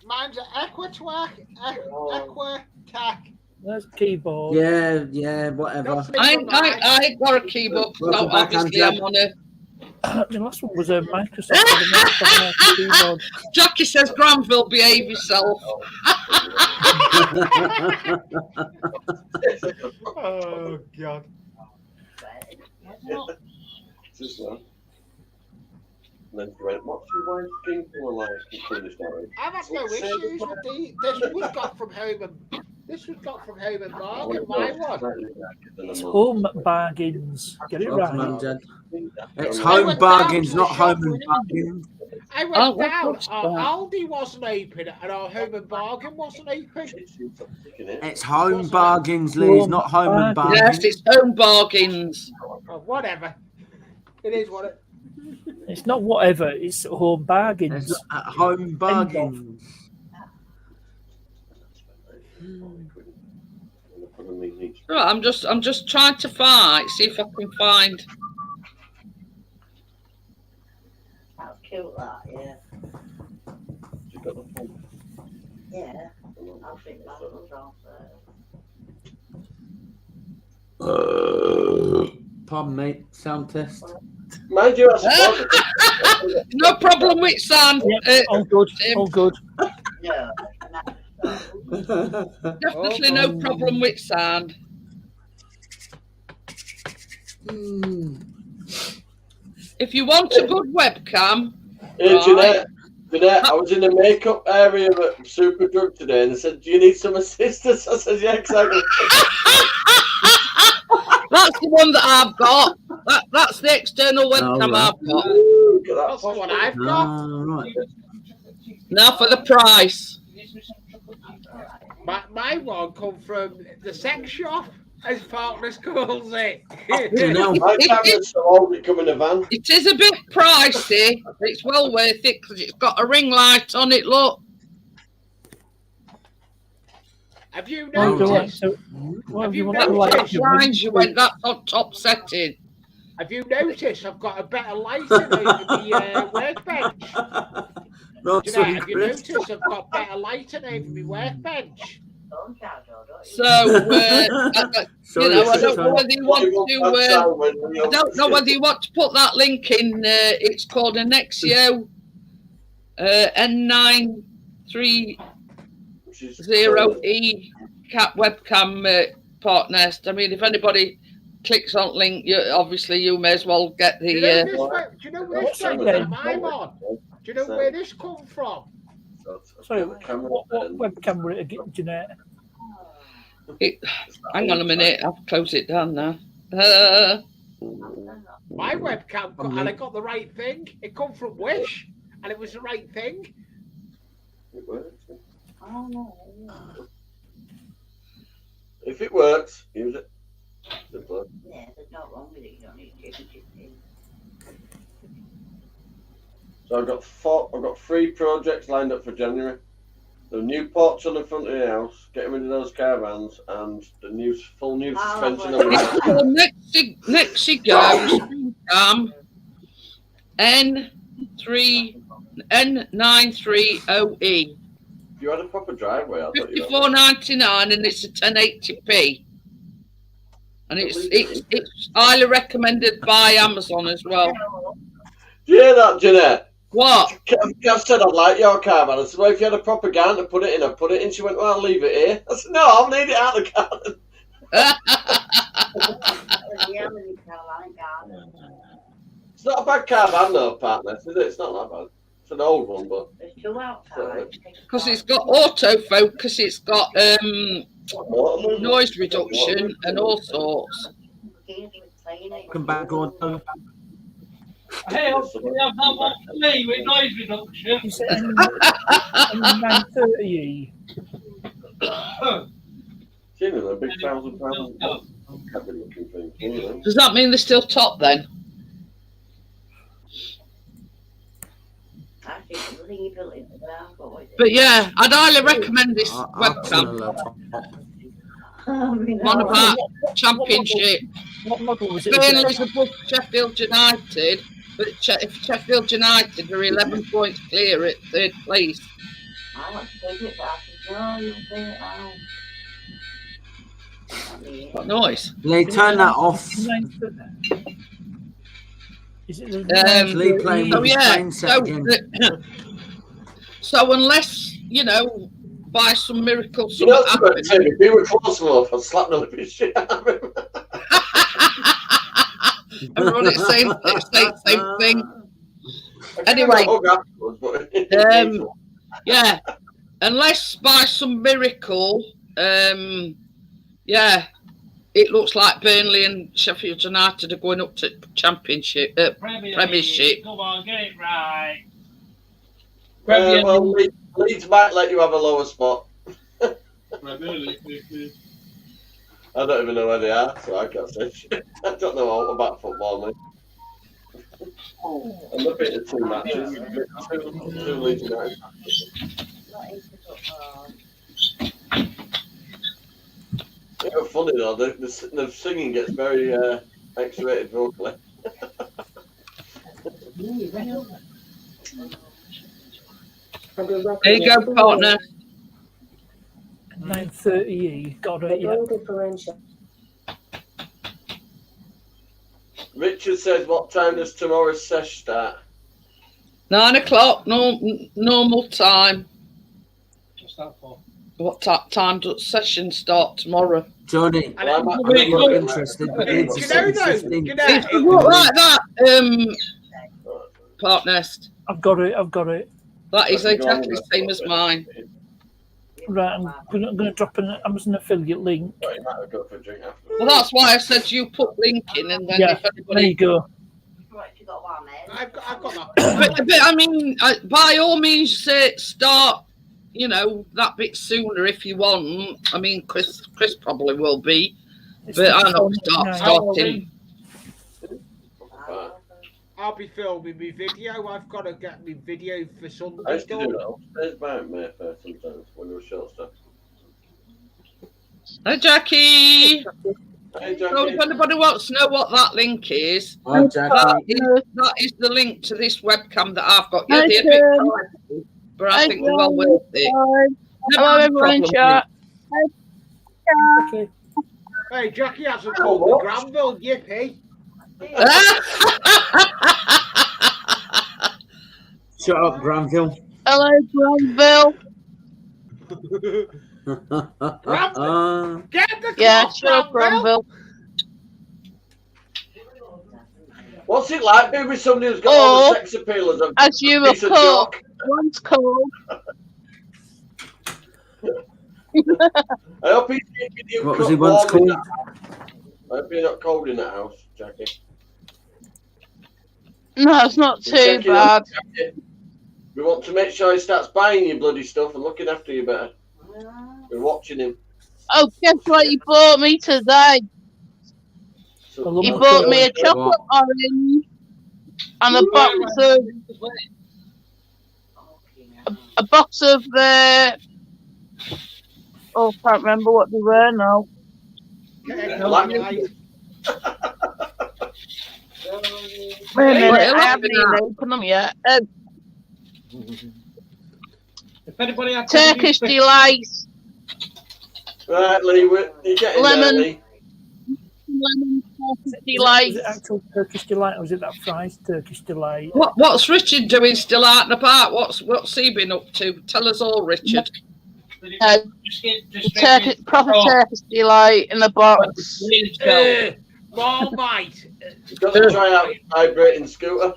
Mine's an Equitac. Equitac. There's a keyboard. Yeah, whatever. Don't I sleep on mine. ain't got a keyboard. So Welcome back, obviously, Angela. I'm on a. The last one was a Microsoft with a Microsoft keyboard. Jackie says, Granville, behave yourself. Oh God. Just one. And then she went, what's your wife's skin colour like? And finished that. I've had no issues with this was got from home and bargain. My one. It's home bargains. Get it Welcome, right. Amjad. It's I home went down bargains, to not the home shop and with- bargains. I Oh, went what down. looks Our bad? Aldi wasn't open, and our home and bargain wasn't open. It's home bargains, Lee, not home and bargains. Yes, it's home bargains. Oh, whatever. It is what it. It's not whatever. It's home bargains. It's at home bargains. Right, I'm just trying to see if I can find. That's cute, that, yeah. Yeah. I think that was on there. Pardon me, sound test. Mind you, I suppose. No problem with sound. Yep, all good. Tim. All good. No. Definitely no problem with sound. If you want a good webcam, Hey, right. Jeanette, I was in the makeup area at Superdrug today and they said, do you need some assistance? I said, yeah, exactly. that's the one that I've got. That's the external webcam right. I've got. Look at that. That's what I've got. Right. Now for the price. My one come from the sex shop, as Partners calls it. No. My camera's so old it come in a van. It is a bit pricey, but it's well worth it because it's got a ring light on it. Look. Have you What do you want noticed? to? What Have do you you want to noticed? like? Blinds you went that on top setting. Have you noticed? I've got a better lighting over the workbench. Not Do you so know, have you Chris. noticed? I've got better lighting over my workbench. Don't shout, don't you? So you Sorry, know, I don't sorry. know whether you want to. I don't know whether you want to put that link in. It's called a Nexio N930E cat webcam part nest. I mean, if anybody clicks on link, you may as well get Do you the. know this? Do you know this What's that webcam then? I'm on? Do you know where this come from? Sorry, what webcam were it again, Jeanette? Hang on a minute, I've closed it down now. My webcam, and I got the right thing. It come from Wish, and it was the right thing. It works. Oh, no. If it works, use it. Simple. Yeah, there's no wrong with it. You don't need to change it. So I've got 3 projects lined up for January. The new porch on the front of the house, getting rid of those caravans, and the new full new suspension on the house. So next you go, Springtime, N930E. You had a proper driveway, I thought you had. $54.99 and it's a 1080p. And it's highly recommended by Amazon as well. Do you hear that, Jeanette? What? I've said I'd like your caravan. I said, well, if you had a proper garden to put it in, I'd put it in. She went, well, I'll leave it here. I said, no, I'll need it out of the garden. It's not a bad caravan, though, partner, is it? It's not that bad. It's an old one, but... There's two outside. Because it's got autofocus, it's got noise reduction and all sorts. Come back, Gordon. Hey, hopefully you have that one for me with noise reduction. You said N930E. Seen them, a big £1,000 cabin looking thing. Anyway. Does that mean they're still top then? But yeah, I'd highly recommend this webcam. On about Championship. What model was it? Burnley's above Sheffield United, but if Sheffield United are 11 points clear at third place. What noise? Lee, turn that off. Is it the Lee playing with his train set again. So unless, you know, by some miracle, You know, something happens. if we were close enough, I'd slap none of his shit out of him. Everyone is saying the same thing. Anyway, yeah, unless by some miracle, yeah, it looks like Burnley and Sheffield United are going up to Championship, Premiership. Come on, get it right. Well, Leeds might let you have a lower spot. I don't even know where they are, so I can't say shit. I don't know all about football, mate. I'm looking at 2 matches. 2 Leeds United. It's funny though, the singing gets very X-rated vocally. There you go, partner. 930E. Got it, yeah. Richard says, what time does tomorrow's sesh start? 9 o'clock, normal time. What's that for? What time does session start tomorrow? Johnny, I'm I'm not interested. But it's You know, though, 15. you know, It's not like that, partner. I've got it. That is exactly the same as mine. Right, I'm going to drop an Amazon affiliate link. Oh, you might have got for a drink after. Well, that's why I said you put link in, and then Yeah, if there anybody. you go. I've got that. But I mean, by all means, start. You know, that bit sooner if you want. I mean, Chris probably will be, It's but I know $54.99. starting. I'll be filming my video. I've got to get my video for I Sunday used to do done. that upstairs by Mayfair sometimes when there was short stuff. Hey, Jackie. Hey, So Jackie. if anybody wants to know what that link is, Hi, Jackie. that is the link to this webcam that I've got. Yeah, they're a bit pricey, but I think they're well worth it. Hello, everyone in chat. Hey, Jackie hasn't called the Granville, yippee. Shut up, Granville. Hello, Granville. Get the Yeah, clock, shut up, Granville. What's it like being with somebody who's got all Or, the sex appeal as a as you were piece of called, chalk? once called. I hope he's keeping you What was he once warm in called? that house. I hope you're not cold in that house, Jackie. No, it's not You're too checking bad. up, Jackie. We want to make sure he starts buying you bloody stuff and looking after you better. We're watching him. Oh, guess what you bought me today? So, Well, You Oh, bought me a God. chocolate orange and a box of Oh, can't remember what they were now. Like- Wait a minute, Well, I it'll haven't be even that. opened them yet. If anybody had Turkish delights, Right, Lee, you're getting Lemon. there, Lee. lemon Turkish Was delights. it actual Turkish delight, or was it that fries Turkish delight? What's Richard doing still out and about? What's he been up to? Tell us all, Richard. Proper Turkish delight in the box. Marmite. You've got to try out vibrating scooter.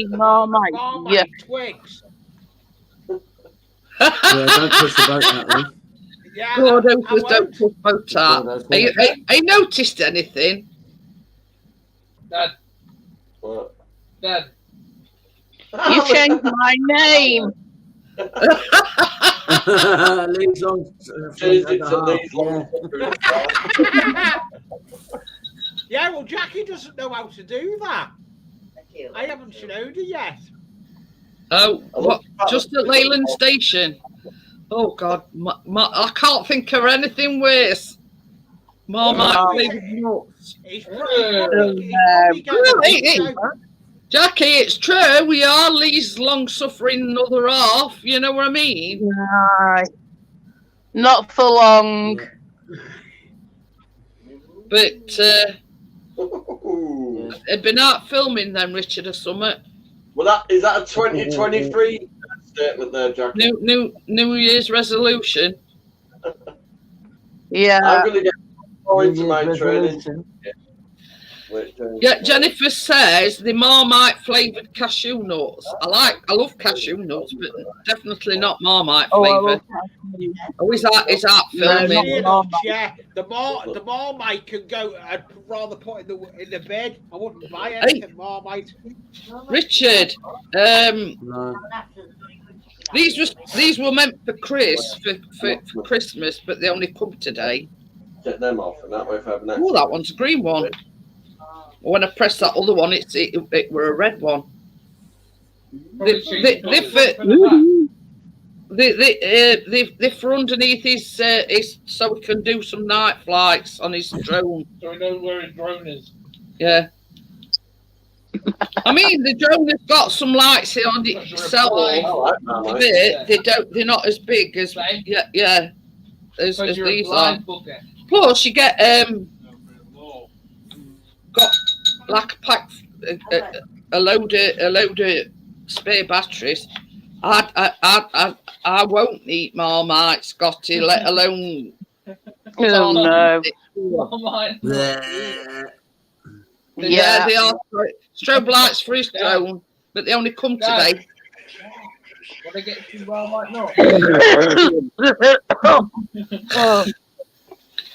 Marmite. Marmite. Yeah. Twix. Yeah, don't push the boat that way. Yeah. God, I don't push boat out. God, Have you noticed anything? Dad, What? Dad. You changed my name. Lee's on. Changed it to Lee's Yeah. Yeah, well, Jackie doesn't know how to do that. Thank you. I haven't showed her yet. Oh, what? Just at Leyland Station. Oh God, I can't think of anything worse. Marmite flavoured nuts. He's Really, Jackie, it's true. We are Lee's long-suffering other half. You know what I mean? Aye. Not for long. But Ooh. it'd been out filming then, Richard, or something. Well, is that a 2023 statement there, Jackie? New Year's resolution. Yeah. I'm going to get more into my training. Resolution. Yeah, Jennifer says the Marmite flavoured cashew nuts. I love cashew nuts, but definitely not Marmite Oh, I flavour. love cashew. Oh, is that Yeah, filming? not Yeah, the Marmite can go. I'd rather put in the bed. I wouldn't buy anything Marmite. Richard, No. these were meant for for Christmas, but they only come today. Get them off, and that way if I have an Oh, that one's a green one. When I press that other one, it were a red one. They for underneath his so we can do some night flights on his drone. So he knows where his drone is. Yeah. I mean, the drone has got some lights here on itself. I like Marmite. They're not as big as yeah as Because you're a these are. blind bugger. Plus, you get got like a pack, a load of spare batteries. I won't eat Marmite, Scotty, let alone. Oh, no. Marmite. Yeah, they are strobe lights for his drone, but they only come Dad. today. When I get to Marmite, no. Oh,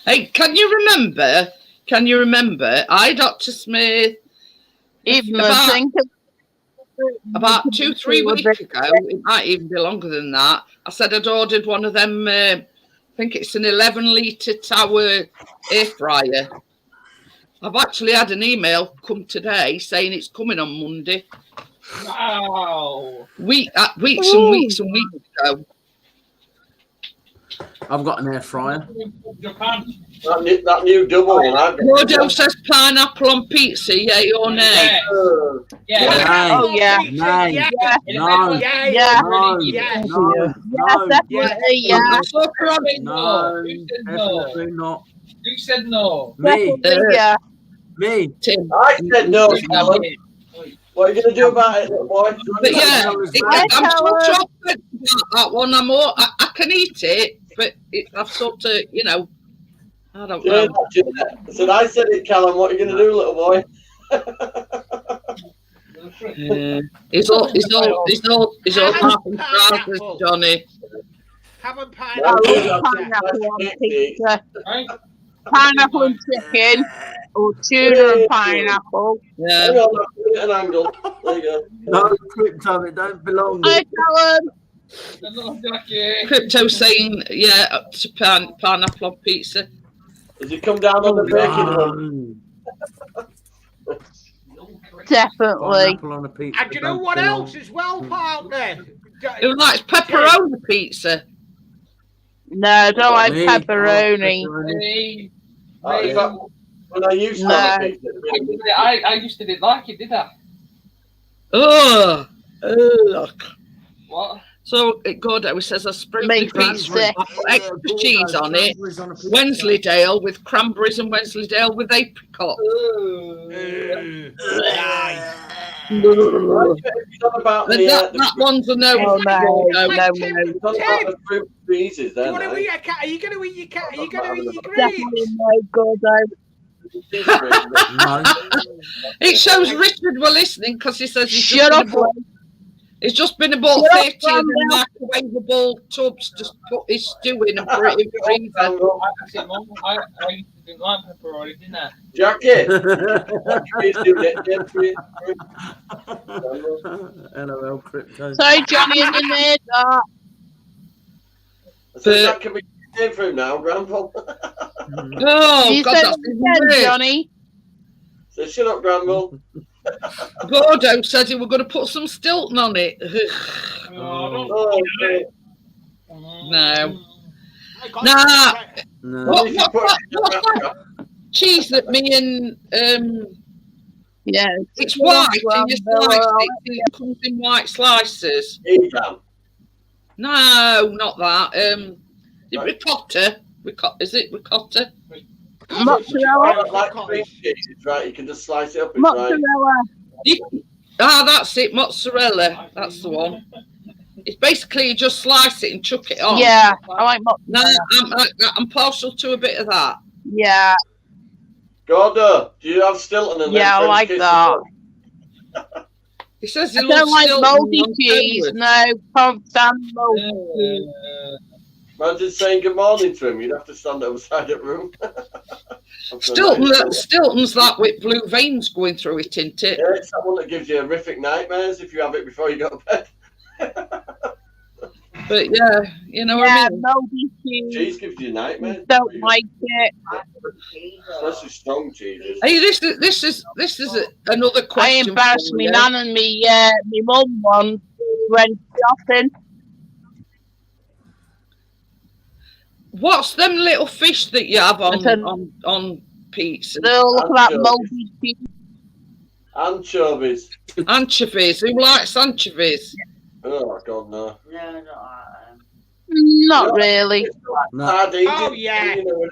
Hey, can you remember? Dr. Smith, even About- think of about 2-3 weeks ago, it might even be longer than that. I said I'd ordered one of them. I think it's an 11-litre tower air fryer. I've actually had an email come today saying it's coming on Monday. Wow. Weeks and weeks ago. I've got an air fryer. Japan. That new double one I've got. Rodo says pineapple on pizza, yay or nay? Yeah. Nay. Oh, yeah. Nay. Yeah. No. Yeah. Yeah. No. Yeah. No. No. definitely, yeah. No. Who said no? Definitely not. Who said no? Me. Definitely, yeah. Me. Tim. I said no, Callum. What are you going to do about it, little boy? But yeah, Hi, I'm so Callum. shocked about that one. I can eat it, but I've sort of, I don't Yeah, know. I said, I said it, Callum. What are you going to do, little boy? He's all half and trousers, Johnny. Haven't I love pineapple on pizza. Right? Pineapple and chicken, or tuna and pineapple. Hang Yeah. on, I'll put it at an angle. There you go. No, Crypto, it don't belong. Hi, Callum. Hello, Jackie. Crypto saying, yeah, up to pineapple on pizza. Does it come down on the bacon hook? Definitely. Pineapple on a pizza. And do you know don't what belong. else as well, partner? Who likes pepperoni pizza? No, I don't like Me, pepperoni. Me, In fact, when I used to No. have a pizza, it'd be- I used to didn't like it, did I? Oh, ugh. What? So it Gordo says I sprinkled Makes me pizza. sick. I put extra cheese on it. Wensleydale with cranberries and Wensleydale with apricot. It's not about And the, that one's a no. Oh, no, Gordo. no, no. it's not about the fruit cheeses, Do you then. want to eh? eat your cat? Are you going to eat your cat? Are you going to eat your Definitely grapes? no, Gordo. No. It shows Richard were listening because he says Shut up. he's just been about Shut up, 30 of the Bramble. microwavable tubs to put his stew in and put it in the freezer. That's it, Mum. I used to didn't like pepperoni, didn't I? Jackie, please do that, yeah, please. LOL crypto. Sorry, Johnny, in the mid. So that can be came through now, Granville. Oh, you God, said that's it even again, weird. Johnny. So shut up, Granville. Gordo said he were going to put some Stilton on it. Oh, okay. No. I got Nah. it. No. What- If you put- Cheese that me and Yeah. it's white and you Well, slice it. It comes in white slices. Edam. No, not that. Ricotta. Is it ricotta? I Mozzarella. don't like cream cheese, it's right. You can just slice it up. It's right. Mozzarella. That's it. Mozzarella. That's the one. It's basically you just slice it and chuck it on. Yeah, I like No, mozzarella. I'm partial to a bit of that. Yeah, Gordo, do you have Stilton and yeah, I then like French that. He says he I loves don't like Stilton moldy on cheese. sandwich. No, can't stand moldy cheese. Imagine saying good morning to him. You'd have to stand outside the room. Stilton's that with blue veins going through it, isn't it? Yeah, it's that one that gives you horrific nightmares if you have it before you go to bed. But yeah, you know what Yeah, I mean? moldy cheese. Cheese gives you nightmares. Don't like it. Especially strong cheeses. Hey, this is another I question. embarrassed for me you. nan and me mum once when shopping. What's them little fish that you have I said- on pizza? They'll look at that Anchovies. moldy cheese. Anchovies. Anchovies. Who likes anchovies? Oh, God, no. No, not Not really. No. Sardines Oh, in- yeah. you know,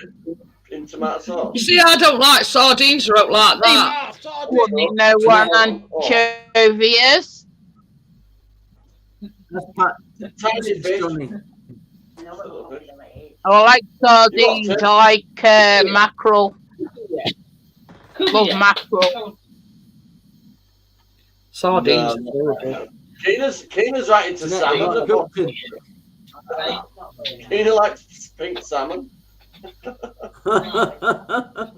in tomato sauce. You see, I don't like sardines. I don't like that. Oh, sardine. Wouldn't you know what an anchovy is? That's Pat. Tiny fish. Johnny. I like sardines. I like mackerel. Love mackerel. Sardines. No. Keena's right into Yeah, salmon. like cooking. Keena likes pink salmon.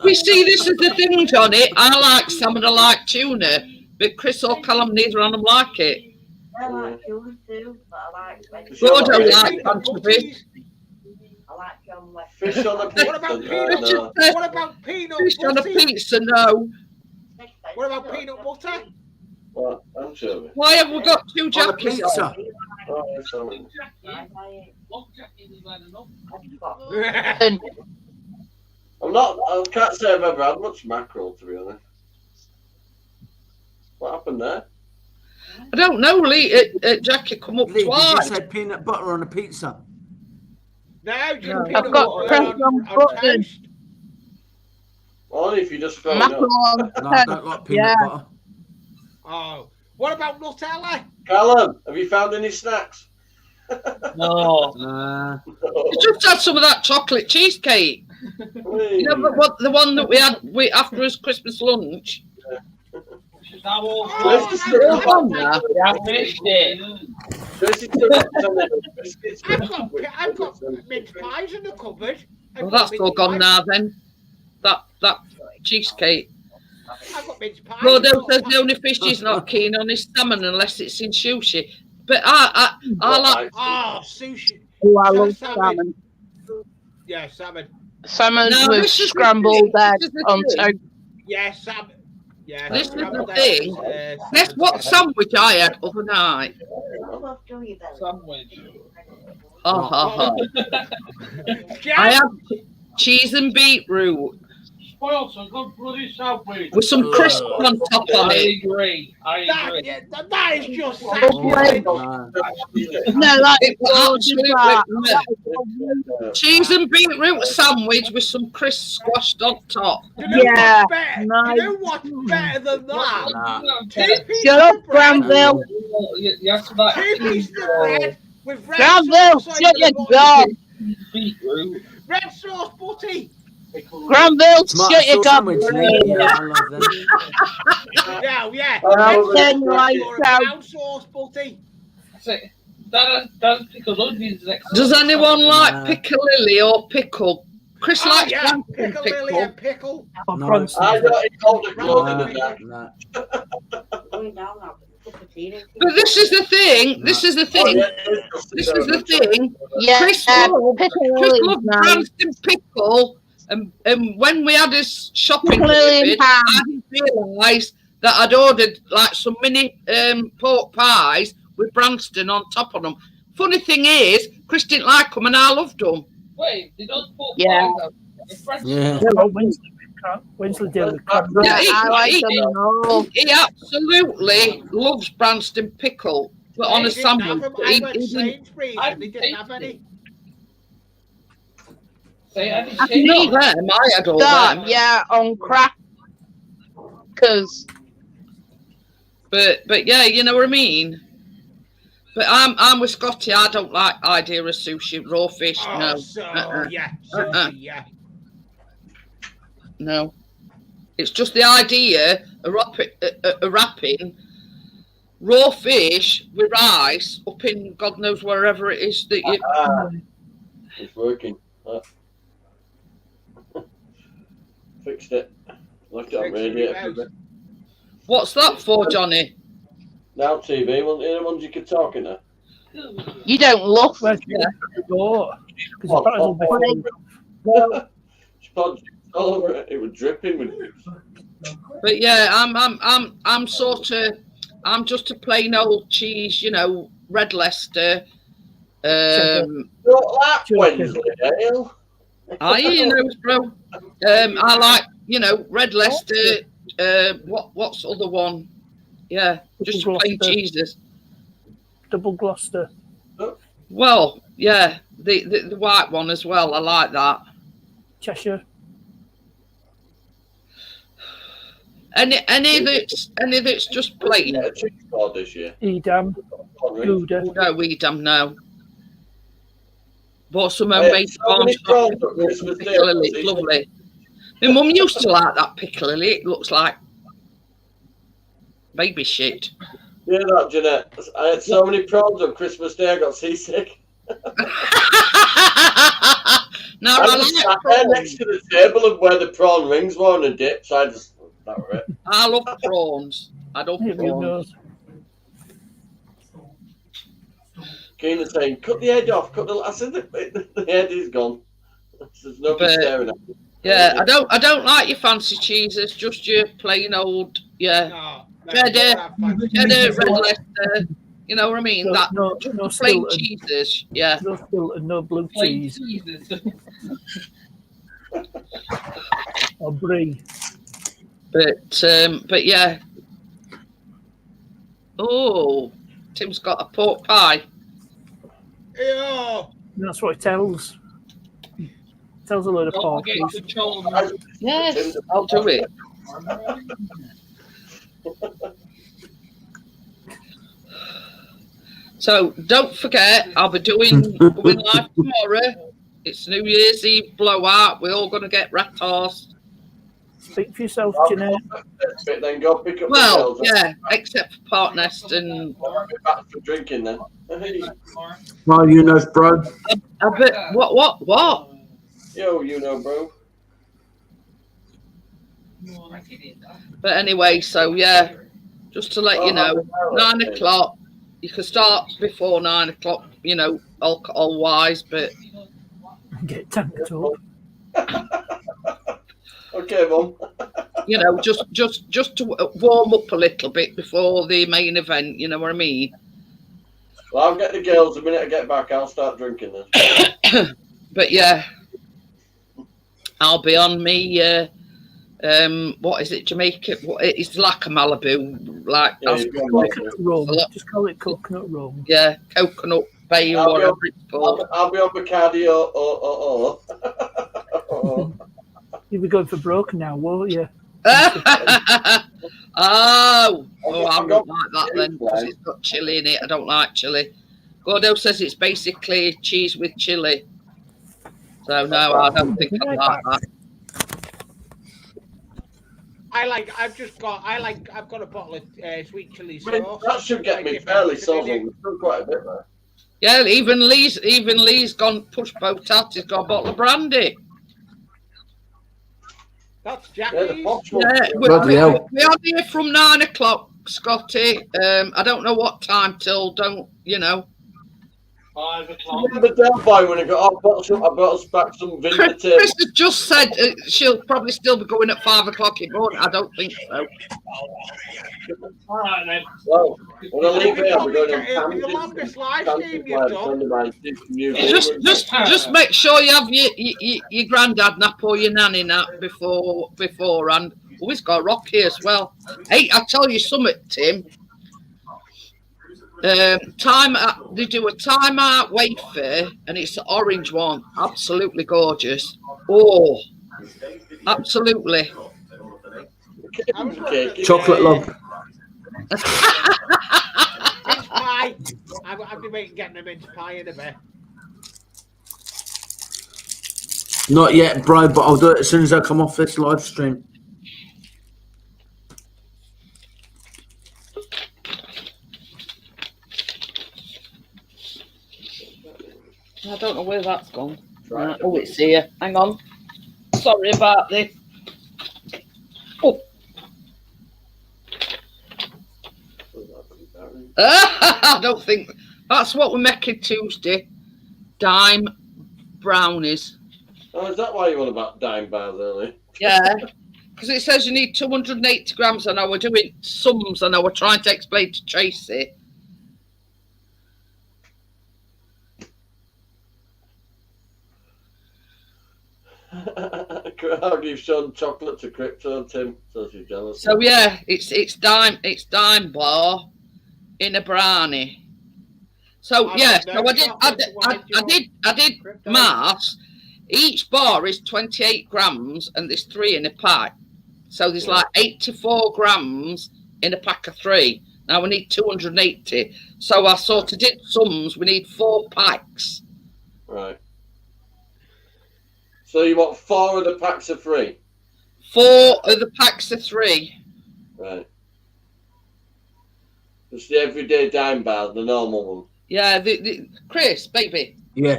We see this is the thing, Johnny. I like salmon. I like tuna, but Chris or Callum, neither of them like it. I like yours too, but I like Gordo Sure. like anchovies. I like John West. Fish on a pizza. What about no, peanut? no. What about peanut Fish on a butter? pizza, no. What about peanut butter? What? Anchovy. Why have we got two On a jackets on? pizza. Oh, yeah, salmon. I can't say I've ever had much mackerel, to be honest. What happened there? I don't know, Lee. Jackie come up Lee, you twice. just said peanut butter on a pizza. No, just No. peanut I've got butter pressed on button. toast. Only if you just throw it Mackerel up. on No, I don't like peanut Yeah. butter. Oh, what about Nutella? Callum, have you found any snacks? No. Nah. You just had some of that chocolate cheesecake. You know the one that we had after his Christmas lunch. Now all Oh, Where's the They're all stick? gone now. we have finished it. Tracy took some of the biscuits. I've got mince pies in the cupboard. Well, that's all gone now then. That cheesecake. I've got mince pies. Gordo says the only fish he's not keen on is salmon unless it's in sushi. But I like Oh, sushi. Oh, I love Salmon. salmon. Yeah, salmon. Salmon No, with this is the scrambled thing, egg this is the on thing. toast. Yeah, salmon. Yeah, This is scrambled the eggs, thing. salmon guess what together. sandwich I had other night. Sandwich. Ha ha ha. I Jack, had cheese and beetroot Spoiled some good bloody sandwich. with some crisp on top on I it. agree. I agree. that is just No. sacrilege. No, that's It was gorgeous. absolutely cheese and beetroot sandwich with some crisp squashed on top. You know Yeah, what's better? nice. You know what's better than that? Nah. Two pieces Shut up, of bread. Granville. You have to like Two pieces of bread with red Granville, sauce shut over your the gob. beetroot. Red sauce butty. Granville, Tomato shut your sauce gob. sandwich, Lee. Yeah, I love them. Yeah. Oh, Red then sauce like or a that. brown sauce butty. That's pickled onions. Does anyone like Nah. piccalilli or pickle? Chris Oh likes yeah, Branston pickle lily pickle. and pickle. Oh, No. Branston. I got it called the clothing Nah, and that. nah. Going down now. Put the tea in. But this is the thing. This is the Oh, thing. yeah, This is the thing. Yeah, Chris loved piccalilli is nice. Branston pickle, and when we had his shopping Piccalilli and delivered, ham. I didn't realise that I'd ordered like some mini pork pies with Branston on top of them. Funny thing is, Chris didn't like them, and I loved them. Wait, they don't put Yeah. Yeah. Yeah, well, Winsley deal with crab. Yeah, I like them all. He absolutely loves Branston pickle, but on a They didn't have sandwich. them. But I he went didn't. Sainsbury's and they didn't have any. Say, I didn't I say need no. them. I had all Stop, them. yeah, on crackers. But yeah, you know what I mean. But I'm with Scotty. I don't like idea of sushi, raw fish. Oh, No, so Uh-uh. yeah. no. It's just the idea of wrapping raw fish with rice up in God knows wherever it is that you. Ah, it's working. Fixed it. Left it on Fixed it radiator. out. for a bit. What's that for, Johnny? Now TV, one of the ones you could talk into. You don't look. Where's Yeah. the door? Because the prize will be full. Spod all over it. It was dripping with juice. But yeah, I'm sort of, I'm just a plain old cheese, you know, red Leicester. Not that Sure. Wednesday, Dale. I you know, bro. I like, you know, red Leicester. What's the other one? Yeah, just plain Gloucester. cheeses. Double Gloucester. Well, yeah, the white one as well. I like that. Cheshire. Any that's just plain. Yeah, cheese board this year. Edam. Come on, Rick. Gouda. No, we don't know. Bought some I homemade had so many corn prawns at Christmas Day. piccalilli. It's lovely. My mum used to like that piccalilli. It looks like baby shit. Yeah, that, Jeanette. I had so many prawns on Christmas Day, I got seasick. No, I I just like sat there prawns. next to the table of where the prawn rings were and the dips. I just, that were it. I love prawns. I love Who prawns. knows? Keenan saying, cut the head off. Cut the. I said, the head is gone. There's nobody But- staring at me. Yeah, I don't like your fancy cheeses. Just your plain old, yeah, No, cheddar, red Leicester. You know what I mean? That No just no the plain Stilton. cheeses. Yeah. No Stilton, no blue Plain cheese cheeses. or brie. But yeah. Oh, Tim's got a pork pie. Yeah. That's what it tells. It tells a load of Don't pork. forget to control them. Yes, I'll do it. So don't forget, I'll be going live tomorrow. It's New Year's Eve blowout. We're all going to get rat-arsed. Speak for yourself, Jeanette. Then go pick up Well, the girls. yeah, except for Park Nest and I'll be back for drinking then. Hey, Well, you know, bro. a bit. What? yo, you know, bro. But anyway, so yeah, just to let you know, 9 o'clock. You can start before 9 o'clock. You know, alcohol-wise, but Get tanked up. Okay, Mum. you know, just to warm up a little bit before the main event. You know what I mean? Well, I'll get the girls the minute I get back. I'll start drinking then. But yeah, I'll be on me. What is it? Jamaica? It's like a Malibu, like Yeah, you've got Coconut rum. Hello? Just call it coconut rum. yeah, coconut bay or I'll be whatever on- it's called. I'll be on Bacardi or. You'll be going for broken now, won't you? Oh, I I've don't got like that then because it's got chili in it. I don't like chili. Gordo says it's basically cheese with chili. So no, I don't think I like that. I've got a bottle of sweet chili I mean, sauce. that should get me fairly sober. We've done quite a bit there. Yeah, even Lee's gone push boat out. He's got a bottle of brandy. That's Yeah, the Jackie's. posh one. Yeah, Bloody hell. we are here from 9 o'clock, Scotty. I don't know what time till. Don't you know? 5 o'clock. Remember Del Boy when I got I brought us back some vinegar tape. Chris has just said she'll probably still be going at 5 o'clock in the morning. I don't think so. All right then. Well, when I leave here, I'll be going It'll be the on longest live camping stream with you've a done. friend of mine, Steve from New Zealand. Just make sure you have your granddad nap or your nanny nap beforehand. Oh, he's got Rocky as well. Hey, I'll tell you something, Tim. They do a time out wafer, and it's the orange one. Absolutely gorgeous. Oh, absolutely. Chocolate log. Mince pie. I've been waiting getting them mince pie in a bit. Not yet, bro, but I'll do it as soon as I come off this live stream. I don't know where that's gone. Right. Oh, it's here. Hang on. Sorry about this. Oh. I don't think that's what we're making Tuesday. Dime brownies. Oh, is that why you want about dime bars earlier? Yeah, because it says you need 280 grams. And I were doing sums, and I were trying to explain to Tracy. How you've shown chocolate to Crypto, Tim? So she's jealous. So yeah, it's dime bar in a brownie. So I yeah, don't know, so I did maths. Each bar is 28 grams, and there's 3 in a pack. So there's like 84 grams in a pack of 3. Now we need 280. So I sort of did sums. We need 4 packs. Right. So you want 4 of the packs of 3? 4 of the packs of 3. Right. Just the everyday dime bar, the normal one. Yeah, the Chris, baby. Yeah.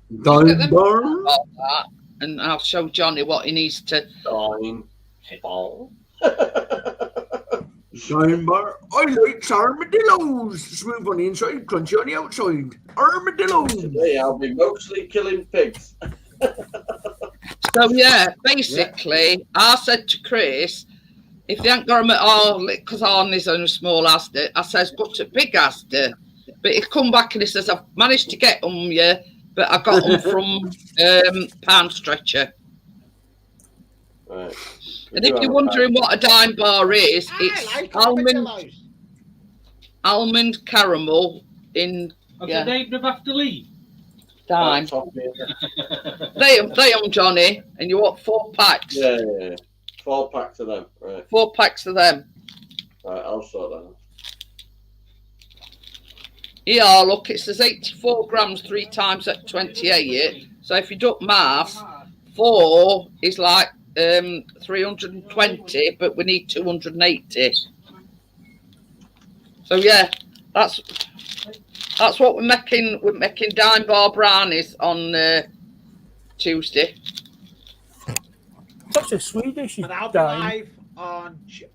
Look at Dime them bar. about that, and I'll show Johnny what he needs to. Dime bar. Dime bar. I like armadillos. Smooth on the inside, crunchy on the outside. Armadillos. Today I'll be mostly killing pigs. So yeah, basically, I said to Chris, if they ain't got them at all, because Arnie's only small Asda, I says go to big Asda. But he come back and he says I've managed to get them, yeah, but I got them from Pound Stretcher. Right. And if you're wondering what a dime bar is, it's I like almond caramel in Have Yeah. they named them after Lee? dime. Oh, They Johnny, and you want 4 packs. yeah. 4 packs of them. Right. 4 packs of them. Right, I'll sort that out. Yeah, look, it says 84 grams 3 times at 28. So if you do maths, 4 is like 320, but we need 280. So yeah, that's what we're making. We're making dime bar brownies on Tuesday. It's actually Swedish. And I'll be Dime. live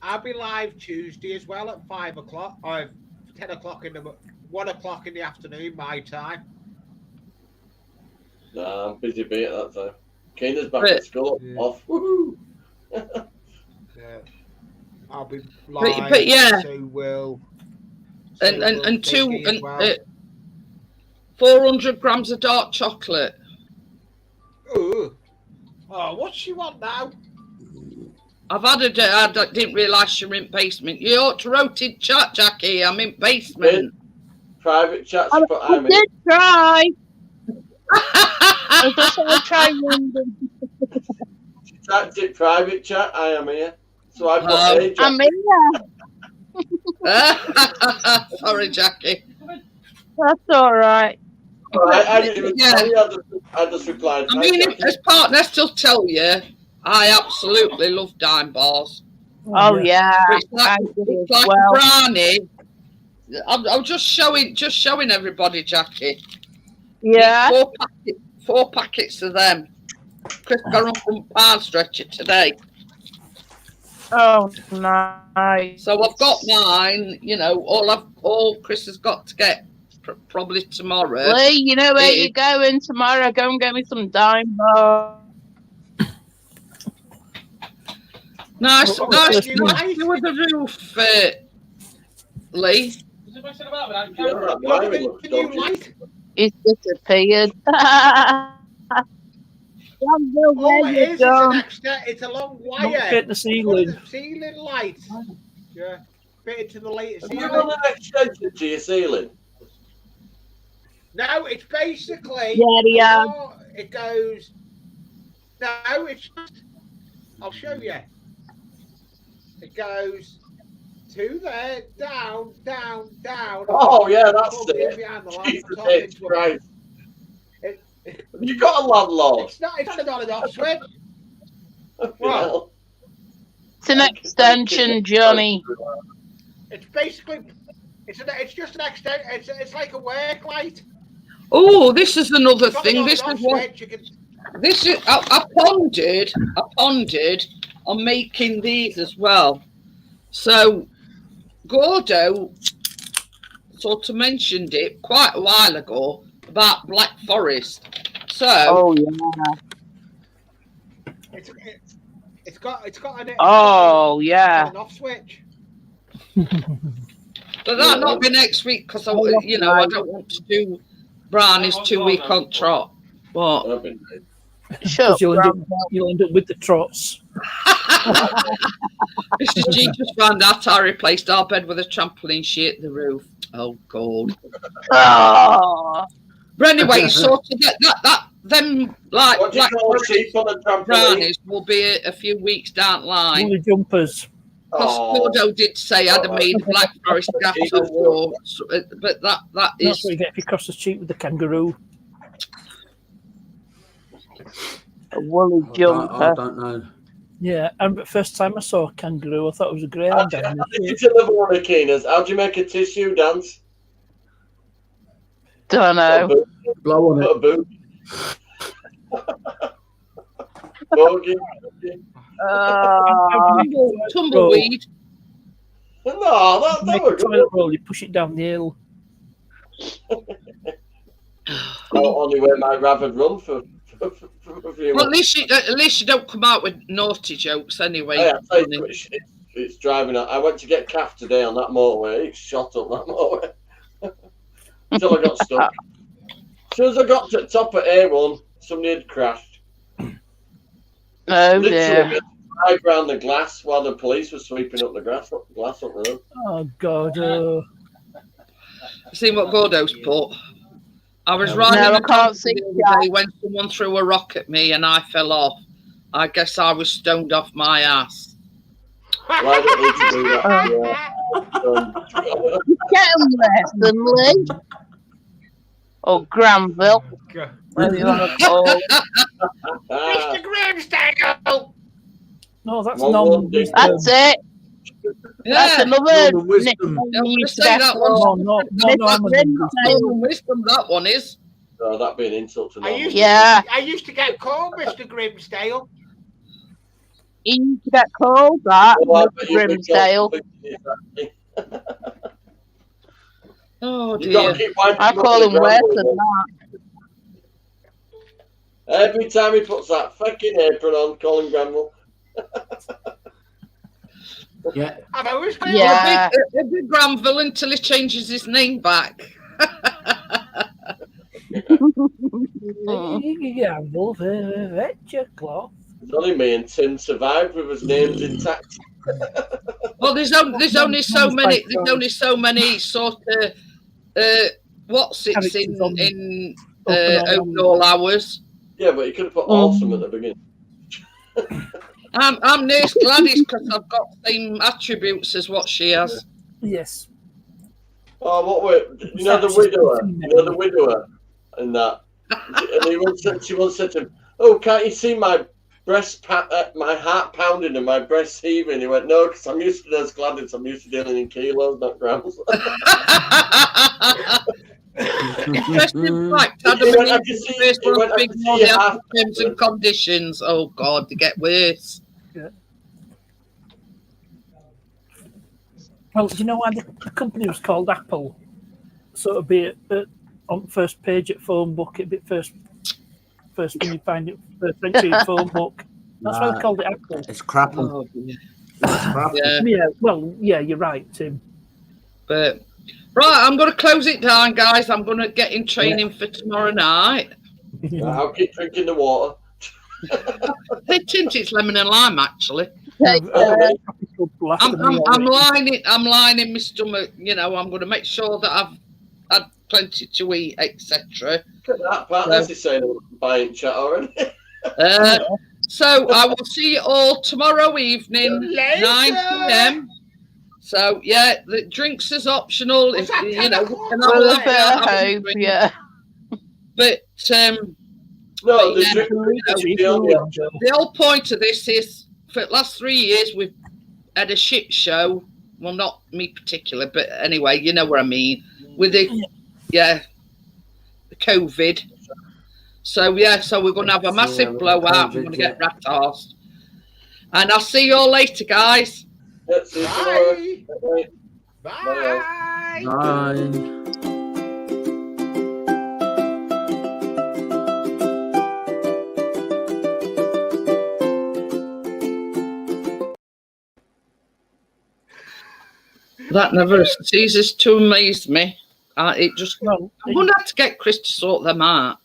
I'll be live Tuesday as well at 5 o'clock or 10 o'clock 1 o'clock in the afternoon my time. Nah, I'm busy being at that time. Keena's back Right. at school. Yeah. Off. Woohoo! Yeah. I'll be live. But yeah. So will. And two Vicky as and well. 400 grams of dark chocolate. Ooh. Oh, what's she want now? I've had a day. I didn't realise you were in basement. You ought to rotate chat, Jackie. I'm in basement. Private chat. I But I'm in. did try. I just want to try one. Typed it private chat. I am here. So I put Oh. hey, I'm Jack. here. Sorry, Jackie. That's all right. I didn't even Yeah. tell you. I just replied. I "Hi, mean, Jackie." as partner, I still tell you, I absolutely love dime bars. Oh yeah, But it's like, I do it's as like well. a brownie. I'm just showing everybody, Jackie. Yeah. Four packets of them. Chris got them from Pound Stretcher today. Oh, nice. So I've got mine, you know, all Chris has got to get probably tomorrow. Lee, you know where It- you're going tomorrow. Go and get me some dime bars. Nice, Oh, nice, listen. nice view of the roof, Lee. Is it messing about with that Yeah, camera? that Look at wiring the looks new dodgy. light. He's disappeared. Oh, it is. It's, it's a long Don't wire. get the One ceiling. of the ceiling lights. Yeah. Fitted to the latest Have you ceiling. got an extension to your ceiling? No, it's basically. Yeah. It goes. No, it's just. I'll show you. It goes to there, down, down, down. Oh yeah, that's Plugs in it. behind the lamp, Jesus top H. into a- Christ. It- Have you got a landlord? It's not. It's not on and off switch. Well, It's an extension, Johnny. It's basically. It's just an extent. It's like a work light. Oh, this is another It's on thing. and This off is what switch, you can- this is. I pondered on making these as well. So Gordo sort of mentioned it quite a while ago about Black Forest. So Oh yeah. It's got an. Oh yeah. An off switch. but that'll not be next week because I don't want to do Brownie's 2 week on trot. What? I've been- Shut up. You'll end up with the trots. Mr. G just found out I replaced our bed with a trampoline sheet at the roof. Oh God. Oh. But anyway, sort of them like What do you Black call Forest sheep on a trampoline? brownies will be a few weeks down the line. Only jumpers. Because Oh, Gordo did say I'd have made a Black Forest gaff or, but that That's is what you get if you cross the street with the kangaroo. A woolly I jumper. don't know. Yeah, and the first time I saw a kangaroo, I thought it was a how greyhound. do you deliver one of Keena's? How do you make a tissue dance? Don't know. Blow on Put it. a boot. Bogey. tumbleweed. No, that Make was a good. toilet roll, you push it down the hill. Oh, only way might rather run for a few Well, at months. least you don't come out with naughty jokes anyway. Hey, I tell you, Johnny. it's driving. I went to get calf today on that motorway. It shot up that motorway until I got stuck. As soon as I got to the top of A1, somebody had crashed. Oh Literally, dear. drive around the glass while the police were sweeping up the glass up the road. Oh God! See what Gordo's put. I was No, riding I a can't taxi see the other day when someone threw a rock at me and I fell off. I guess I was stoned off my ass. Why don't we do that? Get him there, Lee. Or Granville. Whatever you want to call it. Ah, Grimsdale! No, that's Well, normal well, wisdom. That's it. That's Yeah, another Norman wisdom. nickname I was you gonna used to say get that called. No, I'm Mr. an Grimsdale. wisdom that one is. no, that'd be an insult to Norman. Yeah. I used to get called Mr. Grimsdale. He used to get called that, Oh, I Mr. bet you've been Grimsdale. called- Oh You gotta dear. keep winding I up call the him worse gravel, than though. that. Every time he puts that fucking apron on, call him Granville. Yeah. I've always called Yeah. A big Granville until he changes his name back. Gamble for cloth. It's only me and Tim survived with his names intact. Well, there's only so many sort of what's it's in all hours. Yeah, but you could have put awesome at the beginning. I'm Nurse Gladys because I've got the same attributes as what she has. Yes. Oh, what were you know the widower? You know the widower and that. And she once said to him, "Oh, can't you see my my heart pounding and my breast heaving?" He went, "No, because I'm used to Nurse Gladys. I'm used to dealing in kilos, not grams." Interesting fact, Adam and Eve was the first one to ignore the Apple terms and conditions. Oh God, they get worse. Yeah. Well, do you know why the company was called Apple? So it'd be on the first page at phone book. It'd be first when you find it, first entry phone book. That's why they called it Apple. It's crapple. Oh, yeah. Yeah. Well, yeah, you're right, Tim. But right, I'm going to close it down, guys. I'm going to get in training for tomorrow night. I'll keep drinking the water. They tint it's lemon and lime, actually. Okay. I'm lining my stomach. You know, I'm going to make sure that I've had plenty to eat, etc. Look at that part. That's his saying buying chat already. So I will see you all tomorrow evening, 9 p.m. So yeah, the drinks is optional. If you know, we can have Well, a a bit of hope, yeah. But No, but, the whole point of this is for the last 3 years we've had a shit show. Well, not me particular, but anyway, you know what I mean. With the the COVID. So yeah, so we're going to have a massive blowout. We're going to get rat-arsed. And I'll see you all later, guys. Yeah, see you tomorrow. Bye. Bye. That never ceases to amaze me. It just I'm going to have to get Chris to sort them out.